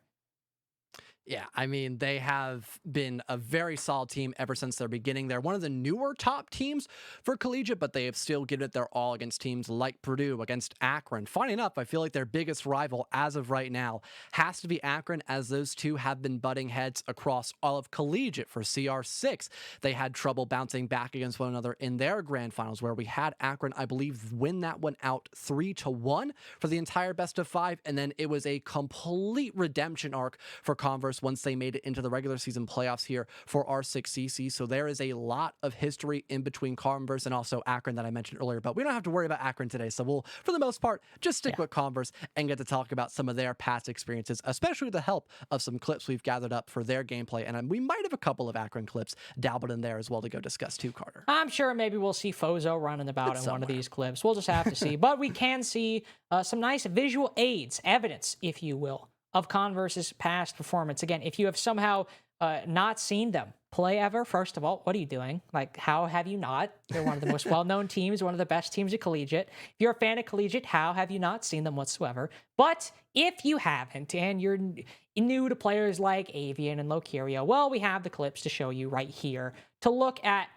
Yeah, I mean, they have been a very solid team ever since their beginning. They're one of the newer top teams for Collegiate, but they have still given it their all against teams like Purdue, against Akron. Funny enough, I feel like their biggest rival as of right now has to be Akron, as those two have been butting heads across all of Collegiate for CR6. They had trouble bouncing back against one another in their grand finals, where we had Akron, I believe, win that one out 3-1 for the entire best of 5, and then it was a complete redemption arc for Converse once they made it into the regular season playoffs here for R6CC. So there is a lot of history in between Converse and also Akron that I mentioned earlier, but we don't have to worry about Akron today. So we'll, for the most part, just stick with Converse and get to talk about some of their past experiences, especially with the help of some clips we've gathered up for their gameplay. And we might have a couple of Akron clips dabbled in there as well to go discuss too, Carter. I'm sure maybe we'll see Fozo running about in one of these clips. We'll just have to see. But we can see some nice visual aids, evidence, if you will, of Converse's past performance. Again, if you have somehow not seen them play ever, first of all, what are you doing? Like, how have you not? They're one of the most well-known teams, one of the best teams at Collegiate. If you're a fan of Collegiate, how have you not seen them whatsoever? But if you haven't, and you're new to players like Avian and Locario, well, we have the clips to show you right here to look at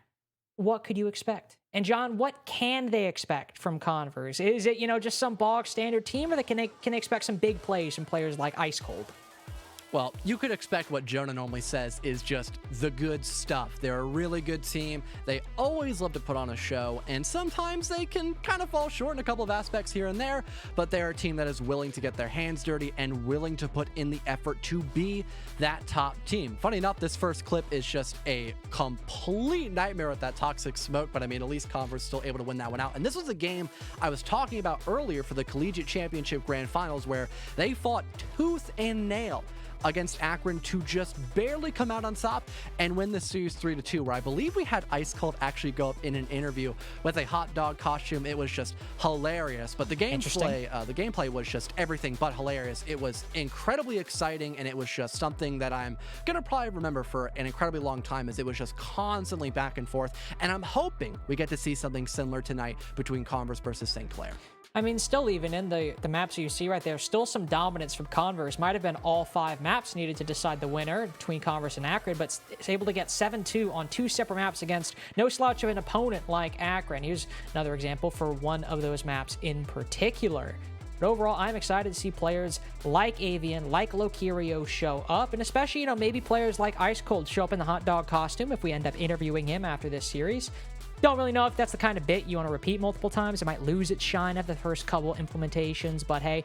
what could you expect. And John, what can they expect from Converse? Is it, just some bog standard team, or can they expect some big plays from players like Ice Cold? Well, you could expect what Jonah normally says is just the good stuff. They're a really good team. They always love to put on a show, and sometimes they can kind of fall short in a couple of aspects here and there, but they're a team that is willing to get their hands dirty and willing to put in the effort to be that top team. Funny enough, this first clip is just a complete nightmare with that toxic smoke, but I mean, at least Converse still able to win that one out. And this was a game I was talking about earlier for the Collegiate Championship Grand Finals, where they fought tooth and nail against Akron to just barely come out on top and win the series 3-2, where I believe we had Ice Cold actually go up in an interview with a hot dog costume. It was just hilarious, but the gameplay was just everything but hilarious. It was incredibly exciting, and it was just something that I'm gonna probably remember for an incredibly long time, as it was just constantly back and forth, and I'm hoping we get to see something similar tonight between Converse versus St. Clair. I mean, still, even in the maps you see right there, still some dominance from Converse. Might have been all 5 maps needed to decide the winner between Converse and Akron, but it's able to get 7-2 on 2 separate maps against no slouch of an opponent like Akron. Here's another example for one of those maps in particular. But overall, I'm excited to see players like Avian, like Locario show up, and especially, maybe players like Ice Cold show up in the hot dog costume if we end up interviewing him after this series. Don't really know if that's the kind of bit you want to repeat multiple times. It might lose its shine after the first couple implementations, but hey,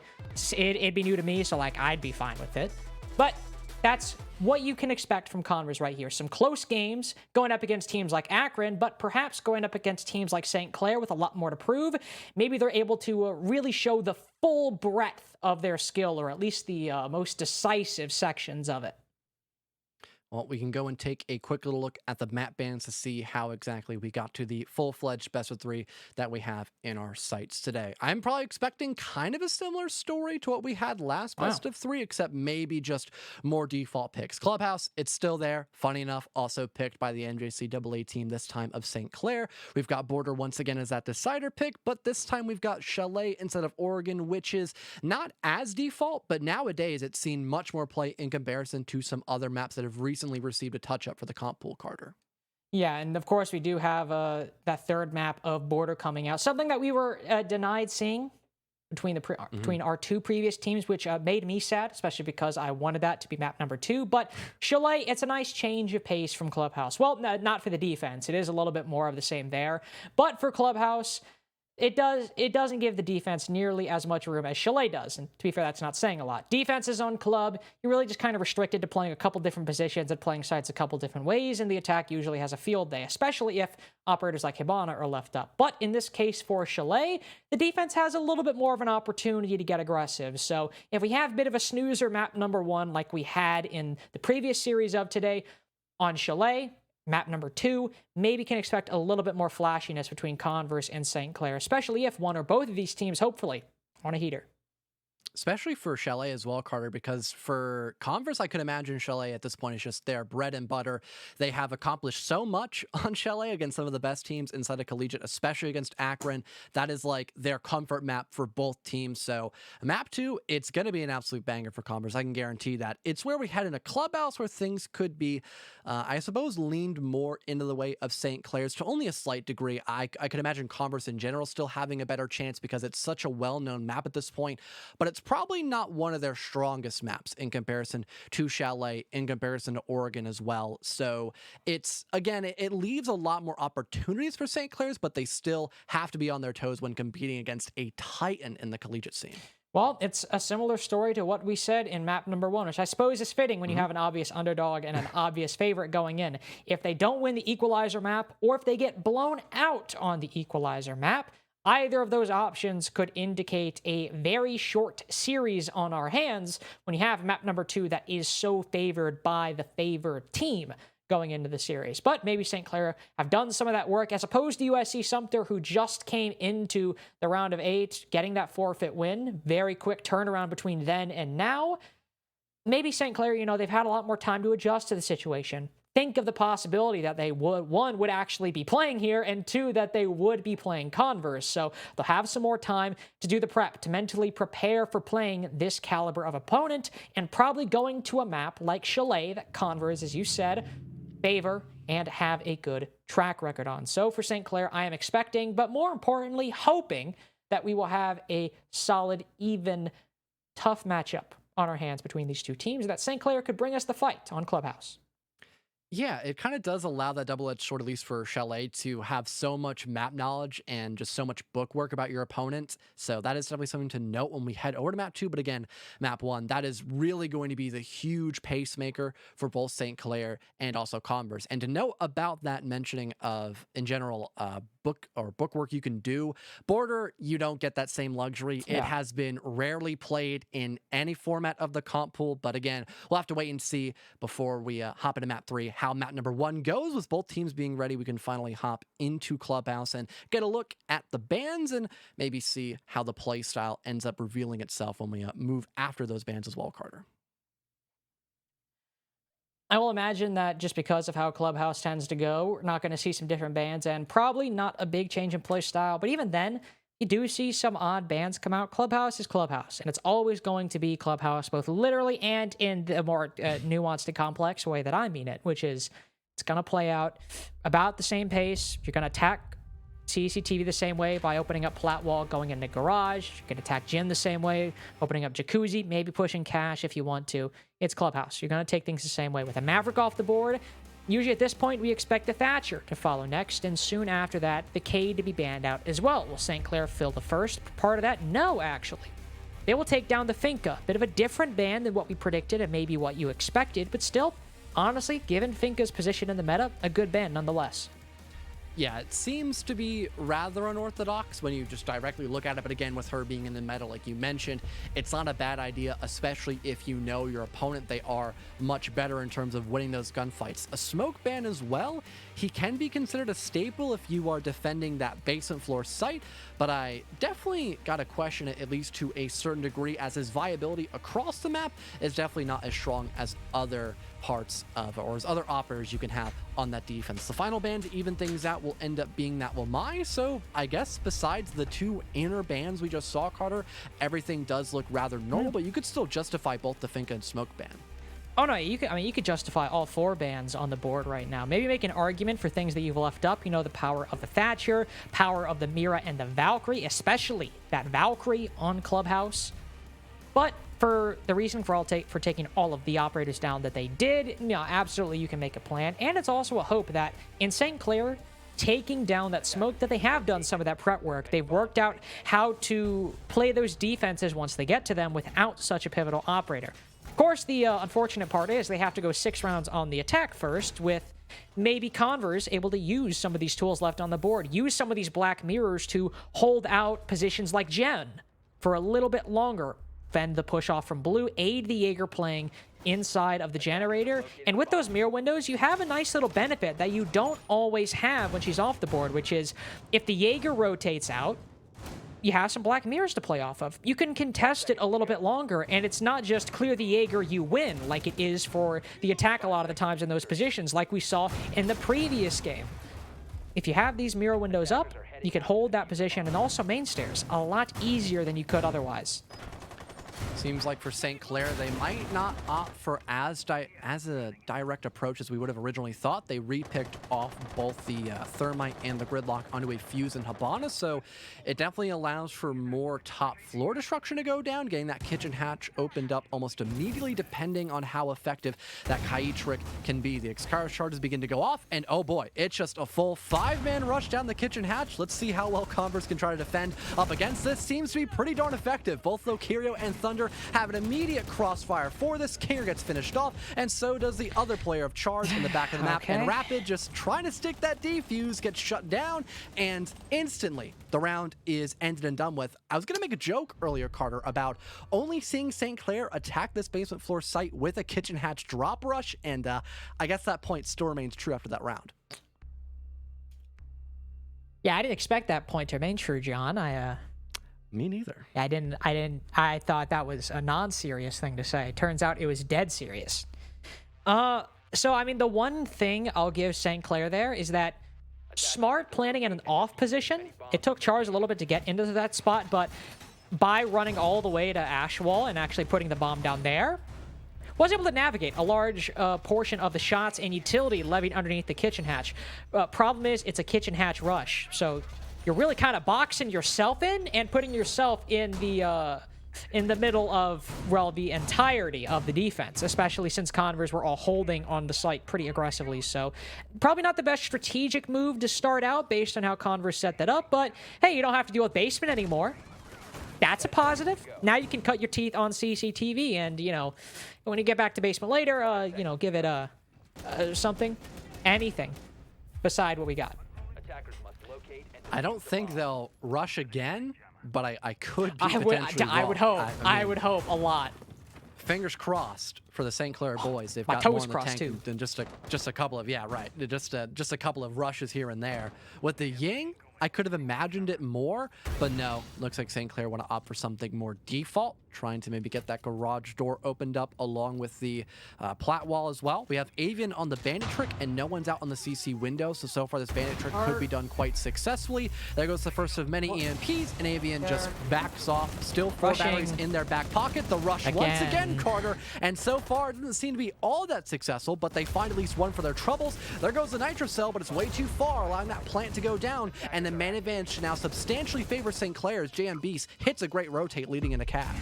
it'd be new to me, so I'd be fine with it. But that's what you can expect from Converse right here. Some close games going up against teams like Akron, but perhaps going up against teams like St. Clair with a lot more to prove. Maybe they're able to really show the full breadth of their skill, or at least the most decisive sections of it. Well, we can go and take a quick little look at the map bans to see how exactly we got to the full-fledged best of 3 that we have in our sights today. I'm probably expecting kind of a similar story to what we had last best of 3, except maybe just more default picks. Clubhouse, it's still there. Funny enough, also picked by the NJCAA team, this time of St. Clair. We've got Border once again as that decider pick, but this time we've got Chalet instead of Oregon, which is not as default, but nowadays it's seen much more play in comparison to some other maps that have recently received a touch-up for the comp pool, Carter. Yeah, and of course we do have that third map of Border coming out. Something that we were denied seeing between between our 2 previous teams, which made me sad, especially because I wanted that to be map number 2. But Chalet, it's a nice change of pace from Clubhouse. Well, not for the defense. It is a little bit more of the same there. But for Clubhouse, it doesn't give the defense nearly as much room as Chalet does. And to be fair, that's not saying a lot. Defenses on Club, you're really just kind of restricted to playing a couple different positions and playing sites a couple different ways, and the attack usually has a field day, especially if operators like Hibana are left up. But in this case for Chalet, the defense has a little bit more of an opportunity to get aggressive. So if we have a bit of a snoozer map number 1 like we had in the previous series of today on Chalet, map number 2, maybe can expect a little bit more flashiness between Converse and St. Clair, especially if one or both of these teams, hopefully, on a heater. especially for Chalet as well, Carter, because for Converse, I could imagine Chalet at this point is just their bread and butter. They have accomplished so much on Chalet against some of the best teams inside of Collegiate, especially against Akron. That is like their comfort map for both teams. So map 2, it's going to be an absolute banger for Converse. I can guarantee that. It's where we head in a clubhouse where things could be, I suppose, leaned more into the way of St. Clair's to only a slight degree. I could imagine Converse in general still having a better chance because it's such a well-known map at this point, but it's probably not one of their strongest maps in comparison to Chalet, in comparison to Oregon as well. So it's, again, it leaves a lot more opportunities for St. Clair's, but they still have to be on their toes when competing against a titan in the collegiate scene. Well, it's a similar story to what we said in map number 1, which I suppose is fitting when you have an obvious underdog and an obvious favorite going in. If they don't win the equalizer map, or if they get blown out on the equalizer map, either of those options could indicate a very short series on our hands when you have map number 2 that is so favored by the favored team going into the series. But maybe St. Clair have done some of that work, as opposed to USC Sumter, who just came into the round of 8, getting that forfeit win. Very quick turnaround between then and now. Maybe St. Clair, they've had a lot more time to adjust to the situation. Think of the possibility that they would actually be playing here, and 2, that they would be playing Converse. So they'll have some more time to do the prep, to mentally prepare for playing this caliber of opponent, and probably going to a map like Chalet that Converse, as you said, favor and have a good track record on. So for St. Clair, I am expecting, but more importantly, hoping that we will have a solid, even, tough matchup on our hands between these two teams, that St. Clair could bring us the fight on Clubhouse. Yeah, it kind of does allow that double-edged sword, at least for Chalet, to have so much map knowledge and just so much book work about your opponent. So that is definitely something to note when we head over to map 2. But again, map 1, that is really going to be the huge pacemaker for both St. Clair and also Converse. And to note about that mentioning of, in general, book work you can do, Border, you don't get that same luxury. Yeah. It has been rarely played in any format of the comp pool. But again, we'll have to wait and see before we hop into map 3 how map number 1 goes. With both teams being ready, we can finally hop into Clubhouse and get a look at the bans and maybe see how the play style ends up revealing itself when we move after those bans as well, Carter. I will imagine that just because of how Clubhouse tends to go, we're not going to see some different bans and probably not a big change in play style. But even then, you do see some odd bans come out. Clubhouse is Clubhouse, and it's always going to be Clubhouse, both literally and in the more nuanced and complex way that I mean it, which is it's going to play out about the same pace. You're going to attack CCTV the same way by opening up Plat Wall, going into Garage. You can attack Gym the same way, opening up Jacuzzi, maybe pushing Cash if you want to. It's Clubhouse. You're going to take things the same way. With a Maverick off the board, usually at this point, we expect the Thatcher to follow next, and soon after that, the Cade to be banned out as well. Will St. Clair fill the first part of that? No, actually. They will take down the Finca. Bit of a different ban than what we predicted and maybe what you expected, but still, honestly, given Finca's position in the meta, a good ban nonetheless. Yeah, it seems to be rather unorthodox when you just directly look at it. But again, with her being in the meta, like you mentioned, it's not a bad idea, especially if you know your opponent. They are much better in terms of winning those gunfights. A smoke ban as well. He can be considered a staple if you are defending that basement floor site, but I definitely got to question it, at least to a certain degree, as his viability across the map is definitely not as strong as other parts of, or as other operators you can have on that defense. The final ban to even things out will end up being that Wamai. So I guess besides the 2 inner bans we just saw, Carter, everything does look rather normal, but you could still justify both the Finca and smoke ban. Oh no, you could justify all 4 bans on the board right now. Maybe make an argument for things that you've left up. The power of the Thatcher, power of the Mira and the Valkyrie, especially that Valkyrie on Clubhouse. But for the reason for taking all of the operators down that they did, absolutely you can make a plan. And it's also a hope that in St. Clair, taking down that smoke, that they have done some of that prep work. They've worked out how to play those defenses once they get to them without such a pivotal operator. Of course, the unfortunate part is they have to go 6 rounds on the attack first, with maybe Converse able to use some of these tools left on the board, use some of these black mirrors to hold out positions like Gen for a little bit longer, fend the push off from blue, aid the Jaeger playing inside of the generator. And with those mirror windows, you have a nice little benefit that you don't always have when she's off the board, which is if the Jaeger rotates out, you have some black mirrors to play off of. You can contest it a little bit longer, and it's not just clear the Jaeger, you win, like it is for the attack a lot of the times in those positions, like we saw in the previous game. If you have these mirror windows up, you can hold that position, and also main stairs a lot easier than you could otherwise. Seems like for St. Clair, they might not opt for as a direct approach as we would have originally thought. They repicked off both the Thermite and the Gridlock onto a Fuse and Habana, so it definitely allows for more top floor destruction to go down, getting that kitchen hatch opened up almost immediately, depending on how effective that Kai trick can be. The Excalibur charges begin to go off, and oh boy, it's just a full 5-man rush down the kitchen hatch. Let's see how well Converse can try to defend up against this. Seems to be pretty darn effective. Both Lokirio and Thunder have an immediate crossfire for this. Kinger gets finished off, and so does the other player of Charge in the back of the map. Okay. And Rapid just trying to stick that defuse, gets shut down, and instantly the round is ended and done with. I was going to make a joke earlier, Carter, about only seeing St. Clair attack this basement floor site with a kitchen hatch drop rush, and I guess that point still remains true after that round. Yeah, I didn't expect that point to remain true, John. Me neither. I thought that was a non-serious thing to say. Turns out it was dead serious. So, I mean, the one thing I'll give St. Clair there is that smart planning in an off position. It took Charge a little bit to get into that spot, but by running all the way to Ashwall and actually putting the bomb down there, was able to navigate a large portion of the shots and utility levied underneath the kitchen hatch. Problem is, it's a kitchen hatch rush, so you're really kind of boxing yourself in and putting yourself in the middle of, well, the entirety of the defense, especially since Converse were all holding on the site pretty aggressively. So probably not the best strategic move to start out based on how Converse set that up, but hey, you don't have to deal with basement anymore. That's a positive. Now you can cut your teeth on CCTV, and, you know, when you get back to basement later, you know, give it something, anything beside what we got. I don't think they'll rush again, but I could be I would wrong. I would hope a lot. Fingers crossed for the St. Clair boys. They've My got more toes in the crossed, tank than just a couple of just a couple of rushes here and there. With the Ying, I could have imagined it more, but no, looks like St. Clair want to opt for something more default, trying to maybe get that garage door opened up along with the plat wall as well. We have Avian on the bandit trick, and no one's out on the CC window, so far this bandit trick could be done quite successfully. There goes the first of many EMPs, and Avian just backs off. Still 4 batteries in their back pocket. The rush once again, Carter, and so far it doesn't seem to be all that successful, but they find at least one for their troubles. There goes the nitro cell, but it's way too far, allowing that plant to go down, and the man advantage now substantially favors St. Clair as JM Beast hits a great rotate leading into cash.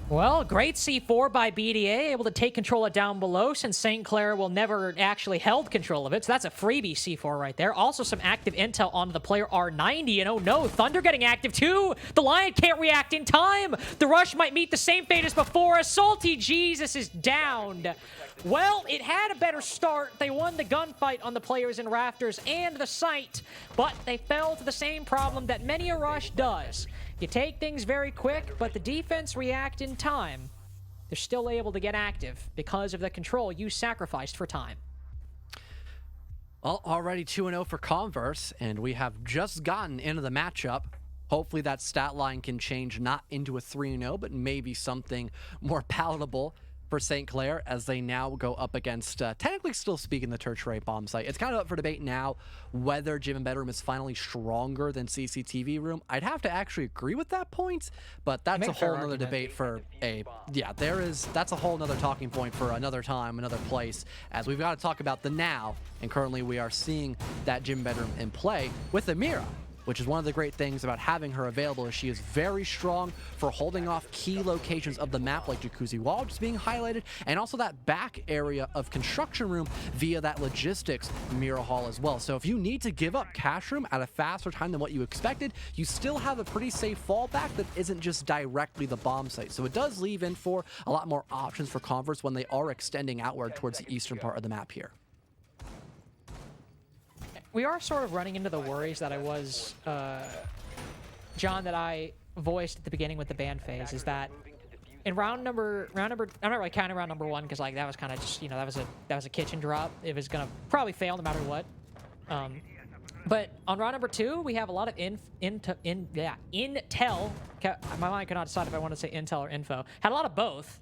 Well, great C4 by BDA, able to take control of down below since St. Clair will never actually held control of it, so that's a freebie C4 right there. Also some active intel onto the player R90, and oh no, Thunder getting active too! The Lion can't react in time! The Rush might meet the same fate as before, Salty Jesus is downed. Well, it had a better start. They won the gunfight on the players in Rafters and the site, but they fell to the same problem that many a Rush does. You take things very quick, but the defense react in time. They're still able to get active because of the control you sacrificed for time. Well, already 2-0 for Converse, and we have just gotten into the matchup. Hopefully that stat line can change, not into a 3-0, but maybe something more palatable for St. Clair as they now go up against, technically still speaking, the tertiary bomb site. It's kind of up for debate now whether Gym and Bedroom is finally stronger than CCTV Room. I'd have to actually agree with that point, but that's a whole nother debate for that's a whole nother talking point for another time, another place, as we've got to talk about the now, and currently we are seeing that Gym Bedroom in play with Amira, which is one of the great things about having her available, is she is very strong for holding off key locations of the map like Jacuzzi Wall just being highlighted, and also that back area of Construction Room via that Logistics Mirror Hall as well. So if you need to give up Cash Room at a faster time than what you expected, you still have a pretty safe fallback that isn't just directly the bomb site. So it does leave in for a lot more options for Converse when they are extending outward towards the eastern part of the map here. We are sort of running into the worries that I was, John, that I voiced at the beginning with the ban phase, is that in round number, I'm not really counting round number 1 because like that was kind of just, you know, that was a kitchen drop. It was gonna probably fail no matter what. But on round number 2, we have a lot of intel. My mind cannot decide if I want to say intel or info. Had a lot of both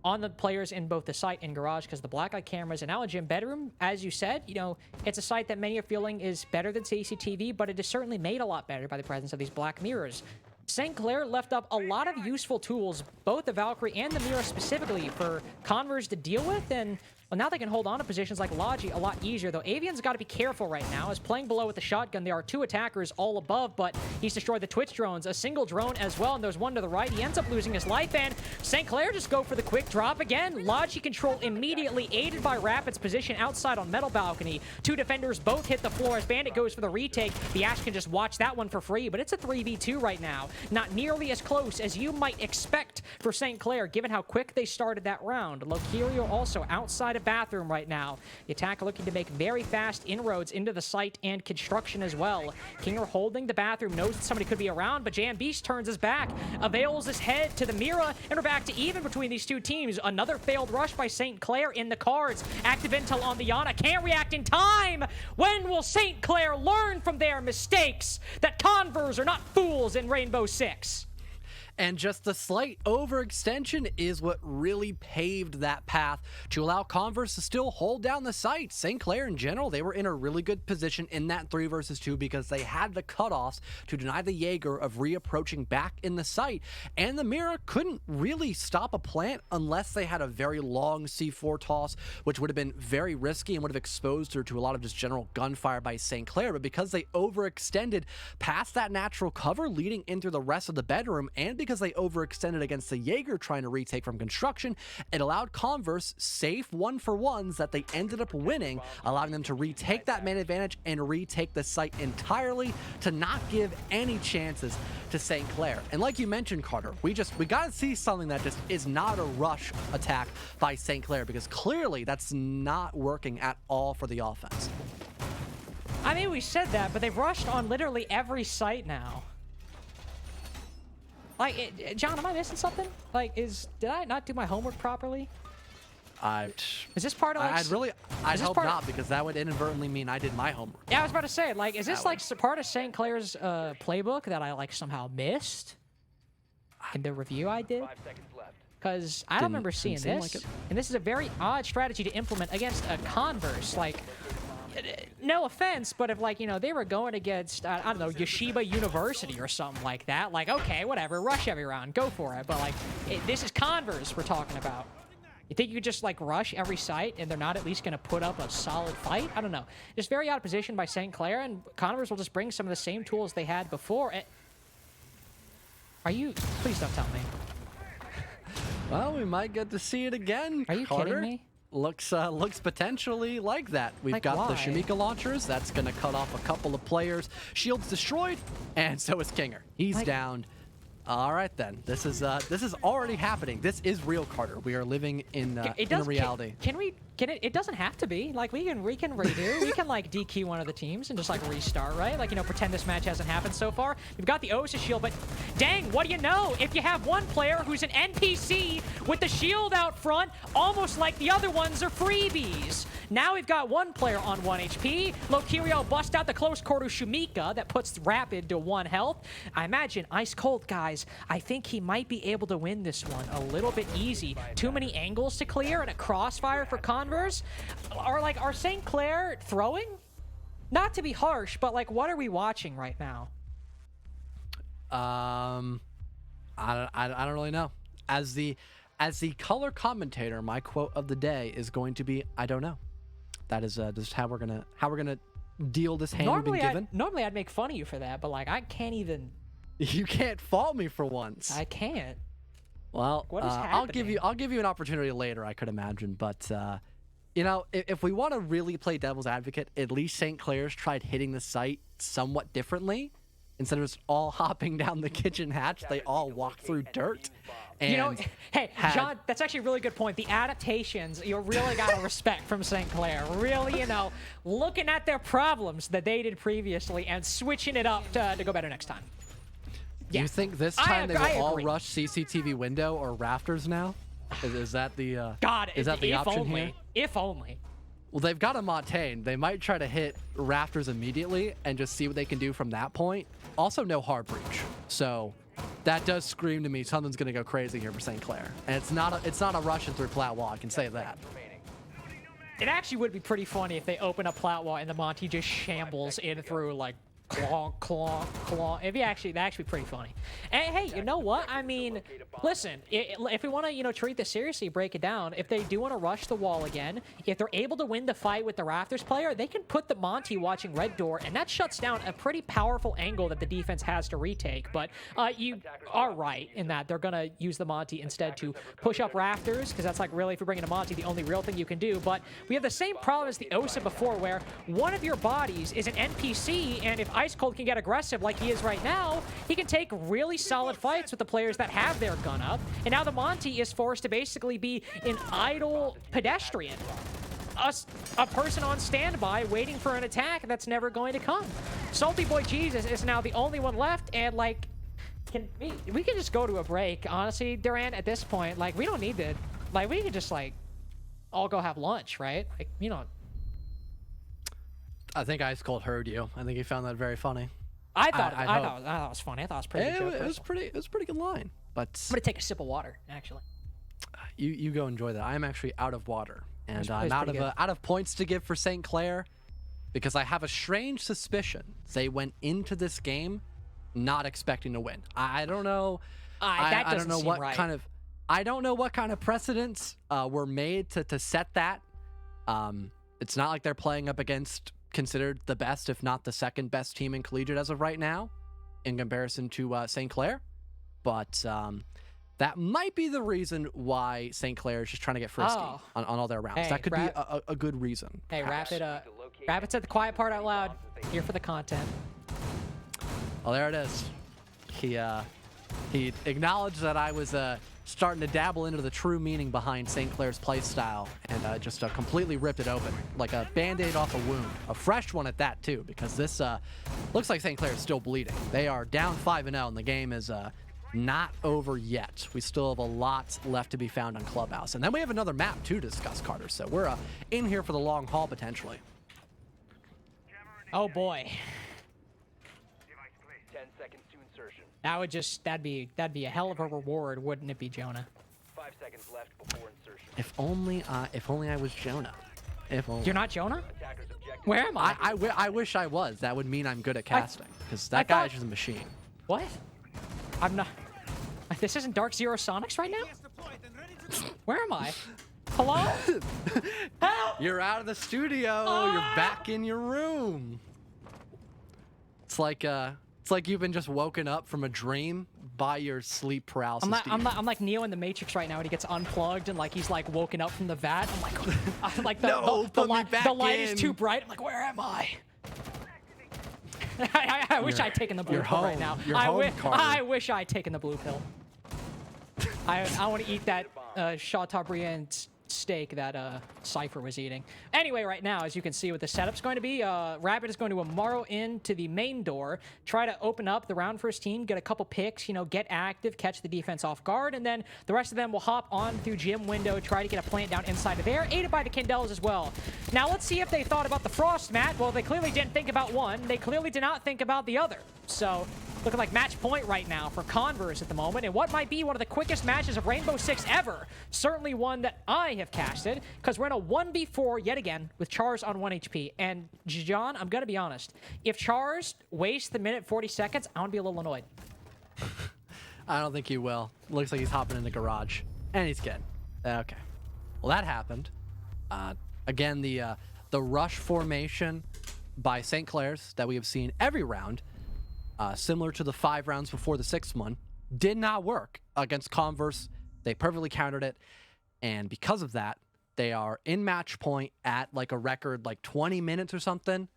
on the players in both the site and garage because the black eye cameras and now a gym bedroom, as you said, you know, it's a site that many are feeling is better than CCTV, but it is certainly made a lot better by the presence of these black mirrors. St. Clair left up a lot of useful tools, both the Valkyrie and the Mirror specifically, for Converse to deal with, and well, now they can hold on to positions like Logi a lot easier, though Avian's got to be careful right now, as playing below with the shotgun, there are 2 attackers all above, but he's destroyed the Twitch drones, a single drone as well, and there's one to the right. He ends up losing his life, and St. Clair just go for the quick drop again. Logi control immediately, aided by Rapid's position outside on Metal Balcony. 2 defenders both hit the floor as Bandit goes for the retake. The Ash can just watch that one for free, but it's a 3v2 right now. Not nearly as close as you might expect for St. Clair, given how quick they started that round. Lokirio also outside of bathroom right now. The attacker looking to make very fast inroads into the site and construction as well. Kinger holding the bathroom, knows that somebody could be around, but Jam Beast turns his back, avails his head to the Mira, and we're back to even between these 2 teams. Another failed rush by St. Clair in the cards. Active intel on the Yana, can't react in time! When will St. Clair learn from their mistakes that Converse are not fools in Rainbow Six? And just the slight overextension is what really paved that path to allow Converse to still hold down the site. St. Clair in general, they were in a really good position in that 3 versus 2 because they had the cutoffs to deny the Jaeger of reapproaching back in the site. And the Mira couldn't really stop a plant unless they had a very long C4 toss, which would have been very risky and would have exposed her to a lot of just general gunfire by St. Clair. But because they overextended past that natural cover leading into the rest of the bedroom, and because they overextended against the Jaeger trying to retake from construction, it allowed Converse safe 1-for-1s that they ended up winning, allowing them to retake that main advantage and retake the site entirely to not give any chances to St. Clair. And like you mentioned, Carter, we got to see something that just is not a rush attack by St. Clair, because clearly that's not working at all for the offense. I mean, we said that, but they've rushed on literally every site now. Like, John, am I missing something? Like, did I not do my homework properly? Is this part of like... I'd hope not, because that would inadvertently mean I did my homework. Yeah, I was about to say, like, is this like part of St. Clair's playbook that I like somehow missed in the review I did? Because I don't remember seeing this. Like, and this is a very odd strategy to implement against a Converse. Like, no offense, but if, like, you know, they were going against, I don't know, Yeshiva University or something like that, like, okay, whatever, rush every round, go for it. But, like, this is Converse we're talking about. You think you could just, like, rush every site and they're not at least going to put up a solid fight? I don't know. Just very odd position by St. Clair, and Converse will just bring some of the same tools they had before. Are you... Please don't tell me. Well, we might get to see it again, Are you Carter. kidding me? Looks potentially like that. We've Like, got why? the Shamika launchers. That's going to cut off a couple of players. Shield's destroyed, and so is Kinger. He's Like- down. All right, then. This is already happening. This is real, Carter. We are living in reality. Can we? It doesn't have to be. Like, we can redo. We can, like, DQ one of the teams and just, like, restart, right? Like, you know, pretend this match hasn't happened so far. We've got the Oasis shield, but dang, what do you know? If you have one player who's an NPC with the shield out front, almost like the other ones are freebies. Now we've got one player on 1 HP. Lokirio bust out the close quarter Shumika that puts Rapid to 1 health. I imagine ice cold, guys. I think he might be able to win this one a little bit easy. Too many angles to clear and a crossfire for Converse. Are St. Clair throwing? Not to be harsh, but, like, what are we watching right now? I don't really know. As the color commentator, my quote of the day is going to be, I don't know. That is just how we're gonna deal this hand we've been given. Normally I'd make fun of you for that, but, like, I can't even. You can't fault me for once. I can't. Well, What is I'll give happening? you an opportunity later, I could imagine, but you know, if we want to really play devil's advocate, at least St. Clair's tried hitting the site somewhat differently. Instead of just all hopping down the kitchen hatch, they all walked through dirt. And You know, hey, John, that's actually a really good point. The adaptations, you really got to respect from St. Clair. Really, you know, looking at their problems that they did previously and switching it up to go better next time. Do Yeah. you think this time they will all rush CCTV window or rafters now? Is that the God, is that the if option only, here? If only. Well, they've got a Montaigne. They might try to hit Rafters immediately and just see what they can do from that point. Also, no hard breach. So that does scream to me something's going to go crazy here for St. Clair. And it's not a Russian through plat wall, I can say that. It actually would be pretty funny if they open up plat wall and the Monty just shambles in through, like, claw, claw, claw. That'd actually be pretty funny. And hey, you know what? I mean, listen, if we want to, treat this seriously, break it down, if they do want to rush the wall again, if they're able to win the fight with the Rafters player, they can put the Monty watching red door, and that shuts down a pretty powerful angle that the defense has to retake. But you are right in that they're going to use the Monty instead to push up Rafters, because that's like really, if you're bringing a Monty, the only real thing you can do. But we have the same problem as the OSA before, where one of your bodies is an NPC, and if Ice Cold can get aggressive like he is right now, he can take really solid fights with the players that have their gun up. And now the Monty is forced to basically be an idle pedestrian. A person on standby waiting for an attack that's never going to come. Salty Boy Jesus is now the only one left, and like, we can just go to a break, honestly, Durant, at this point. Like, we don't need to, like, we could just, like, all go have lunch, right? Like, I think Ice Cold heard you. I think he found that very funny. I thought it was funny. I thought it was pretty good. It was a pretty good line. But I'm gonna take a sip of water, actually. You go enjoy that. I'm actually out of water, and I'm out of points to give for St. Clair, because I have a strange suspicion they went into this game not expecting to win. I don't know. I don't know what kind of. I don't know what kind of precedents were made to set that. It's not like they're playing up against considered the best, if not the second best team in Collegiate as of right now, in comparison to St. Clair. But that might be the reason why St. Clair is just trying to get frisky on all their rounds. Hey, that could be a good reason. Hey, Rapid said the quiet part out loud. Here for the content. Oh, there it is. He acknowledged that I was starting to dabble into the true meaning behind St. Clair's play style, and just completely ripped it open like a band-aid off a wound, a fresh one at that too, because this looks like St. Clair is still bleeding. They are down 5-0, and the game is not over yet. We still have a lot left to be found on Clubhouse, and then we have another map to discuss, Carter. So we're in here for the long haul potentially. Oh boy. 10 seconds to insertion. That'd be a hell of a reward, wouldn't it be, Jonah? 5 seconds left before insertion. If only I was Jonah. If only. You're not Jonah? Where am I? I wish I was. That would mean I'm good at casting, because that guy is just a machine. What? I'm not. This isn't Dark Zero Sonics right now? Where am I? Hello? Help! You're out of the studio. You're back in your room. It's like you've been just woken up from a dream by your sleep paralysis. I'm like Neo in the Matrix right now, and he gets unplugged and like he's like woken up from the vat. I'm like, the light is too bright. I'm like, where am I? I wish I'd taken the blue pill right now. I wish I'd taken the blue pill. I want to eat that Chateaubriand steak that Cypher was eating. Anyway, right now, as you can see what the setup's going to be, Rabbit is going to Amaro into the main door, try to open up the round first team, get a couple picks, get active, catch the defense off guard, and then the rest of them will hop on through gym window, try to get a plant down inside of there, aided by the Candels as well. Now, let's see if they thought about the Frost mat. Well, they clearly didn't think about one. They clearly did not think about the other. So, looking like match point right now for Converse at the moment, and what might be one of the quickest matches of Rainbow Six ever. Certainly one that I have casted, because we're in a 1v4 yet again with Chars on 1 HP. And John, I'm going to be honest. If Chars wastes the minute 40 seconds, I'm going to be a little annoyed. I don't think he will. Looks like he's hopping in the garage. And he's good. Okay. Well, that happened. Again, the rush formation by St. Clair's that we have seen every round, similar to the 5 rounds before the 6th one, did not work against Converse. They perfectly countered it, and because of that, they are in match point at like a record like 20 minutes or something.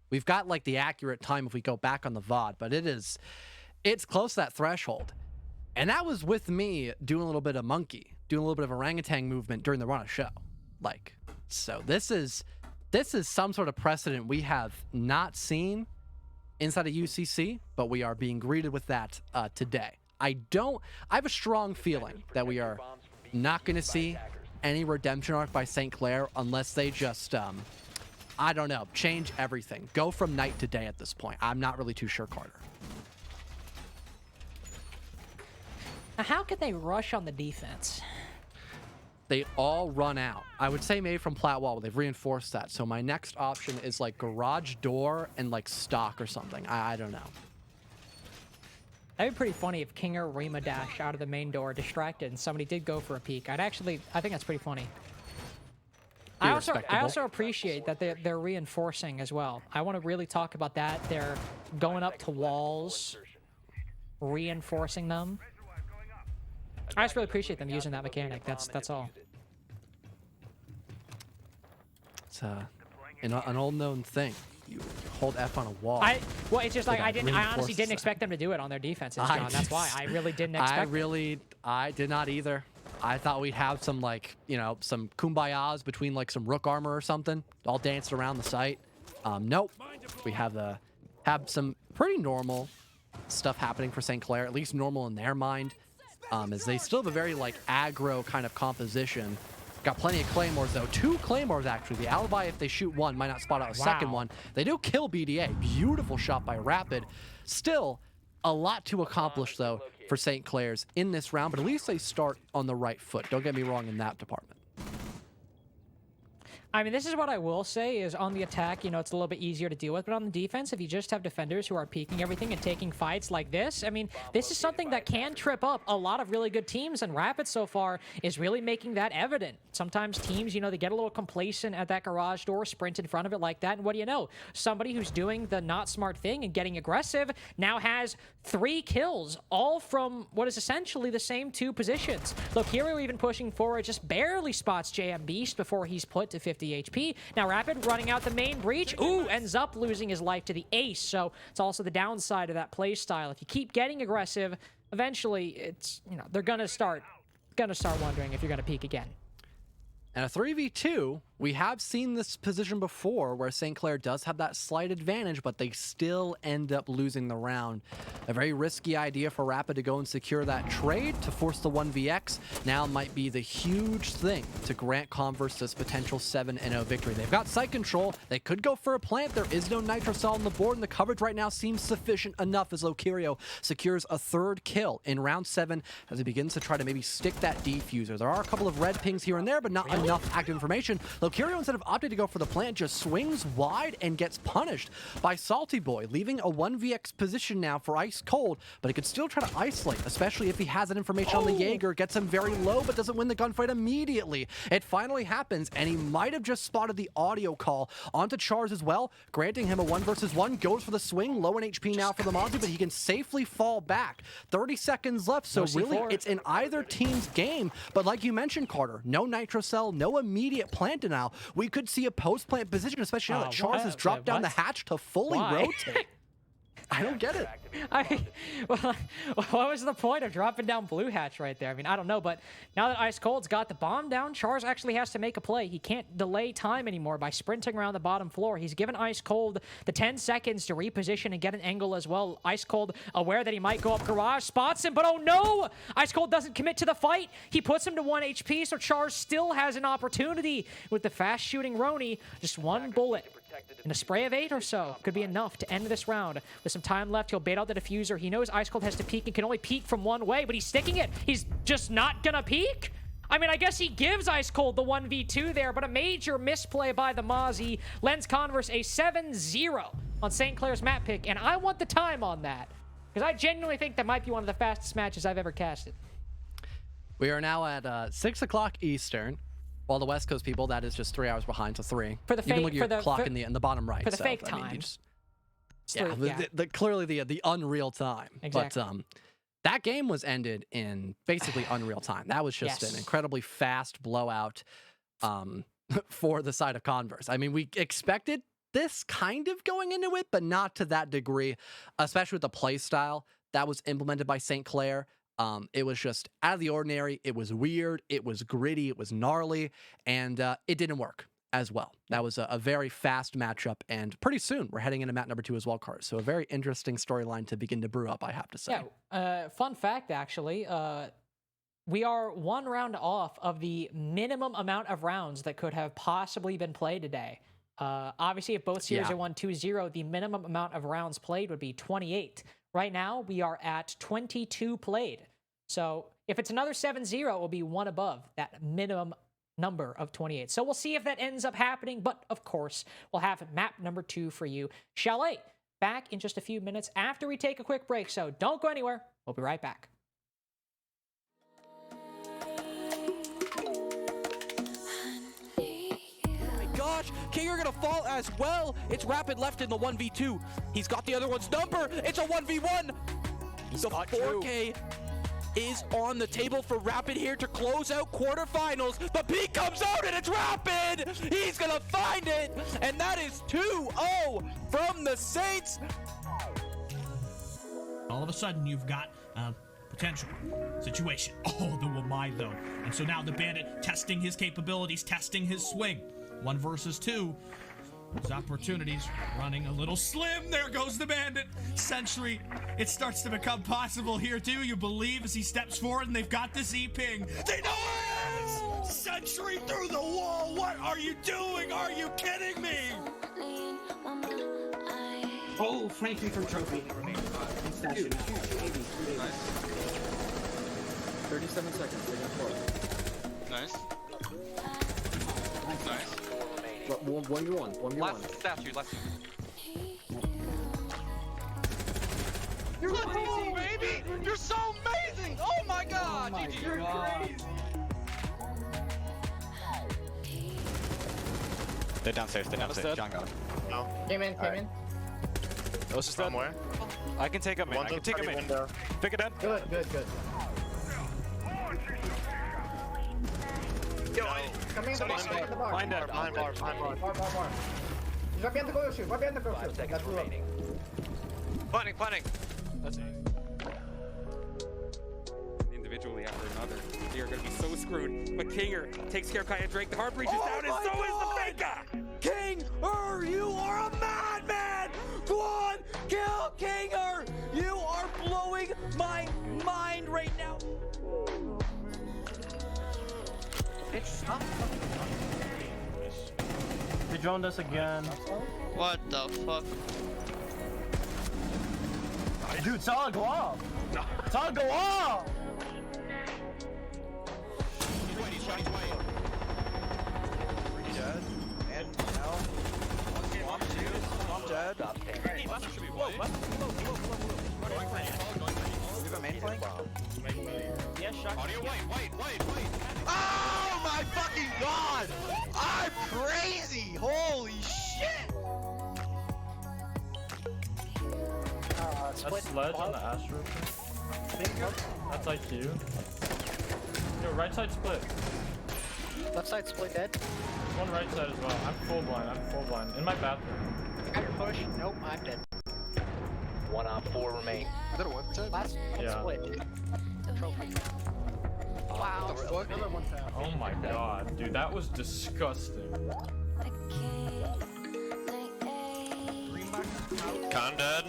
We've got like the accurate time if we go back on the VOD, but it's close to that threshold. And that was with me doing a little bit of monkey, doing a little bit of orangutan movement during the run of show. Like, so this is some sort of precedent we have not seen inside of UCC, but we are being greeted with that today. I have a strong feeling that we are not going to see any redemption arc by St. Clair unless they just, I don't know, change everything. Go from night to day at this point. I'm not really too sure, Carter. Now, how could they rush on the defense? They all run out. I would say maybe from plat wall, they've reinforced that. So my next option is like garage door and like stock or something. I don't know. That'd be pretty funny if King or Rima dash out of the main door distracted and somebody did go for a peek. I think that's pretty funny. I also appreciate that they're reinforcing as well. I want to really talk about that. They're going up to walls, reinforcing them. I just really appreciate them using that mechanic. That's all. It's an old known thing. You hold F on a wall. Well, it's just like I honestly didn't expect them to do it on their defenses, John. That's why I really didn't expect. I did not either. I thought we'd have some like, some kumbayas between like some rook armor or something, all danced around the site. Nope. We have some pretty normal stuff happening for St. Clair, at least normal in their mind, as they still have a very like aggro kind of composition. Got plenty of claymores though. 2 claymores actually. The alibi, if they shoot one, might not spot out a second one. They do kill BDA. Beautiful shot by Rapid. Still, a lot to accomplish though for St. Clair's in this round, but at least they start on the right foot. Don't get me wrong in that department. I mean, this is what I will say is on the attack, it's a little bit easier to deal with, but on the defense, if you just have defenders who are peeking everything and taking fights like this, I mean, this is something that can trip up a lot of really good teams, and Rapid so far is really making that evident. Sometimes teams, they get a little complacent at that garage door, sprint in front of it like that, and what do you know? Somebody who's doing the not smart thing and getting aggressive now has 3 kills, all from what is essentially the same 2 positions. Look, Hero even pushing forward, just barely spots JM Beast before he's put to 50 HP. Now Rapid running out the main breach. Ooh, ends up losing his life to the ace. So it's also the downside of that play style. If you keep getting aggressive, eventually it's, they're gonna start wondering if you're gonna peak again. And a 3v2, we have seen this position before where St. Clair does have that slight advantage, but they still end up losing the round. A very risky idea for Rapid to go and secure that trade to force the 1vx now might be the huge thing to grant Converse this potential 7-0 victory. They've got site control. They could go for a plant. There is no Nitro Cell on the board, and the coverage right now seems sufficient enough as Lokirio secures a 3rd kill in round 7 as he begins to try to maybe stick that defuser. There are a couple of red pings here and there, but not enough active information. Lokirio, instead of opting to go for the plant, just swings wide and gets punished by Salty Boy, leaving a 1vx position now for Ice Cold, but he could still try to isolate, especially if he has that information on the Jaeger, gets him very low, but doesn't win the gunfight immediately. It finally happens, and he might have just spotted the audio call onto Char's as well, granting him a 1 versus 1, goes for the swing, low in HP now for the Mozzie, but he can safely fall back. 30 seconds left, so really it's in either team's game, but like you mentioned, Carter, no Nitro Cell, no immediate plant denial. We could see a post-plant position, especially now that Charles has dropped down the hatch to fully rotate. I don't get it. Well, what was the point of dropping down blue hatch right there? I mean, I don't know, but now that Ice Cold's got the bomb down, Charles actually has to make a play. He can't delay time anymore by sprinting around the bottom floor. He's given Ice Cold the 10 seconds to reposition and get an angle as well. Ice Cold, aware that he might go up garage, spots him, but oh no! Ice Cold doesn't commit to the fight. He puts him to 1 HP, so Charles still has an opportunity with the fast-shooting Roni. Just 1 bullet. And a spray of 8 or so could be enough to end this round. With some time left, he'll bait out the diffuser. He knows Ice Cold has to peek and can only peek from one way, but he's sticking it. He's just not gonna peek? I mean, I guess he gives Ice Cold the 1v2 there, but a major misplay by the Mozzie lends Converse a 7-0 on St. Clair's map pick, and I want the time on that, because I genuinely think that might be one of the fastest matches I've ever casted. We are now at 6 o'clock Eastern. While the West Coast people, that is just 3 hours behind, so 3. For the you can look fake, at your clock in the bottom right. For the so, fake I mean, time. Clearly the unreal time. Exactly. But that game was ended in basically unreal time. That was just an incredibly fast blowout for the side of Converse. I mean, we expected this kind of going into it, but not to that degree, especially with the play style that was implemented by St. Clair. It was just out of the ordinary. It was weird. It was gritty. It was gnarly. And it didn't work as well. That was a very fast matchup. And pretty soon, we're heading into map number 2 as well, Carter. So a very interesting storyline to begin to brew up, I have to say. Yeah. Fun fact, actually. we are one round off of the minimum amount of rounds that could have possibly been played today. Obviously, if both series are won 2-0, the minimum amount of rounds played would be 28. Right now, we are at 22 played. So if it's another 7-0, it will be one above that minimum number of 28. So we'll see if that ends up happening. But of course, we'll have map number 2 for you. Chalet, back in just a few minutes after we take a quick break. So don't go anywhere. We'll be right back. Gosh, Kinger gonna fall as well. It's Rapid left in the 1v2. He's got the other one's number. It's a 1v1. The 4K is on the table for Rapid here to close out quarterfinals. The peak comes out and it's Rapid. He's gonna find it. And that is 2-0 from the Saints. All of a sudden, you've got a potential situation. Oh, the Wamai, though. And so now the Bandit testing his capabilities, testing his swing. 1 versus 2. His opportunities running a little slim. There goes the Bandit. Sentry. It starts to become possible here, too. You believe as he steps forward and they've got this E-ping. They know it is! Sentry through the wall. What are you doing? Are you kidding me? Oh, Frankie from Trophy. Nice. 37 seconds. They got 4. Nice. Nice. 1v1. Last statue, last. You're amazing, baby! You're so amazing! Oh my god! GG. You're crazy. They're downstairs. John got him. No. Came in. Those is dead. I can take him in. Pick it up. Good. Yo, Come in, the bar. Blind dead. Bar. He's right behind the goal shoot. 5 seconds remaining. Planning. That's it. individually after another. They are going to be so screwed. But Kinger takes care of Kaya Drake. The heart breach is down, and so is the Faker! Kinger, you are a madman! Quad kill, Kinger! You are blowing my mind right now. Bitch, stop. They droned us again. What the fuck? Dude, solid go off! Solid go off! He's dead. And now. I'm dead. We have a main flank? Yeah, shot. Wait. Oh my fucking god! I'm crazy! Holy shit! That's Sledge on the Astro. That's IQ. Yo, right side split. Left side split dead. One right side as well. I'm full blind. In my bathroom. Got your push. Nope, I'm dead. 1 op 4 remain. Is that a what? Last Yeah. split. Trophy. Wow. Oh my god, dude, that was disgusting. Con dead.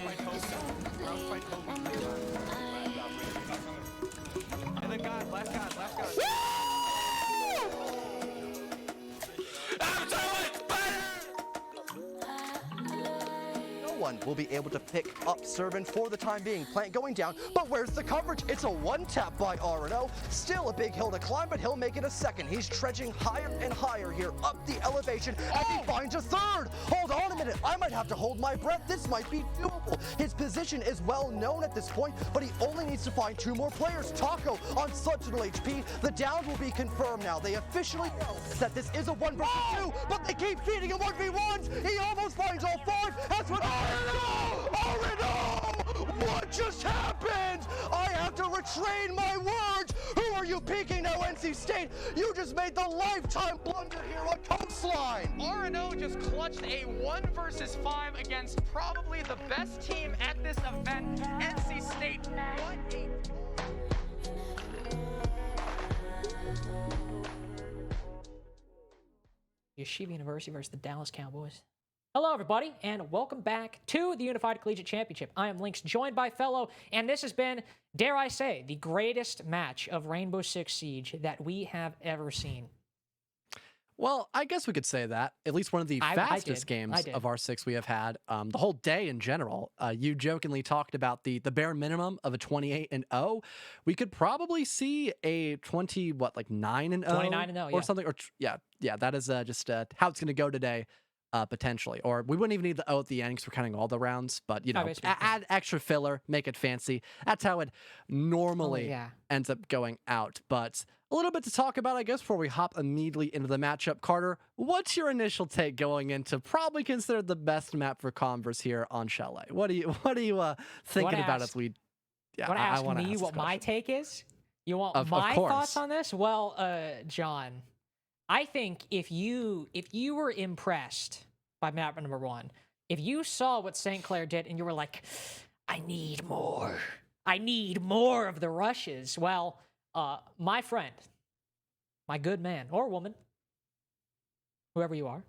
And then God, last God. No one will be able to pick up Servant for the time being. Plant going down, but where's the coverage? It's a one-tap by RNO. Still a big hill to climb, but he'll make it a second. He's trudging higher and higher here up the elevation as he finds a third. Hold on a minute. I might have to hold my breath. This might be doable. His position is well known at this point, but he only needs to find 2 more players. Taco on such little HP. The down will be confirmed now. They officially know that this is a 1 versus 2, but they keep feeding him 1v1s. He almost finds all 5. That's what RNO! What just happened? I have to retrain my words. Who are you peeking now, NC State? You just made the lifetime blunder here on Coastline. RNO just clutched a 1 versus 5 against probably the best team at this event, NC State. What a... Yeshiva University versus the Dallas Cowboys. Hello, everybody, and welcome back to the Unified Collegiate Championship. I am Lynx, joined by Fellow, and this has been, dare I say, the greatest match of Rainbow Six Siege that we have ever seen. Well, I guess we could say that. At least one of the fastest games of our 6 we have had the whole day in general. You jokingly talked about the bare minimum of a 28-0. We could probably see a 9-0, 29-0, or something. Or yeah, that is just how it's going to go today. Potentially, or we wouldn't even need the O at the end because we're counting all the rounds, but you know, add extra filler, make it fancy. That's how it normally ends up going out. But a little bit to talk about, I guess, before we hop immediately into the matchup. Carter, what's your initial take going into probably considered the best map for Converse here on Chalet? What are you thinking about as we? Yeah, I want to ask what my take is. You want my thoughts on this? Well, John, I think if you were impressed by map number 1, if you saw what St. Clair did and you were like, I need more of the rushes, well, my friend, my good man or woman, whoever you are,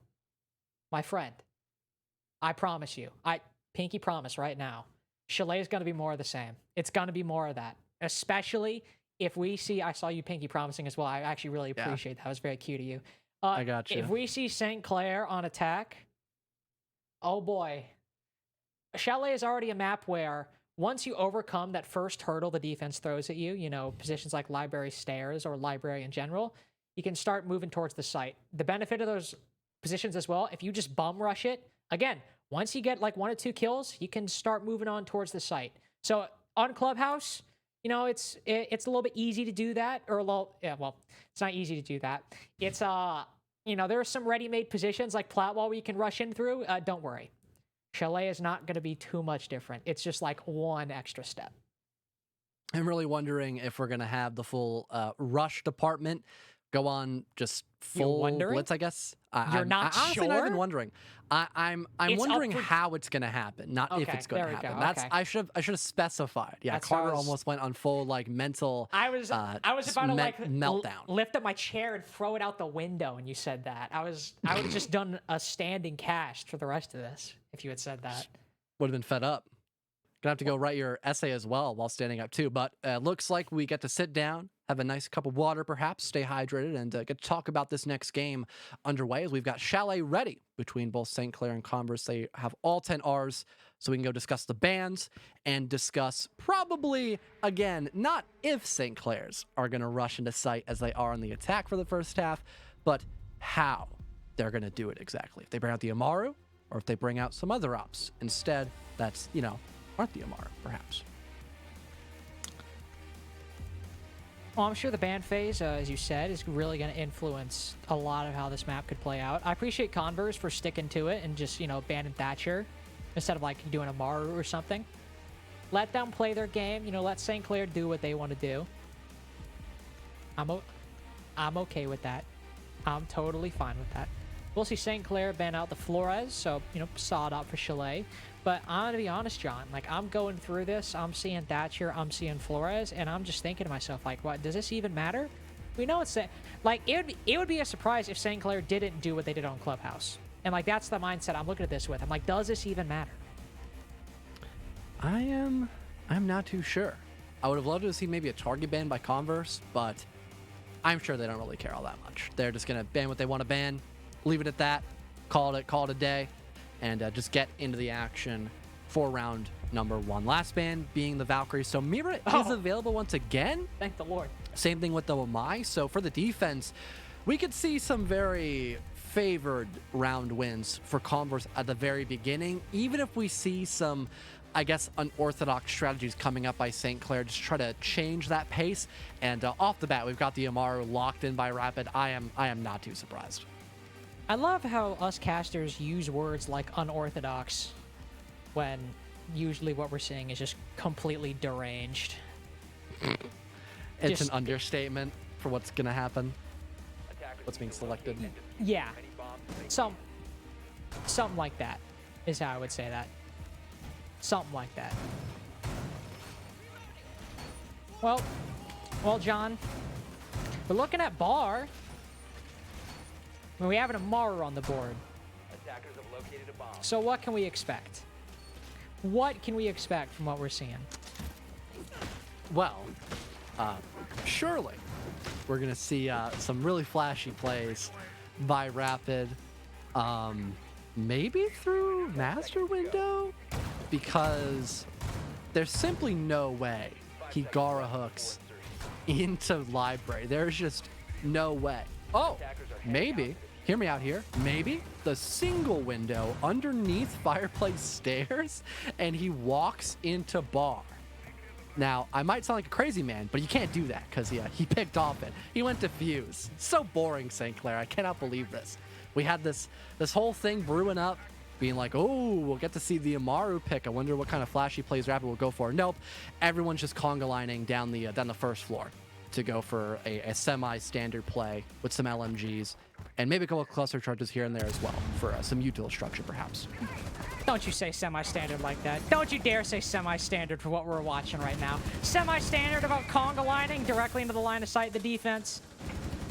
my friend, I promise you, pinky promise right now, Chalet is going to be more of the same. It's going to be more of that, especially if we see, I saw you pinky promising as well. I actually really appreciate that. It was very cute of you. I got you. If we see St. Clair on attack, oh boy. Chalet is already a map where once you overcome that first hurdle the defense throws at you, you know, positions like library stairs or library in general, you can start moving towards the site. The benefit of those positions as well, if you just bum rush it, again, once you get like 1 or 2 kills, you can start moving on towards the site. So on Clubhouse, you know, it's a little bit easy to do that, or it's not easy to do that. It's you know, there are some ready-made positions like Platwall where you can rush in through. Don't worry, Chalet is not going to be too much different. It's just like 1 extra step. I'm really wondering if we're going to have the full rush department go on just full blitz, I guess. You're not honestly sure? not even wondering. I'm wondering how it's going to happen, not if it's going to happen. That's I should have specified. Yeah, That's Carter almost went on full like mental. I was about to like meltdown. Lift up my chair and throw it out the window, and you said that. I would just done a standing cast for the rest of this if you had said that. Would have been fed up. Gonna have to go write your essay as well while standing up too. But looks like we get to sit down, have a nice cup of water, perhaps, stay hydrated, and get to talk about this next game underway as we've got Chalet ready between both St. Clair and Converse. They have all 10 Rs, so we can go discuss the bans and discuss probably, again, not if St. Clair's are going to rush into site as they are on the attack for the first half, but how they're going to do it exactly. If they bring out the Amaru, or if they bring out some other ops instead, that's, you know, aren't the Amaru, perhaps. Well, I'm sure the ban phase, as you said, is really going to influence a lot of how this map could play out. I appreciate Converse for sticking to it and just, you know, banning Thatcher instead of, like, doing a Maru or something. Let them play their game. You know, let St. Clair do what they want to do. I'm okay with that. I'm totally fine with that. We'll see St. Clair ban out the Flores, so, you know, solid out for Chalet. But I'm going to be honest, John, like, I'm going through this, I'm seeing Thatcher, I'm seeing Flores, and I'm just thinking to myself, like, what, does this even matter? We know it's, like, it would be a surprise if St. Clair didn't do what they did on Clubhouse. And, like, that's the mindset I'm looking at this with. I'm like, does this even matter? I'm not too sure. I would have loved to see maybe a target ban by Converse, but I'm sure they don't really care all that much. They're just going to ban what they want to ban, leave it at that, call it a day, and just get into the action for round number 1. Last ban being the Valkyrie. So Mira is available once again. Thank the Lord. Same thing with the Wamai. So for the defense, we could see some very favored round wins for Converse at the very beginning, even if we see some, I guess, unorthodox strategies coming up by St. Clair, just try to change that pace. And off the bat, we've got the Amaru locked in by Rapid. I am not too surprised. I love how us casters use words like unorthodox when usually what we're seeing is just completely deranged. It's an understatement for what's going to happen. What's being selected. Yeah. Something like that is how I would say that. Something like that. Well, John, we're looking at Bar. I mean, we have an Amaru on the board. So what can we expect? What can we expect from what we're seeing? Well, surely we're going to see some really flashy plays by Rapid. Maybe through Master Window? Because there's simply no way he Gara hooks into Library. There's just no way. Oh, maybe. Hear me out here. Maybe the single window underneath fireplace stairs and he walks into bar. Now, I might sound like a crazy man, but you can't do that because he picked off it. He went to Fuse. So boring, St. Clair. I cannot believe this. We had this whole thing brewing up, being like, oh, we'll get to see the Amaru pick. I wonder what kind of flashy plays Rapid will go for. Nope. Everyone's just conga lining down the first floor to go for a semi-standard play with some LMGs and maybe a couple of cluster charges here and there as well for some util structure, perhaps. Don't you say semi-standard like that. Don't you dare say semi-standard for what we're watching right now. Semi-standard about conga lining directly into the line of sight of the defense.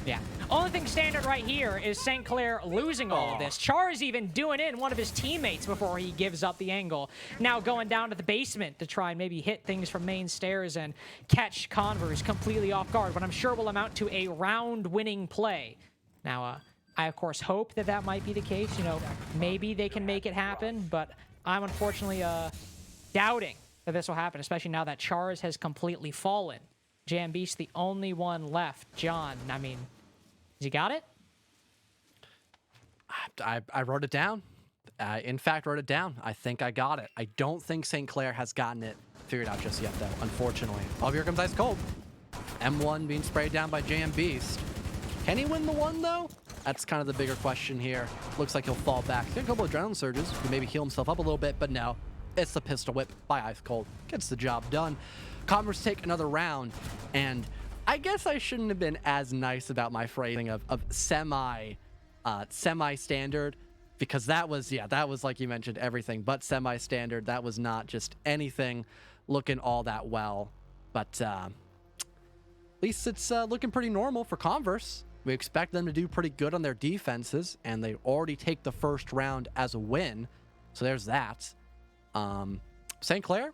Yeah. Only thing standard right here is St. Clair losing all of this. Char's even doing in one of his teammates before he gives up the angle. Now going down to the basement to try and maybe hit things from main stairs and catch Converse completely off guard, but I'm sure will amount to a round-winning play. Now, I, of course, hope that that might be the case. You know, maybe they can make it happen, but I'm unfortunately doubting that this will happen, especially now that Char's has completely fallen. JMB's the only one left. John, I mean, has he got it? I wrote it down. In fact, wrote it down. I think I got it. I don't think St. Clair has gotten it figured out just yet, though, unfortunately. Oh, here comes Ice Cold. M1 being sprayed down by JM Beast. Can he win the one, though? That's kind of the bigger question here. Looks like he'll fall back. He's got a couple of adrenaline surges. He maybe heal himself up a little bit, but no. It's the pistol whip by Ice Cold. Gets the job done. Converse take another round, and I guess I shouldn't have been as nice about my phrasing of semi-standard, because that was like you mentioned, everything but semi-standard. That was not just anything looking all that well, but at least it's looking pretty normal for Converse. We expect them to do pretty good on their defenses, and they already take the first round as a win, so there's that. St. Clair,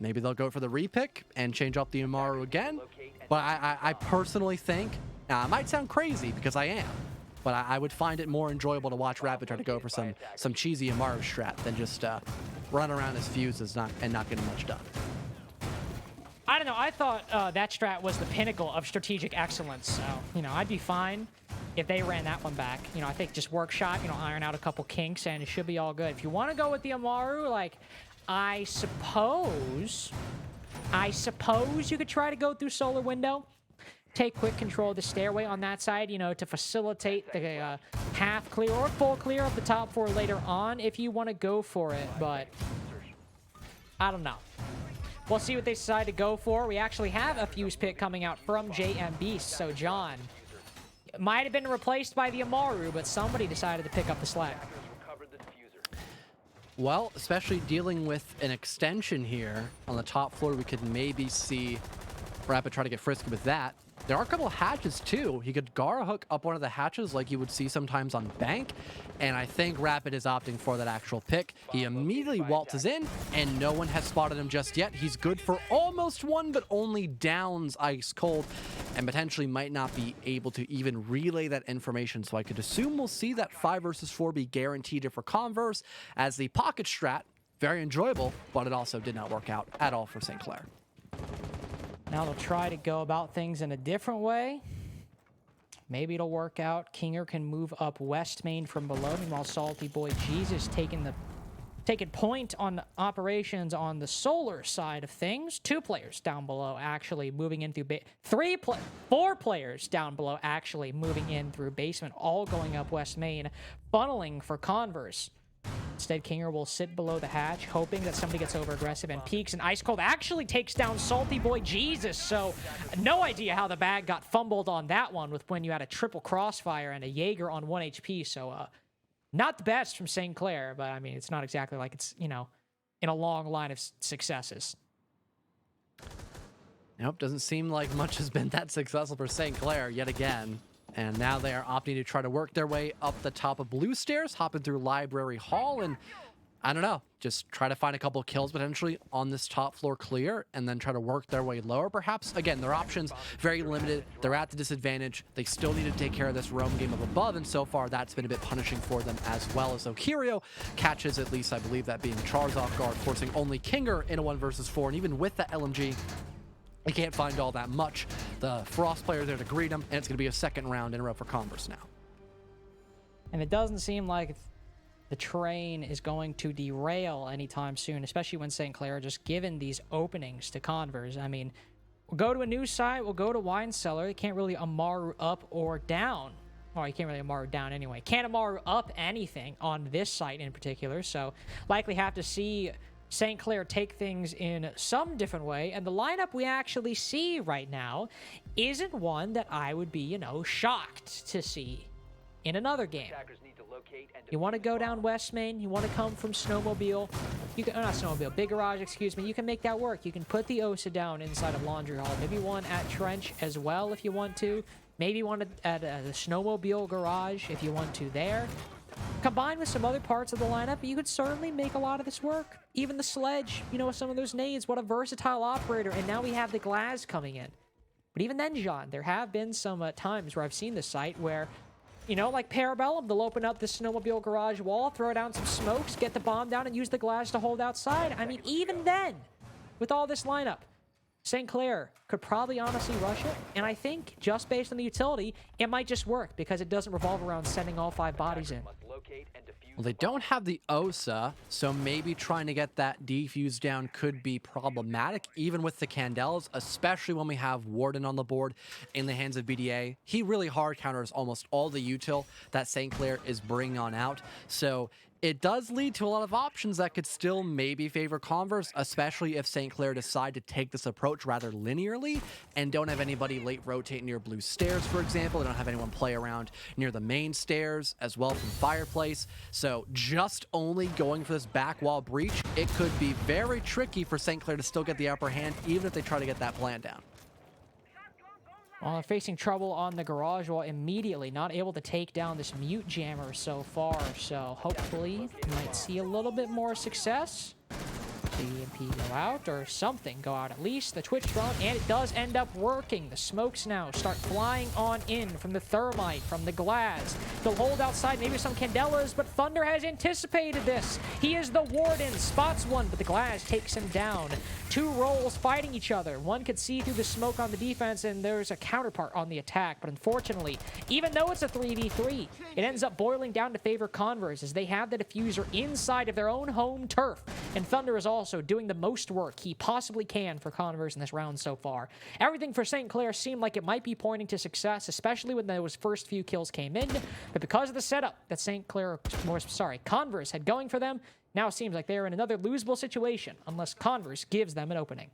maybe they'll go for the repick and change up the Amaru again. But I personally think, now, it might sound crazy because I am, but I would find it more enjoyable to watch Rapid try to go for some cheesy Amaru strat than just run around as fuses and not getting much done. I don't know. I thought that strat was the pinnacle of strategic excellence. So, you know, I'd be fine if they ran that one back. You know, I think just work shot, you know, iron out a couple kinks, and it should be all good. If you want to go with the Amaru, like, I suppose you could try to go through solar window, take quick control of the stairway on that side, you know, to facilitate the half clear or full clear of the top four later on if you want to go for it, but I don't know. We'll see what they decide to go for. We actually have a fuse pick coming out from JM Beast, so John might have been replaced by the Amaru, but somebody decided to pick up the slack. Well, especially dealing with an extension here on the top floor, we could maybe see Rapid try to get frisky with that. There are a couple of hatches, too. He could Gara hook up one of the hatches like you would see sometimes on Bank, and I think Rapid is opting for that actual pick. He immediately waltzes in, and no one has spotted him just yet. He's good for almost one, but only downs Ice Cold, and potentially might not be able to even relay that information, so I could assume we'll see that 5 versus 4 be guaranteed for Converse, as the pocket strat, very enjoyable, but it also did not work out at all for St. Clair. Now they'll try to go about things in a different way. Maybe it'll work out. Kinger can move up west main from below. Meanwhile, Salty Boy Jesus taking point on operations on the solar side of things. 2 players down below actually moving in through 4 players down below actually moving in through basement, all going up west main, funneling for Converse. Instead, Kinger will sit below the hatch, hoping that somebody gets over-aggressive and peeks, and Ice Cold actually takes down Salty Boy Jesus, so no idea how the bag got fumbled on that one with when you had a triple crossfire and a Jaeger on 1 HP, so not the best from St. Clair, but I mean, it's not exactly like it's, you know, in a long line of successes. Nope, doesn't seem like much has been that successful for St. Clair yet again. And now they are opting to try to work their way up the top of blue stairs, hopping through Library Hall, and I don't know, just try to find a couple kills potentially on this top floor clear, and then try to work their way lower perhaps. Again, their options very limited. They're at the disadvantage. They still need to take care of this roam game up above, and so far that's been a bit punishing for them as well. As Okirio catches, at least I believe that being Char's off guard, forcing only Kinger in a 1 versus 4, and even with that LMG, they can't find all that much. The Frost player there to greet him, and it's going to be a second round in a row for Converse now. And it doesn't seem like the train is going to derail anytime soon, especially when St. Clair are just given these openings to Converse. I mean, we'll go to a new site, we'll go to Wine Cellar. You can't really Amaru up or down. Well, you can't really Amaru down anyway. Can't Amaru up anything on this site in particular, so likely have to see St. Clair take things in some different way, and the lineup we actually see right now isn't one that I would be, shocked to see in another game. You want to go down West Main, you want to come from Snowmobile, you can, not Snowmobile, Big Garage, excuse me, you can make that work. You can put the OSA down inside of Laundry Hall, maybe one at Trench as well if you want to, maybe one at the Snowmobile Garage if you want to there. Combined with some other parts of the lineup, you could certainly make a lot of this work. Even the Sledge, with some of those nades, what a versatile operator, and now we have the Glass coming in. But even then, John, there have been some times where I've seen the site where, like Parabellum, they'll open up the Snowmobile Garage wall, throw down some smokes, get the bomb down, and use the Glass to hold outside. I mean, even then, with all this lineup, St. Clair could probably honestly rush it, and I think just based on the utility, it might just work because it doesn't revolve around sending all 5 bodies in. Well, they don't have the OSA, so maybe trying to get that defuse down could be problematic, even with the Candelas, especially when we have Warden on the board in the hands of BDA. He really hard counters almost all the util that St. Clair is bringing on out, so it does lead to a lot of options that could still maybe favor Converse, especially if St. Clair decide to take this approach rather linearly and don't have anybody late rotate near blue stairs, for example. They don't have anyone play around near the main stairs as well from Fireplace. So just only going for this back wall breach, it could be very tricky for St. Clair to still get the upper hand, even if they try to get that plan down. Well, they're facing trouble on the garage wall immediately, not able to take down this mute jammer so far, so hopefully we might see a little bit more success. EMP go out, or something go out at least. The Twitch drone, and it does end up working. The smokes now start flying on in from the thermite, from the Glass. They'll hold outside maybe some Candelas, but Thunder has anticipated this. He is the Warden, spots one, but the Glass takes him down. 2 roles fighting each other. One could see through the smoke on the defense, and there's a counterpart on the attack, but unfortunately, even though it's a 3v3, it ends up boiling down to favor Converse as they have the diffuser inside of their own home turf, and Thunder is also doing the most work he possibly can for Converse in this round so far. Everything for St. Clair seemed like it might be pointing to success, especially when those first few kills came in, but because of the setup that Converse had going for them, now it seems like they're in another losable situation unless Converse gives them an opening.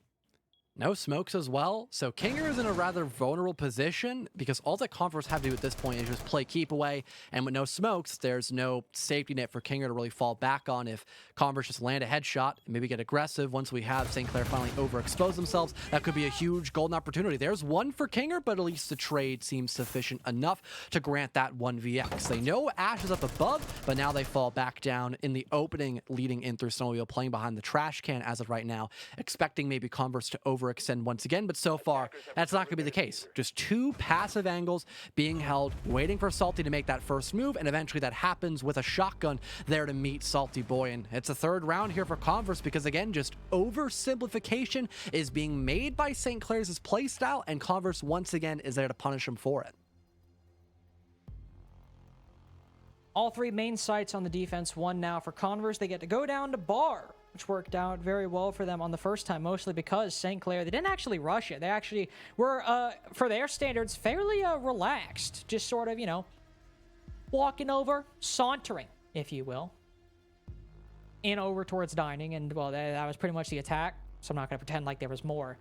No smokes as well, so Kinger is in a rather vulnerable position because all that Converse have to do at this point is just play keep away, and with no smokes, there's no safety net for Kinger to really fall back on if Converse just land a headshot and maybe get aggressive. Once we have St. Clair finally overexpose themselves, that could be a huge golden opportunity. There's one for Kinger, but at least the trade seems sufficient enough to grant that 1vx. They know Ash is up above, but now they fall back down in the opening leading in through Snowmobile, playing behind the trash can as of right now, expecting maybe Converse to overextend once again, but so far that's not going to be the case. Just 2 passive angles being held, waiting for Salty to make that first move, and eventually that happens with a shotgun there to meet Salty Boy. And it's a 3rd round here for Converse because, again, just oversimplification is being made by St. Clair's playstyle, and Converse once again is there to punish him for it. All 3 main sites on the defense won now for Converse. They get to go down to Bar, which worked out very well for them on the first time, mostly because St. Clair, they didn't actually rush it. They actually were, for their standards, fairly relaxed. Just sort of, walking over, sauntering, if you will, in over towards dining. And, well, that was pretty much the attack, so I'm not going to pretend like there was more.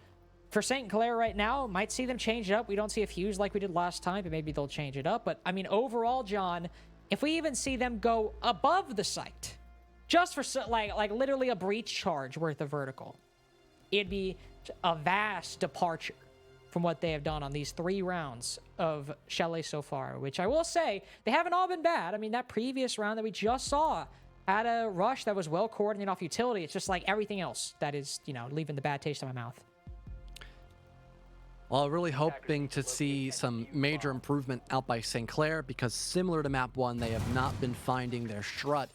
For St. Clair right now, might see them change it up. We don't see a fuse like we did last time, but maybe they'll change it up. But, I mean, overall, John, if we even see them go above the site, just for like literally a breach charge worth of vertical, it'd be a vast departure from what they have done on these 3 rounds of Chalet so far, which I will say, they haven't all been bad. I mean, that previous round that we just saw had a rush that was well coordinated off utility. It's just like everything else that is, you know, leaving the bad taste in my mouth. Well, really hoping to see some major improvement out by St. Clair, because similar to map 1, they have not been finding their strut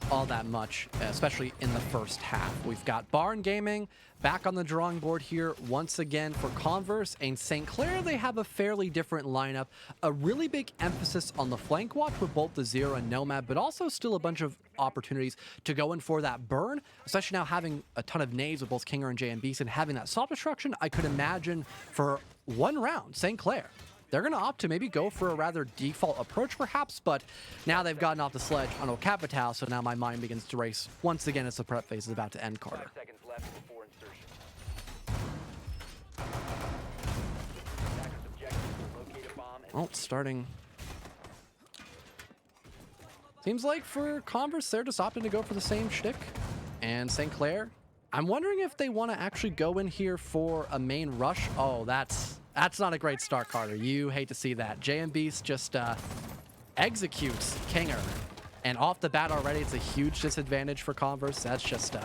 all that much, especially in the first half. We've got Barn Gaming back on the drawing board here once again for Converse, and St. Clair, they have a fairly different lineup. A really big emphasis on the flank watch with both the Zero and Nomad, but also still a bunch of opportunities to go in for that burn, especially now having a ton of nades with both Kinger and JMBs and having that soft destruction. I could imagine for one round, St. Clair, they're going to opt to maybe go for a rather default approach perhaps, but now they've gotten off the sledge on El Capital, so now my mind begins to race once again as the prep phase is about to end, Carter. 5 seconds left before insertion. Attackers objective to locate a bomb and Well, starting. Seems like for Converse, they're just opting to go for the same shtick. And St. Clair, I'm wondering if they want to actually go in here for a main rush. Oh, that's not a great start, Carter. You hate to see that. JMBeast just executes Kinger. And off the bat already, it's a huge disadvantage for Converse. That's just,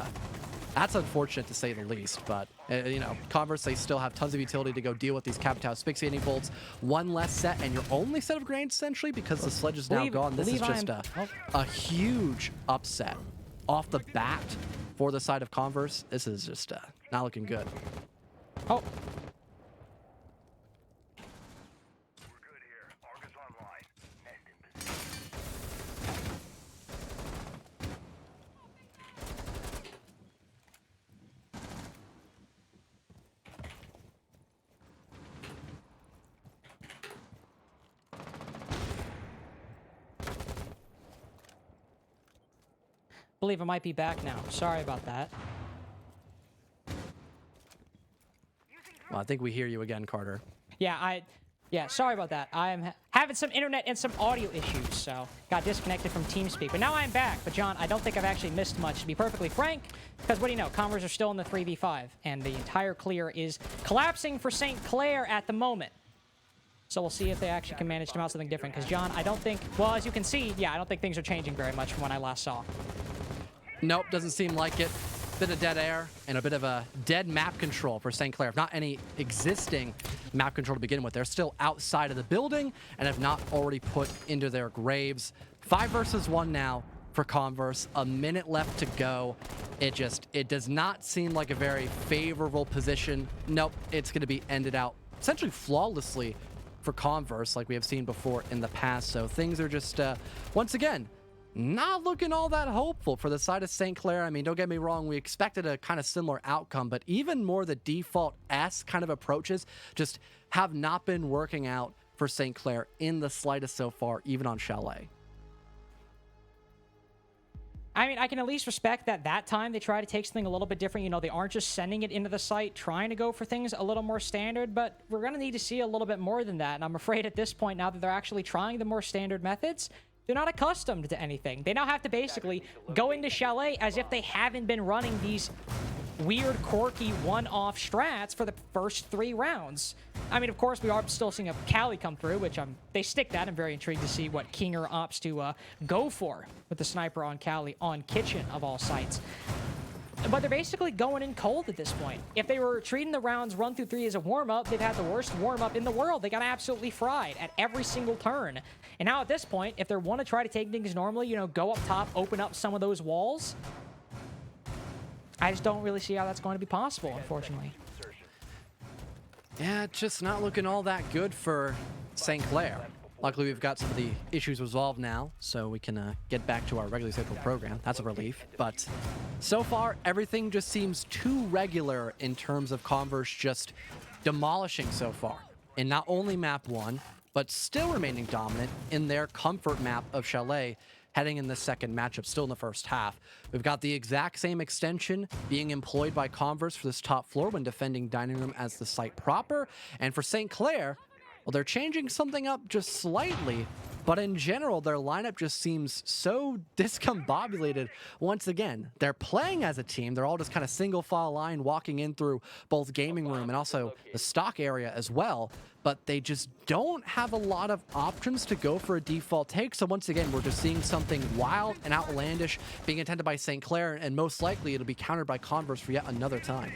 that's unfortunate to say the least. But, you know, Converse, they still have tons of utility to go deal with these Capital asphyxiating bolts. One less set, and your only set of grenades, essentially, because the sledge is now gone. This is just a huge upset off the bat for the side of Converse. This is just not looking good. Oh. Believe I might be back now. Sorry about that. Well, I think we hear you again, Carter. Yeah, sorry about that. I'm having some internet and some audio issues, so got disconnected from TeamSpeak. But now I'm back. But John, I don't think I've actually missed much, to be perfectly frank, because what do you know? Converse are still in the 3v5, and the entire clear is collapsing for St. Clair at the moment. So we'll see if they actually can manage to mount something different, because John, I don't think, well, as you can see, yeah, I don't think things are changing very much from when I last saw. Nope, doesn't seem like it. Bit of dead air and a bit of a dead map control for St. Clair. If not any existing map control to begin with. They're still outside of the building and have not already put into their graves. 5 versus 1 now for Converse. A minute left to go. It does not seem like a very favorable position. Nope, it's going to be ended out essentially flawlessly for Converse, like we have seen before in the past. So things are just, once again, not looking all that hopeful for the side of St. Clair. I mean, don't get me wrong, we expected a kind of similar outcome, but even more the default S kind of approaches just have not been working out for St. Clair in the slightest so far, even on Chalet. I mean, I can at least respect that time they try to take something a little bit different. You know, they aren't just sending it into the site, trying to go for things a little more standard, but we're going to need to see a little bit more than that. And I'm afraid at this point, now that they're actually trying the more standard methods, they're not accustomed to anything. They now have to basically go into Chalet as if they haven't been running these weird, quirky, one-off strats for the first 3 rounds. I mean, of course, we are still seeing a Cali come through, which they stick that. I'm very intrigued to see what Kinger opts to go for with the sniper on Cali on Kitchen, of all sites. But they're basically going in cold at this point. If they were treating the rounds 1 through 3 as a warm-up, they've had the worst warm-up in the world. They got absolutely fried at every single turn. And now at this point, if they want to try to take things normally, you know, go up top, open up some of those walls, I just don't really see how that's going to be possible, unfortunately. Yeah, it's just not looking all that good for St. Clair. Luckily, we've got some of the issues resolved now, so we can get back to our regularly scheduled program. That's a relief. But so far, everything just seems too regular in terms of Converse just demolishing so far. In not only map 1, but still remaining dominant in their comfort map of Chalet, heading in the second matchup, still in the first half. We've got the exact same extension being employed by Converse for this top floor when defending Dining Room as the site proper. And for St. Clair, well, they're changing something up just slightly But in general, their lineup just seems so discombobulated. Once again, they're playing as a team. They're all just kind of single file line walking in through both gaming room and also the stock area as well. But they just don't have a lot of options to go for a default take. So once again, we're just seeing something wild and outlandish being intended by St. Clair, and most likely it'll be countered by Converse for yet another time.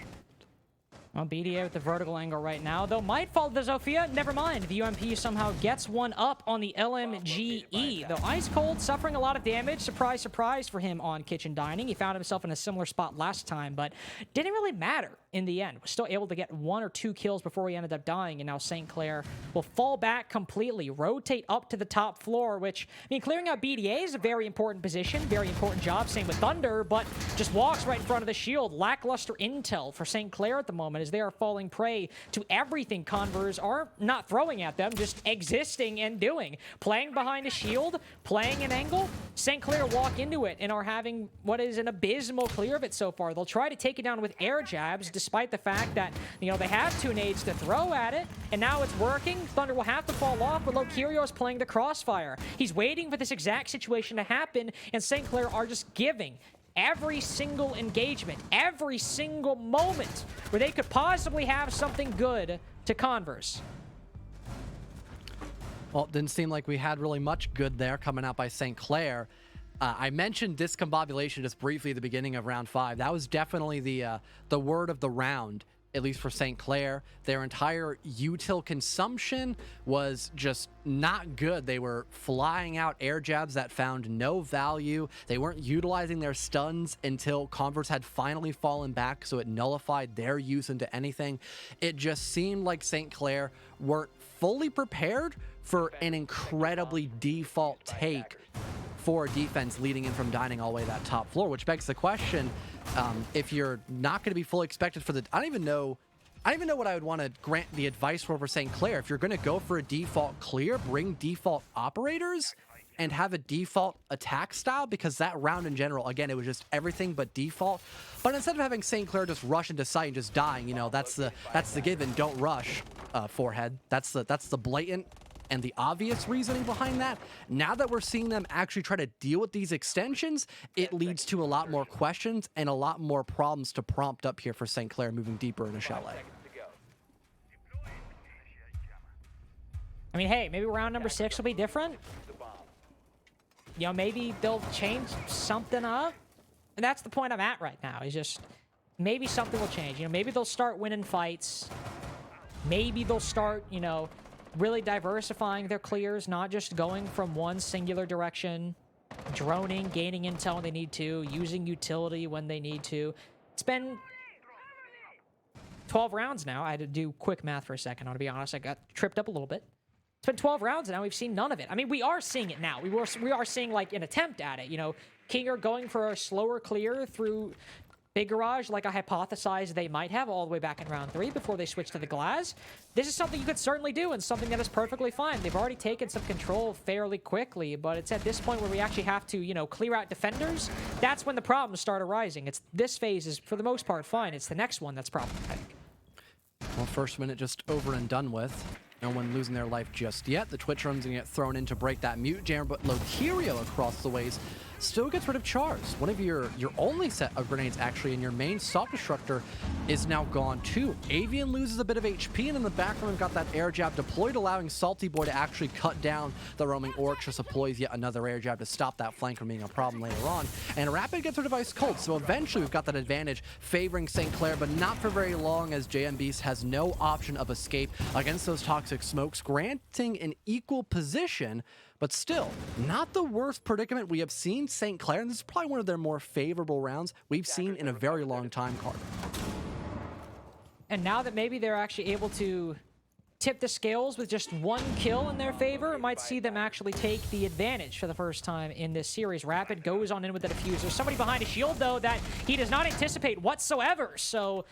Well, BDA with the vertical angle right now, though, might fall to Zofia. Never mind. The UMP somehow gets one up on the LMGE. Though Ice Cold suffering a lot of damage. Surprise, surprise for him on Kitchen Dining. He found himself in a similar spot last time, but didn't really matter in the end. Was still able to get 1 or 2 kills before he ended up dying, and now St. Clair will fall back completely, rotate up to the top floor, which, I mean, clearing out BDA is a very important position, very important job. Same with Thunder, but just walks right in front of the shield. Lackluster intel for St. Clair at the moment, as they are falling prey to everything Converse are not throwing at them, just existing and doing. Playing behind a shield, playing an angle. St. Clair walk into it and are having what is an abysmal clear of it so far. They'll try to take it down with air jabs, despite the fact that, you know, they have 2 nades to throw at it, and now it's working. Thunder will have to fall off, but Lokirio is playing the crossfire. He's waiting for this exact situation to happen, and St. Clair are just giving every single engagement, every single moment where they could possibly have something good to Converse. Well, it didn't seem like we had really much good there coming out by St. Clair. I mentioned discombobulation just briefly at the beginning of round 5. That was definitely the word of the round, at least for St. Clair. Their entire util consumption was just not good. They were flying out air jabs that found no value. They weren't utilizing their stuns until Converse had finally fallen back, so it nullified their use into anything. It just seemed like St. Clair weren't fully prepared for an incredibly default take for defense leading in from dining all the way to that top floor, which begs the question, if you're not going to be fully expected for the... I don't even know what I would want to grant the advice for St. Clair. If you're going to go for a default clear, bring default operators and have a default attack style, because that round in general, again, it was just everything but default. But instead of having St. Clair just rush into sight and just dying, you know, that's the given. Don't rush, forehead. That's the blatant and the obvious reasoning behind that. Now that we're seeing them actually try to deal with these extensions, it leads to a lot more questions and a lot more problems to prompt up here for St. Clair moving deeper into Chalet. I mean, hey, maybe round number 6 will be different. You know, maybe they'll change something up. And that's the point I'm at right now, is just maybe something will change. You know, maybe they'll start winning fights. Maybe they'll start, you know, really diversifying their clears, not just going from one singular direction, droning, gaining intel when they need to, using utility when they need to. It's been 12 rounds now. I had to do quick math for a second, I want to be honest. I got tripped up a little bit. It's been 12 rounds now. We've seen none of it. I mean, we are seeing it now. We are seeing, like, an attempt at it. You know, Kinger going for a slower clear through Big Garage, like I hypothesized they might have all the way back in round 3 before they switched to the glass. This is something you could certainly do, and something that is perfectly fine. They've already taken some control fairly quickly, but it's at this point where we actually have to, you know, clear out defenders. That's when the problems start arising. It's this phase is, for the most part, fine. It's the next one that's problematic. Well, first minute just over and done with. No one losing their life just yet. The Twitch room's gonna get thrown in to break that mute jam, but Lokirio across the ways still gets rid of Chars. One of your only set of grenades, actually, and your main self-destructor is now gone too. Avian loses a bit of HP, and in the background, we've got that air jab deployed, allowing Salty Boy to actually cut down the roaming Orc. Just deploys yet another air jab to stop that flank from being a problem later on. And Rapid gets rid of Ice Cold, so eventually we've got that advantage favoring St. Clair, but not for very long, as JM Beast has no option of escape against those toxic smokes, granting an equal position. But still, not the worst predicament we have seen St. Clair, and this is probably one of their more favorable rounds we've seen in a very long time, Carter. And now that maybe they're actually able to tip the scales with just 1 kill in their favor, it might see them actually take the advantage for the first time in this series. Rapid goes on in with the diffuser. Somebody behind a shield, though, that he does not anticipate whatsoever. So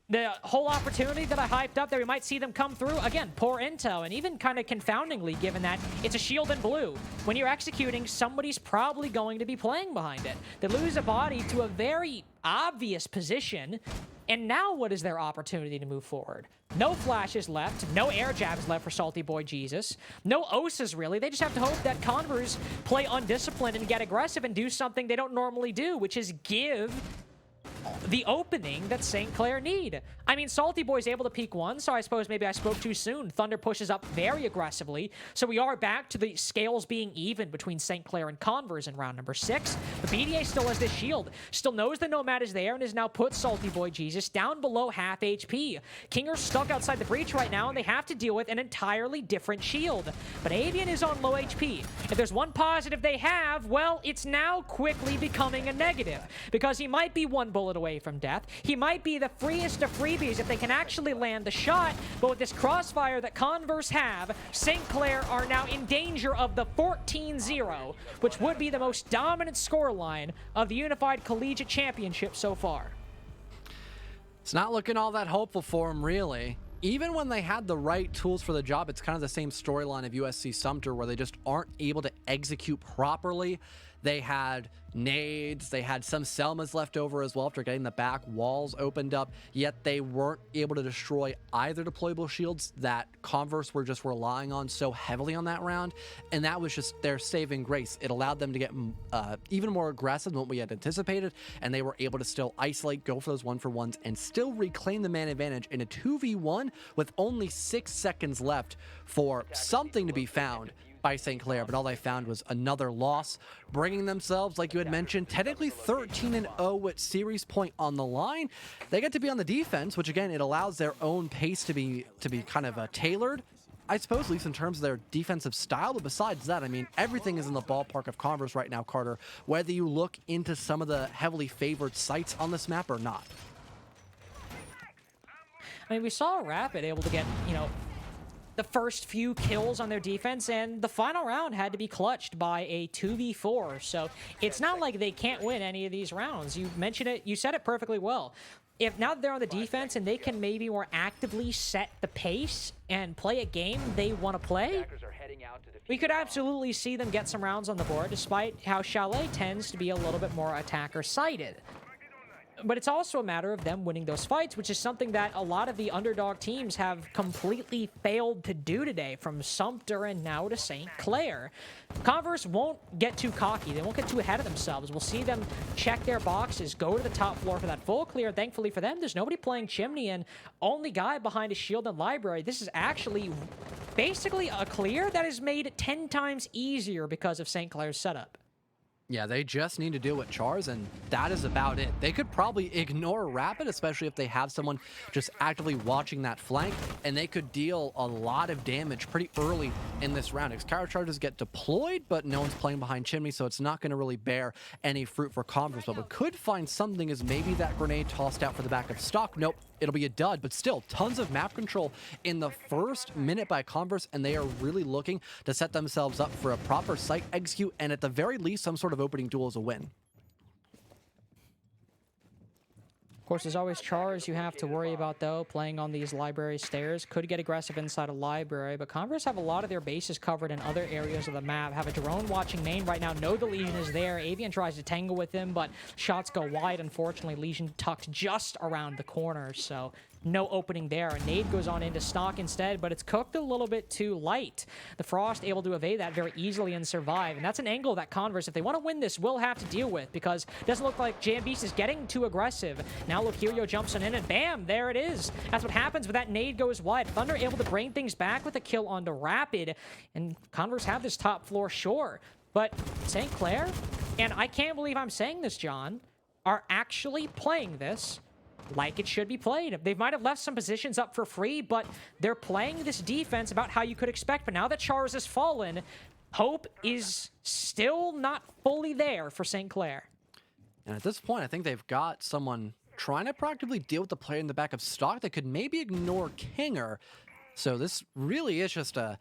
the whole opportunity that I hyped up there, we might see them come through. Again, poor intel, and even kind of confoundingly, given that it's a shield in blue. When you're executing, somebody's probably going to be playing behind it. They lose a body to a very obvious position, And now what is their opportunity to move forward? No flashes left, no air jabs left for Salty Boy Jesus, no Osas really. They just have to hope that Converse play undisciplined and get aggressive and do something they don't normally do, which is give the opening that St. Clair need. I mean, Salty Boy's able to peek one, so I suppose maybe I spoke too soon. Thunder pushes up very aggressively, so we are back to the scales being even between St. Clair and Converse in round number 6. The BDA still has this shield, still knows the Nomad is there, and has now put Salty Boy Jesus down below half HP. Kinger's stuck outside the breach right now, and they have to deal with an entirely different shield. But Avian is on low HP. If there's one positive they have, well, it's now quickly becoming a negative, because he might be one bullet away from death. He might be the freest of freebies if they can actually land the shot, but with this crossfire that Converse have, St. Clair are now in danger of the 14-0, which would be the most dominant scoreline of the Unified Collegiate Championship so far. It's not looking all that hopeful for him, really. Even when they had the right tools for the job, it's kind of the same storyline of USC Sumter, where they just aren't able to execute properly. They had nades, they had some Selmas left over as well after getting the back walls opened up, yet they weren't able to destroy either deployable shields that Converse were just relying on so heavily on that round, and that was just their saving grace. It allowed them to get even more aggressive than what we had anticipated, and they were able to still isolate, go for those 1-for-1s, and still reclaim the man advantage in a 2v1 with only 6 seconds left for something to be found by St. Clair, but all they found was another loss, bringing themselves, like you had mentioned, technically 13-0 with series point on the line. They get to be on the defense, which again, it allows their own pace to be kind of tailored, I suppose, at least in terms of their defensive style. But besides that, I mean, everything is in the ballpark of Converse right now, Carter, whether you look into some of the heavily favored sites on this map or not. I mean, we saw Rapid able to get, the first few kills on their defense, and the final round had to be clutched by a 2v4. So it's not like they can't win any of these rounds. You mentioned it, you said it perfectly well. If now that they're on the defense and they can maybe more actively set the pace and play a game they want to play, we could absolutely see them get some rounds on the board, despite how Chalet tends to be a little bit more attacker-sided. But it's also a matter of them winning those fights, which is something that a lot of the underdog teams have completely failed to do today, from Sumter and now to St. Clair. Converse won't get too cocky. They won't get too ahead of themselves. We'll see them check their boxes, go to the top floor for that full clear. Thankfully for them, there's nobody playing Chimney, and only guy behind a shield and library. This is actually basically a clear that is made 10 times easier because of St. Clair's setup. Yeah, they just need to deal with Chars, and that is about it. They could probably ignore Rapid, especially if they have someone just actively watching that flank, and they could deal a lot of damage pretty early in this round. Excalibur charges get deployed, but no one's playing behind Chimney, so it's not going to really bear any fruit for Converse. But we could find something as maybe that grenade tossed out for the back of stock. Nope. It'll be a dud, but still tons of map control in the first minute by Converse, and they are really looking to set themselves up for a proper site execute, and at the very least, some sort of opening duel as a win. Of course, there's always Chars you have to worry about, though, playing on these library stairs. Could get aggressive inside a library, but Converse have a lot of their bases covered in other areas of the map. Have a drone watching main right now. Know the Legion is there. Avian tries to tangle with him, but shots go wide. Unfortunately, Legion tucked just around the corner, so no opening there. A nade goes on into stock instead, but it's cooked a little bit too light. The Frost able to evade that very easily and survive, and that's an angle that Converse, if they want to win this, will have to deal with, because it doesn't look like JMBeast is getting too aggressive. Now Lokirio jumps on in, and bam, there it is. That's what happens when that nade goes wide. Thunder able to bring things back with a kill onto Rapid, and Converse have this top floor, sure, but St. Clair, and I can't believe I'm saying this, John, are actually playing this like it should be played. They might have left some positions up for free, but they're playing this defense about how you could expect. But now that Chars has fallen, hope is still not fully there for St. Clair. And at this point, I think they've got someone trying to proactively deal with the player in the back of stock that could maybe ignore Kinger. So this really is just a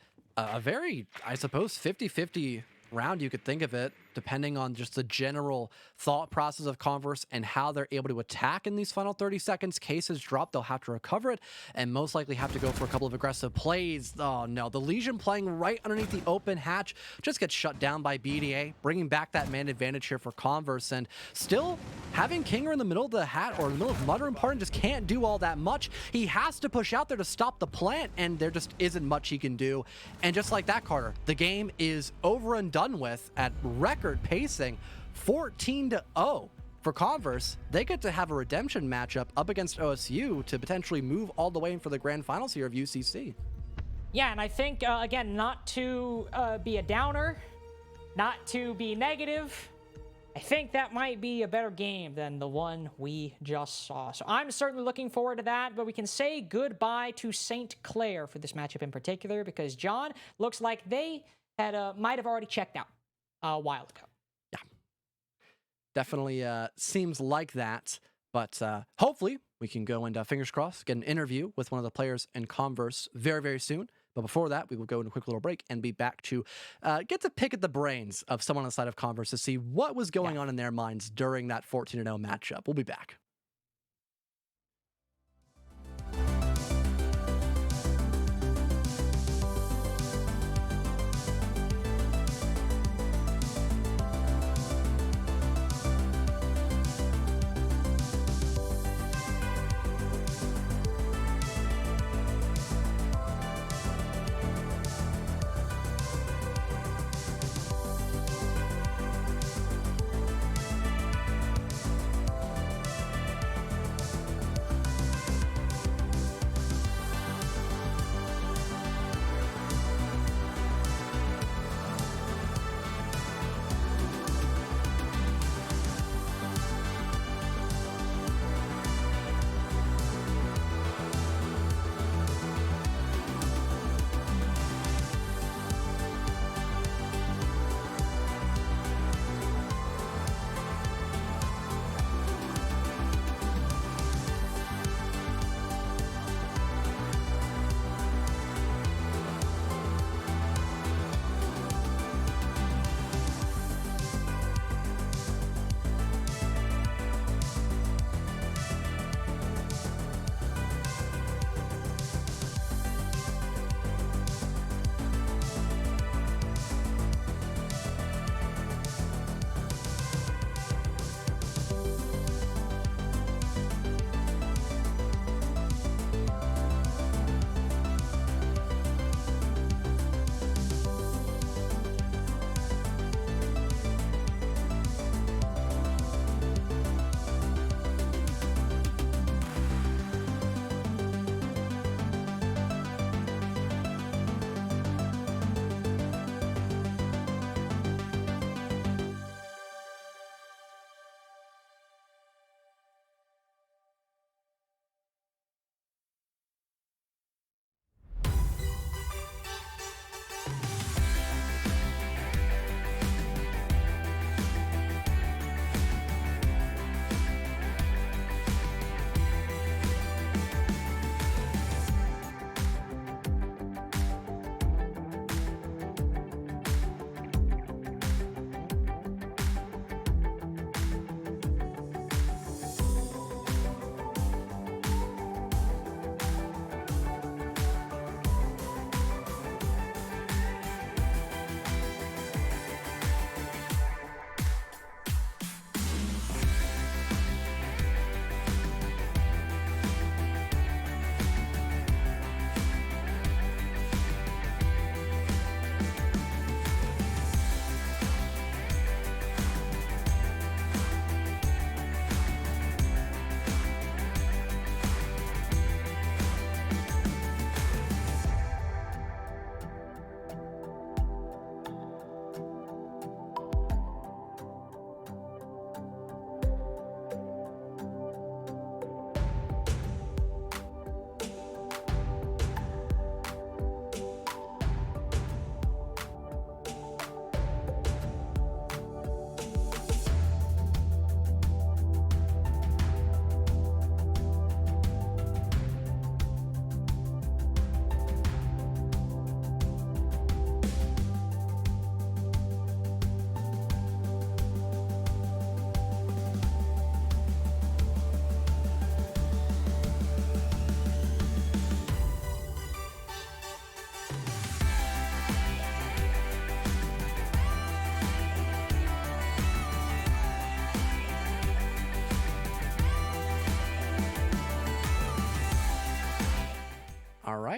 very, I suppose, 50-50 round, you could think of it, depending on just the general thought process of Converse and how they're able to attack in these final 30 seconds. Cases drop, they'll have to recover it and most likely have to go for a couple of aggressive plays. Oh no, the Legion playing right underneath the open hatch just gets shut down by BDA, bringing back that man advantage here for Converse, and still having Kinger in the middle of the hat or in the middle of Mutter and Pardon just can't do all that much. He has to push out there to stop the plant, and there just isn't much he can do. And just like that, Carter, the game is over and done with at record pacing, 14-0. For Converse, they get to have a redemption matchup up against OSU to potentially move all the way in for the grand finals here of UCC. Yeah, and I think, again, not to be a downer, not to be negative, I think that might be a better game than the one we just saw. So I'm certainly looking forward to that, but we can say goodbye to St. Clair for this matchup in particular because, John, looks like they had might have already checked out a while ago. Definitely seems like that, but hopefully we can go and, fingers crossed, get an interview with one of the players in Converse very, very soon. But before that, we will go into a quick little break and be back to get to pick at the brains of someone on the side of Converse to see what was going on in their minds during that 14-0 matchup. We'll be back.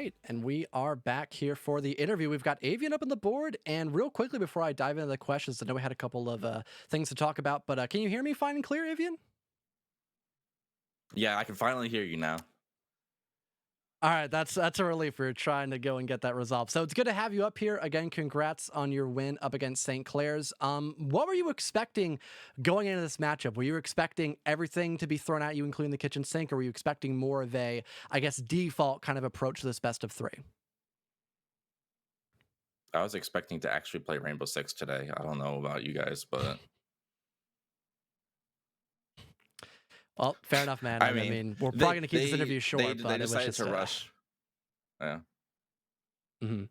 right, and we are back here for the interview. We've got Avian up on the board, and real quickly before I dive into the questions, I know we had a couple of things to talk about, but can you hear me fine and clear, Avian? Yeah, I can finally hear you now. All right, that's a relief. We're trying to go and get that resolved. So it's good to have you up here again. Congrats on your win up against St. Clair's. What were you expecting going into this matchup? Were you expecting everything to be thrown at you, including the kitchen sink, or were you expecting more of a, I guess, default kind of approach to this best of 3? I was expecting to actually play Rainbow Six today. I don't know about you guys, but well, fair enough, man. I mean, we're probably going to keep this interview short, They but decided it was just to rush. Yeah. Mm-hmm.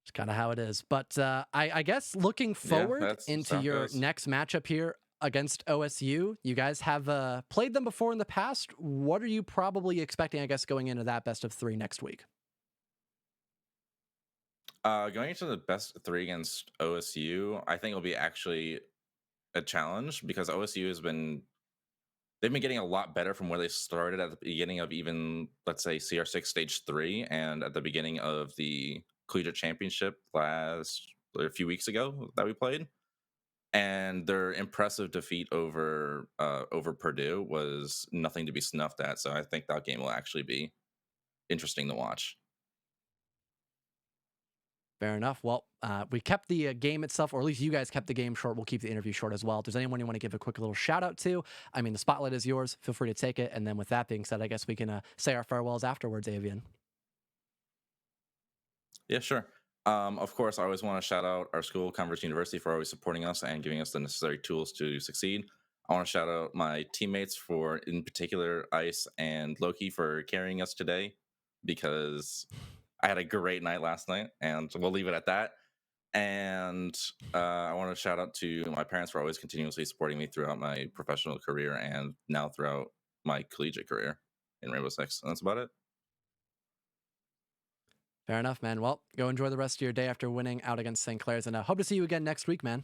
It's kind of how it is. But I guess looking forward into your next matchup here against OSU, you guys have played them before in the past. What are you probably expecting, I guess, going into that best of 3 next week? Going into the best of 3 against OSU, I think it'll be actually a challenge because OSU they've been getting a lot better from where they started at the beginning of even, let's say, CR6 Stage 3 and at the beginning of the Collegiate Championship a few weeks ago that we played. And their impressive defeat over Purdue was nothing to be snuffed at. So I think that game will actually be interesting to watch. Fair enough. Well, we kept the game itself, or at least you guys kept the game short. We'll keep the interview short as well. If there's anyone you want to give a quick little shout out to, I mean, the spotlight is yours. Feel free to take it. And then with that being said, I guess we can say our farewells afterwards, Avian. Yeah, sure. Of course, I always want to shout out our school, Converse University, for always supporting us and giving us the necessary tools to succeed. I want to shout out my teammates for, in particular, Ice and Loki for carrying us today because I had a great night last night, and we'll leave it at that. And I want to shout out to my parents for always continuously supporting me throughout my professional career and now throughout my collegiate career in Rainbow Six. And that's about it. Fair enough, man. Well, go enjoy the rest of your day after winning out against St. Clair's, and hope to see you again next week, man.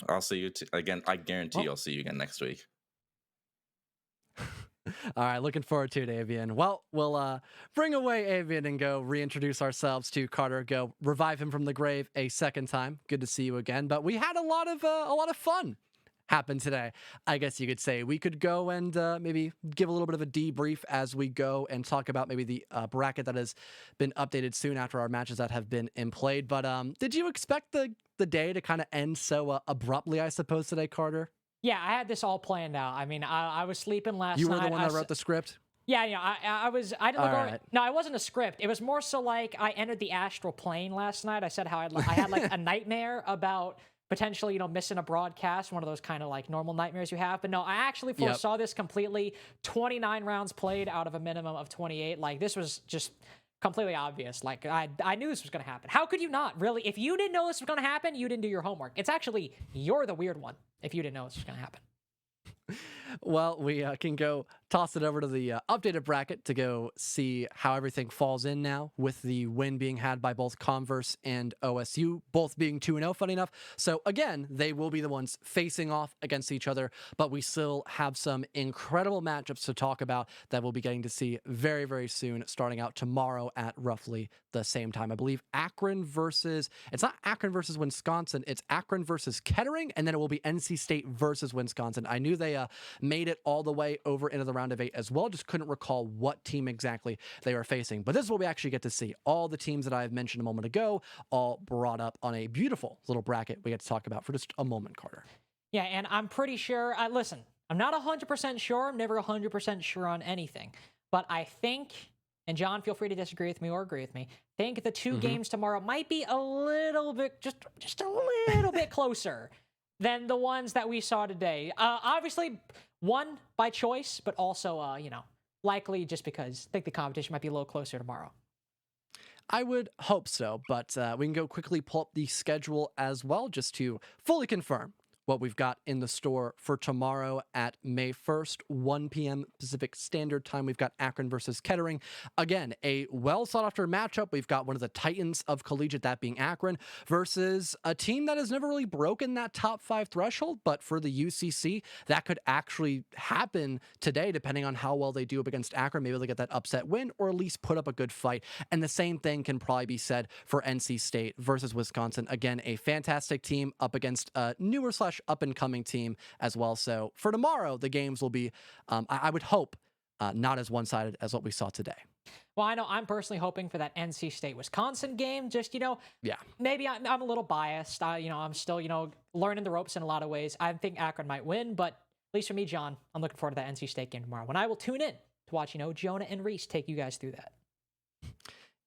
I'll see you again. I guarantee I'll see you again next week. All right, looking forward to it, Avian. Well, we'll bring away Avian and go reintroduce ourselves to Carter. Go revive him from the grave a second time. Good to see you again. But we had a lot of fun happen today, I guess you could say. We could go and maybe give a little bit of a debrief as we go and talk about maybe the bracket that has been updated soon after our matches that have been in played. But did you expect the day to kind of end so abruptly, I suppose, today, Carter? Yeah, I had this all planned out. I mean, I was sleeping last night. You were the one that wrote the script? Yeah, I was. I didn't look over. Right. No, it wasn't a script. It was more so like I entered the astral plane last night. I said how I had like a nightmare about potentially, missing a broadcast, one of those kind of like normal nightmares you have. But no, I actually foresaw this completely. 29 rounds played out of a minimum of 28. Like, this was just completely obvious. Like, I knew this was going to happen. How could you not? Really? If you didn't know this was going to happen, you didn't do your homework. It's actually, you're the weird one if you didn't know this was going to happen. Well, we can go toss it over to the updated bracket to go see how everything falls in now, with the win being had by both Converse and OSU, both being 2-0, funny enough. So again, they will be the ones facing off against each other, but we still have some incredible matchups to talk about that we'll be getting to see very, very soon, starting out tomorrow at roughly the same time. I believe it's not Akron versus Wisconsin, it's Akron versus Kettering, and then it will be NC State versus Wisconsin. I knew they made it all the way over into the round of 8 as well, just couldn't recall what team exactly they were facing. But this is what we actually get to see. All the teams that I've mentioned a moment ago, all brought up on a beautiful little bracket we get to talk about for just a moment, Carter. Yeah, and I'm pretty sure, listen, I'm not 100% sure, I'm never 100% sure on anything, but I think, and John, feel free to disagree with me or agree with me, think the two games tomorrow might be a little bit, just a little bit closer than the ones that we saw today. Obviously, one by choice, but also, likely just because I think the competition might be a little closer tomorrow. I would hope so, but we can go quickly pull up the schedule as well, just to fully confirm what we've got in the store for tomorrow at May 1st, 1 p.m. Pacific Standard Time. We've got Akron versus Kettering. Again, a well sought after matchup. We've got one of the titans of Collegiate, that being Akron, versus a team that has never really broken that top 5 threshold. But for the UCC, that could actually happen today, depending on how well they do up against Akron. Maybe they get that upset win or at least put up a good fight. And the same thing can probably be said for NC State versus Wisconsin. Again, a fantastic team up against a newer / up and coming team as well. So for tomorrow, the games will be, I would hope, not as one-sided as what we saw today. Well, I know I'm personally hoping for that NC State Wisconsin game. Just, yeah, maybe I'm a little biased. I'm still, learning the ropes in a lot of ways. I think Akron might win, but at least for me, John, I'm looking forward to that NC State game tomorrow when I will tune in to watch, Jonah and Reese take you guys through that.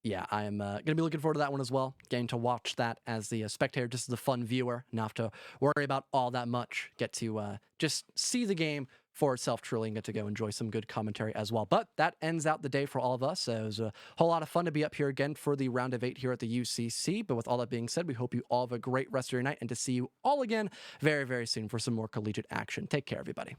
Yeah, I'm going to be looking forward to that one as well. Getting to watch that as the spectator, just as a fun viewer, not have to worry about all that much. Get to just see the game for itself truly and get to go enjoy some good commentary as well. But that ends out the day for all of us. It was a whole lot of fun to be up here again for the round of 8 here at the UCC. But with all that being said, we hope you all have a great rest of your night and to see you all again very, very soon for some more collegiate action. Take care, everybody.